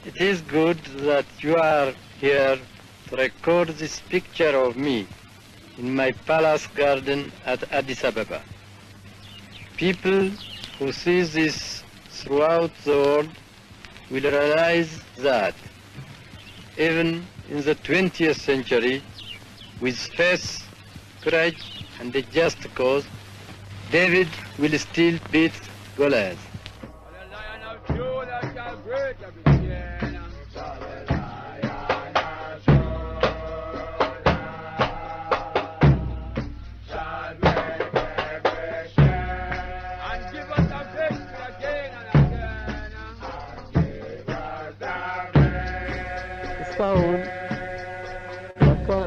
It is good that you are here to record this picture of me in my palace garden at Addis Ababa. People who see this throughout the world will realize that even in the 20th century, with faith, courage, and a just cause, David will still beat Goliath.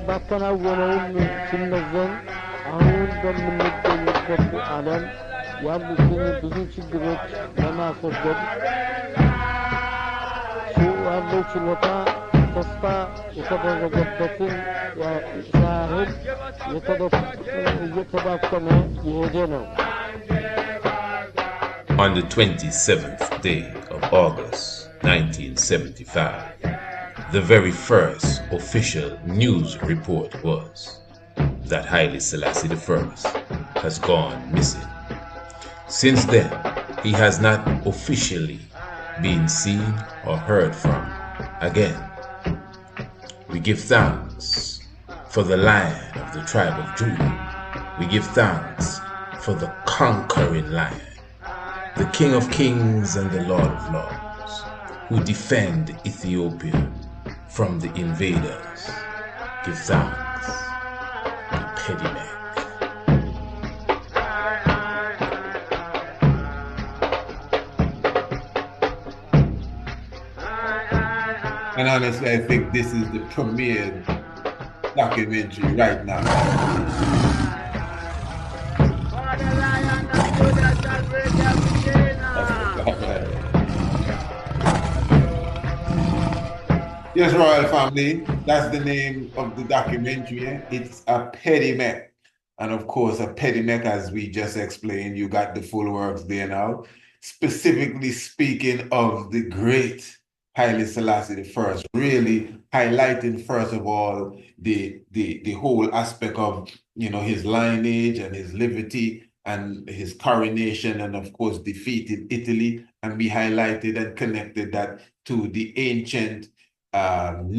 ባከናወነውም ሲመዘን አሁን በምንገኝበት ዓለም ያሉትን ብዙ ችግሮች ለማስወገድ ያለው ችሎታ ተስፋ የተደረገበትን ያህል እየተዳከመ የሄደ ነው። On the 27th day of August 1975, the very first official news report was that Haile Selassie I has gone missing. Since then, he has not officially been seen or heard from again. We give thanks for the Lion of the tribe of Judah. We give thanks for the conquering Lion, the King of Kings and the Lord of Lords, who defend Ethiopia from the invaders. Give thanks to Apedemek. And honestly, I think this is the premier documentary right now. Yes, Royal Family, that's the name of the documentary. It's Apedemek. And of course, Apedemek, as we just explained, you got the full works there now. Specifically speaking of the great Haile Selassie I, really highlighting, first of all, the whole aspect of, his lineage and his liberty and his coronation, and of course, defeated Italy. And we highlighted and connected that to the ancient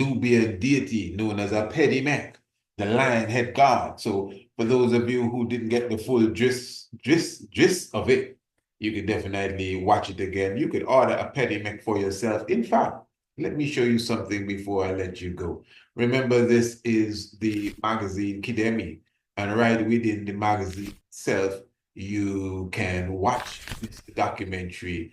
Nubian deity known as Apedemek, the lion head god. So for those of you who didn't get the full gist of it, you could definitely watch it again. You could order Apedemek for yourself. In fact, let me show you something before I let you go. Remember, this is the magazine Kidemi, and right within the magazine itself, you can watch this documentary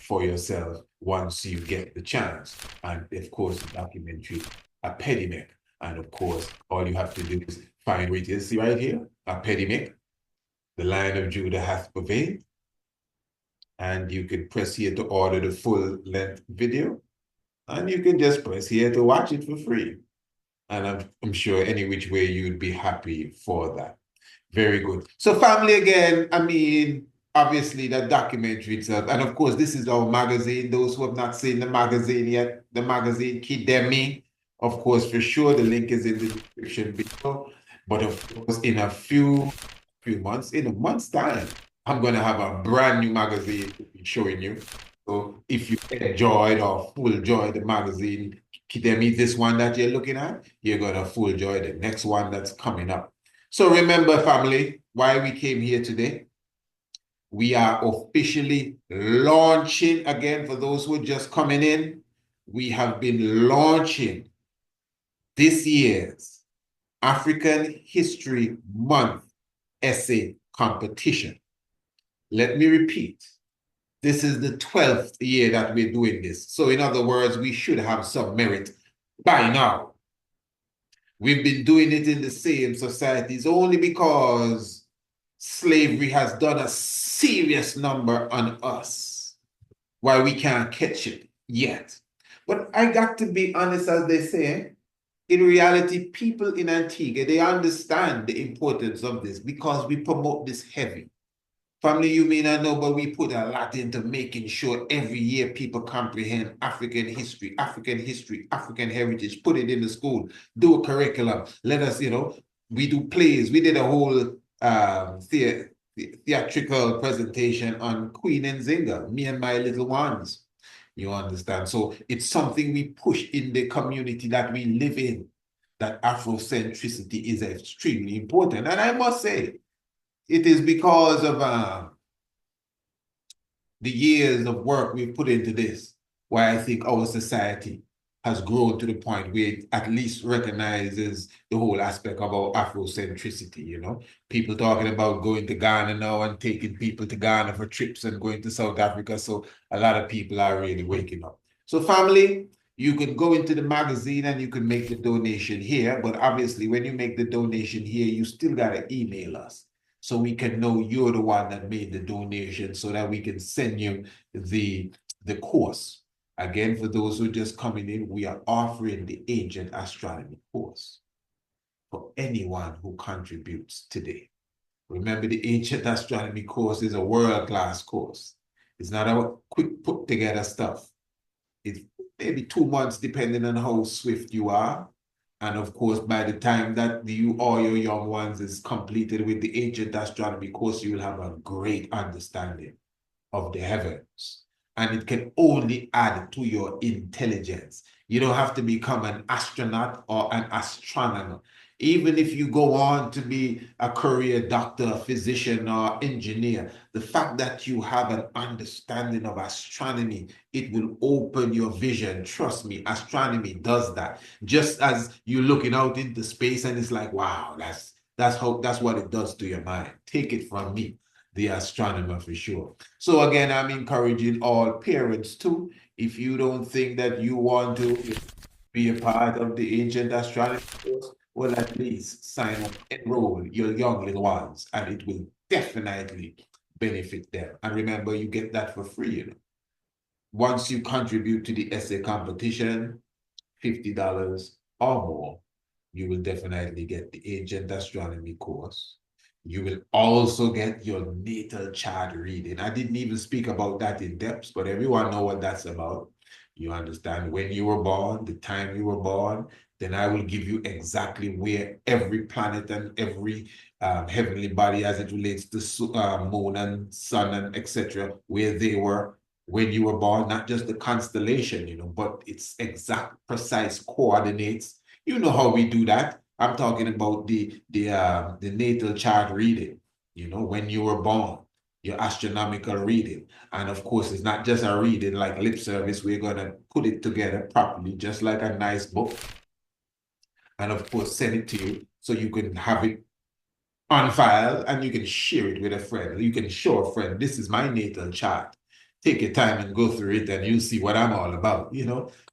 for yourself once you get the chance. And of course, the documentary Apedemek. And of course, all you have to do is find where it is. See right here, Apedemek, the Lion of Judah hath prevailed. And you can press here to order the full length video. And you can just press here to watch it for free. And I'm sure any which way you'd be happy for that. Very good. So family, again, obviously the documentary itself, and of course, this is our magazine. Those who have not seen the magazine yet, the magazine Kidemi, of course, for sure, the link is in the description below. But of course, in a few months, in a month's time, I'm going to have a brand new magazine to be showing you. So if you enjoyed or full joy the magazine Kidemi, this one that you're looking at, you're going to full joy the next one that's coming up. So remember, family, why we came here today. We are officially launching, again, for those who are just coming in, we have been launching this year's African History Month essay competition. Let me repeat. This is the 12th year that we're doing this. So in other words, we should have some merit by now. We've been doing it in the same societies only because slavery has done a serious number on us, why we can't catch it yet. But I got to be honest, as they say, in reality, people in Antigua, they understand the importance of this because we promote this heavy. Family, you may not know, but we put a lot into making sure every year people comprehend African history, African heritage, put it in the school, do a curriculum. Let us, we do plays. We did a whole theatrical presentation on Queen Nzinga, me and my little ones. You understand? So it's something we push in the community that we live in, that Afrocentricity is extremely important. And I must say, it is because of the years of work we've put into this, why I think our society has grown to the point where it at least recognizes the whole aspect of our Afrocentricity, People talking about going to Ghana now and taking people to Ghana for trips and going to South Africa. So a lot of people are really waking up. So family, you can go into the magazine and you can make the donation here. But obviously, when you make the donation here, you still got to email us, so we can know you're the one that made the donation, so that we can send you the course. Again, for those who are just coming in, we are offering the Ancient Astronomy course for anyone who contributes today. Remember, the Ancient Astronomy course is a world-class course. It's not a quick put-together stuff. It's maybe 2 months, depending on how swift you are. And of course, by the time that you or your young ones is completed with the Ancient Astronomy course, you will have a great understanding of the heavens. And it can only add to your intelligence. You don't have to become an astronaut or an astronomer. Even if you go on to be a career doctor, physician, or engineer, the fact that you have an understanding of astronomy, it will open your vision. Trust me, astronomy does that. Just as you're looking out into space and it's like, wow, that's what it does to your mind. Take it from me, the astronomer, for sure. So again, I'm encouraging all parents too. If you don't think that you want to be a part of the Ancient Astronomy course, well, at least sign up, enroll your young little ones, and it will definitely benefit them. And remember, you get that for free, Once you contribute to the essay competition, $50 or more, you will definitely get the Ancient Astronomy course. You will also get your natal chart reading. I didn't even speak about that in depth, but everyone knows what that's about. You understand when you were born, the time you were born, then I will give you exactly where every planet and every heavenly body as it relates to moon and sun and etc., where they were when you were born, not just the constellation, but its exact precise coordinates. You know how we do that. I'm talking about the natal chart reading, when you were born, your astronomical reading. And of course, it's not just a reading like lip service. We're going to put it together properly, just like a nice book. And of course, send it to you so you can have it on file and you can share it with a friend. You can show a friend, this is my natal chart. Take your time and go through it and you'll see what I'm all about,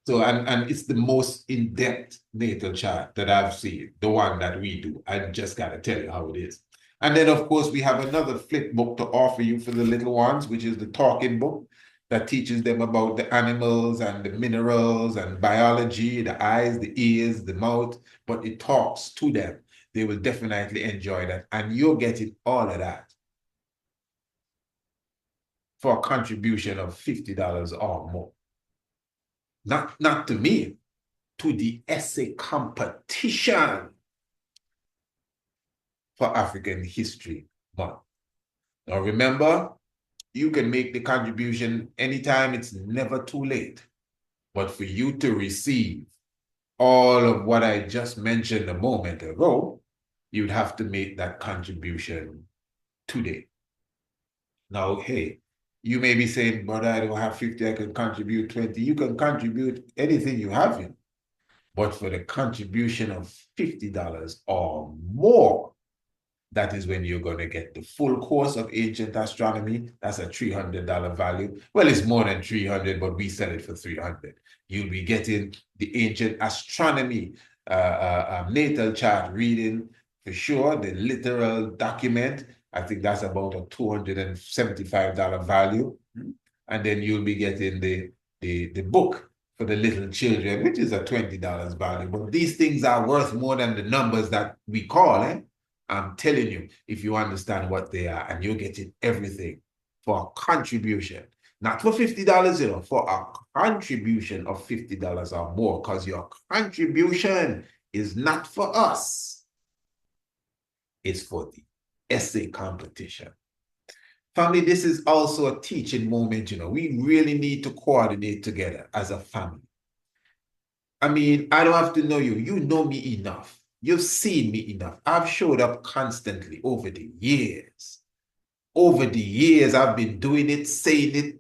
So, and it's the most in-depth natal chart that I've seen, the one that we do. I just got to tell you how it is. And then, of course, we have another flip book to offer you for the little ones, which is the talking book that teaches them about the animals and the minerals and biology, the eyes, the ears, the mouth, but it talks to them. They will definitely enjoy that. And you're getting all of that for a contribution of $50 or more. Not to me, to the essay competition for African History Month. Now remember, you can make the contribution anytime. It's never too late. But for you to receive all of what I just mentioned a moment ago, you'd have to make that contribution today. Now, hey, you may be saying, brother, I don't have 50, I can contribute 20. You can contribute anything you have in. But for the contribution of $50 or more, that is when you're going to get the full course of ancient astronomy. That's a $300 value. Well, it's more than 300, but we sell it for 300. You'll be getting the ancient astronomy natal chart reading for sure, the literal document. I think that's about a $275 value. And then you'll be getting the book for the little children, which is a $20 value. But these things are worth more than the numbers that we call, eh? I'm telling you, if you understand what they are, and you're getting everything for a contribution, not for $50, you know, for a contribution of $50 or more, because your contribution is not for us. It's for the essay competition. Family, this is also a teaching moment, you know. We really need to coordinate together as a family. I mean, I don't have to know you. You know me enough. You've seen me enough. I've showed up constantly over the years. Over the years, I've been doing it, saying it,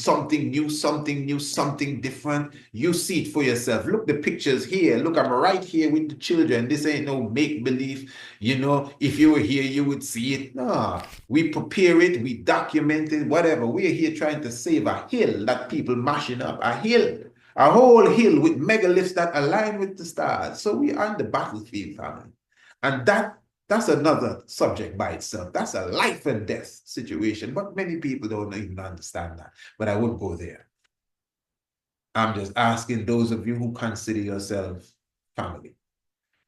something new, something different. You see it for yourself. Look, the pictures here. Look, I'm right here with the children. This ain't no make-believe. You know, if you were here, you would see it. No, we prepare it, we document it, whatever. We're here trying to save a hill that people mashing up. A hill. A whole hill with megaliths that align with the stars. So we are on the battlefield, family. And that's another subject by itself. That's a life and death situation. But many people don't even understand that. But I won't go there. I'm just asking those of you who consider yourself family.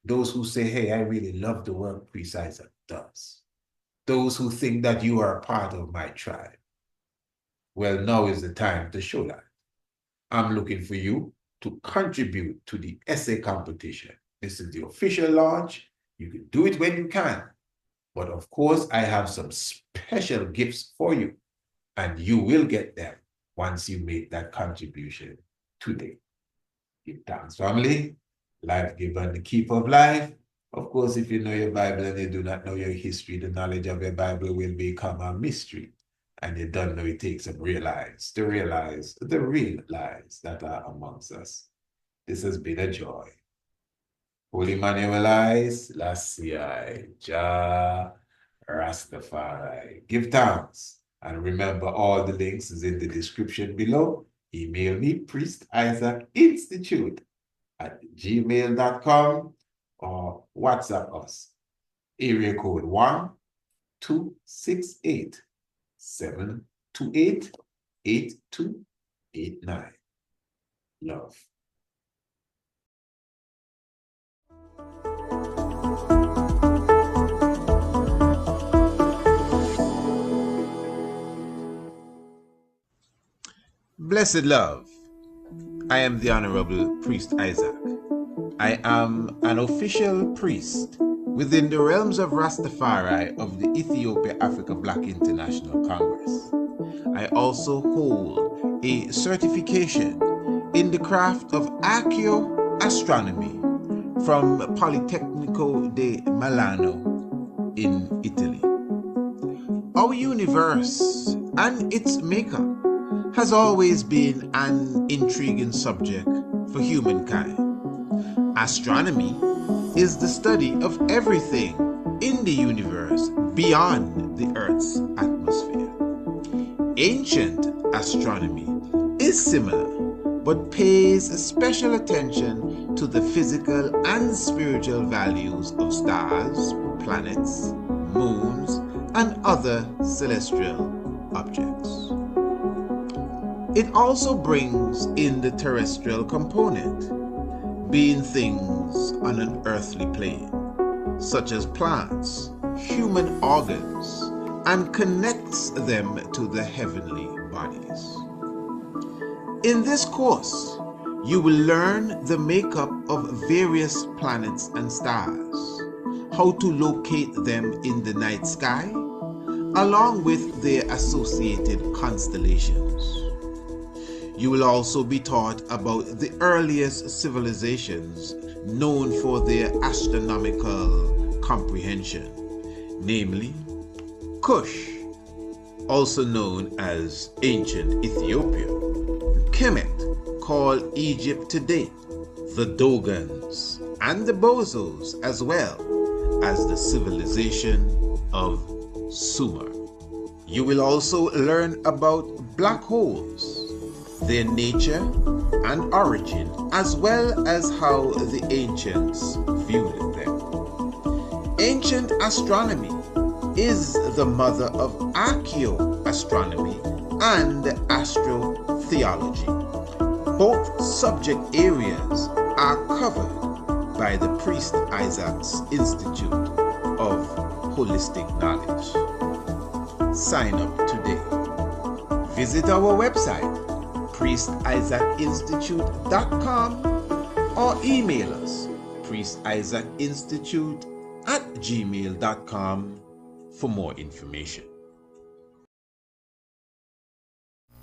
Those who say, hey, I really love the work Priest Isaac does. Those who think that you are a part of my tribe. Well, now is the time to show that. I'm looking for you to contribute to the essay competition. This is the official launch. You can do it when you can. But of course, I have some special gifts for you. And you will get them once you make that contribution today. Give thanks, family. Life given, the keep of life. Of course, if you know your Bible and you do not know your history, the knowledge of your Bible will become a mystery. And you don't know it takes some realize to realize the real lies that are amongst us. This has been a joy. Holy Manuel Selassie, Jah Rastafari. Give thanks. And remember, all the links is in the description below. Email me, priestisaacInstitute@gmail.com or WhatsApp us. Area code 1-268-728-8289. Love. Blessed love, I am the Honorable Priest Isaac. I am an official priest within the realms of Rastafari of the Ethiopia-Africa Black International Congress. I also hold a certification in the craft of Astronomy from Politecnico di Milano in Italy. Our universe and its makeup has always been an intriguing subject for humankind. Astronomy is the study of everything in the universe beyond the Earth's atmosphere. Ancient astronomy is similar, but pays special attention to the physical and spiritual values of stars, planets, moons, and other celestial objects. It also brings in the terrestrial component, being things on an earthly plane, such as plants, human organs, and connects them to the heavenly bodies. In this course, you will learn the makeup of various planets and stars, how to locate them in the night sky, along with their associated constellations. You will also be taught about the earliest civilizations known for their astronomical comprehension, namely Kush, also known as ancient Ethiopia, Kemet, called Egypt to date, the Dogons, and the Bozos, as well as the civilization of Sumer. You will also learn about black holes, their nature and origin, as well as how the ancients viewed them. Ancient astronomy is the mother of archaeoastronomy and astrotheology. Both subject areas are covered by the Priest Isaac's Institute of Holistic Knowledge. Sign up today. Visit our website, priestisaacinstitute.com, or email us, priestisaacinstitute@gmail.com, for more information.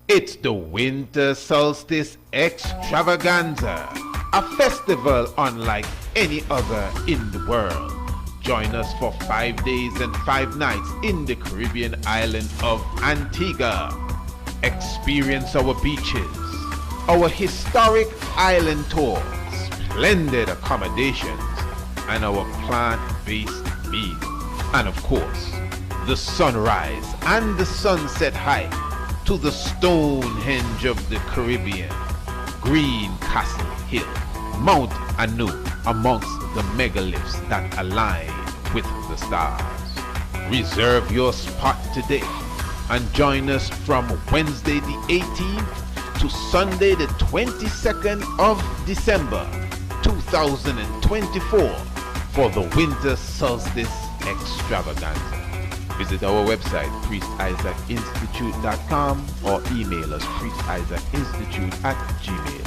It's the Winter Solstice Extravaganza, a festival unlike any other in the world. Join us for 5 days and 5 nights in the Caribbean island of Antigua. Experience our beaches, our historic island tours, splendid accommodations, and our plant-based meals. And of course, the sunrise and the sunset hike to the Stonehenge of the Caribbean, Green Castle Hill, Mount Anu, amongst the megaliths that align with the stars. Reserve your spot today and join us from Wednesday the 18th to Sunday the 22nd of December 2024 for the Winter Solstice Extravaganza. Visit our website, priestisaacinstitute.com, or email us, priestisaacinstitute@gmail.com.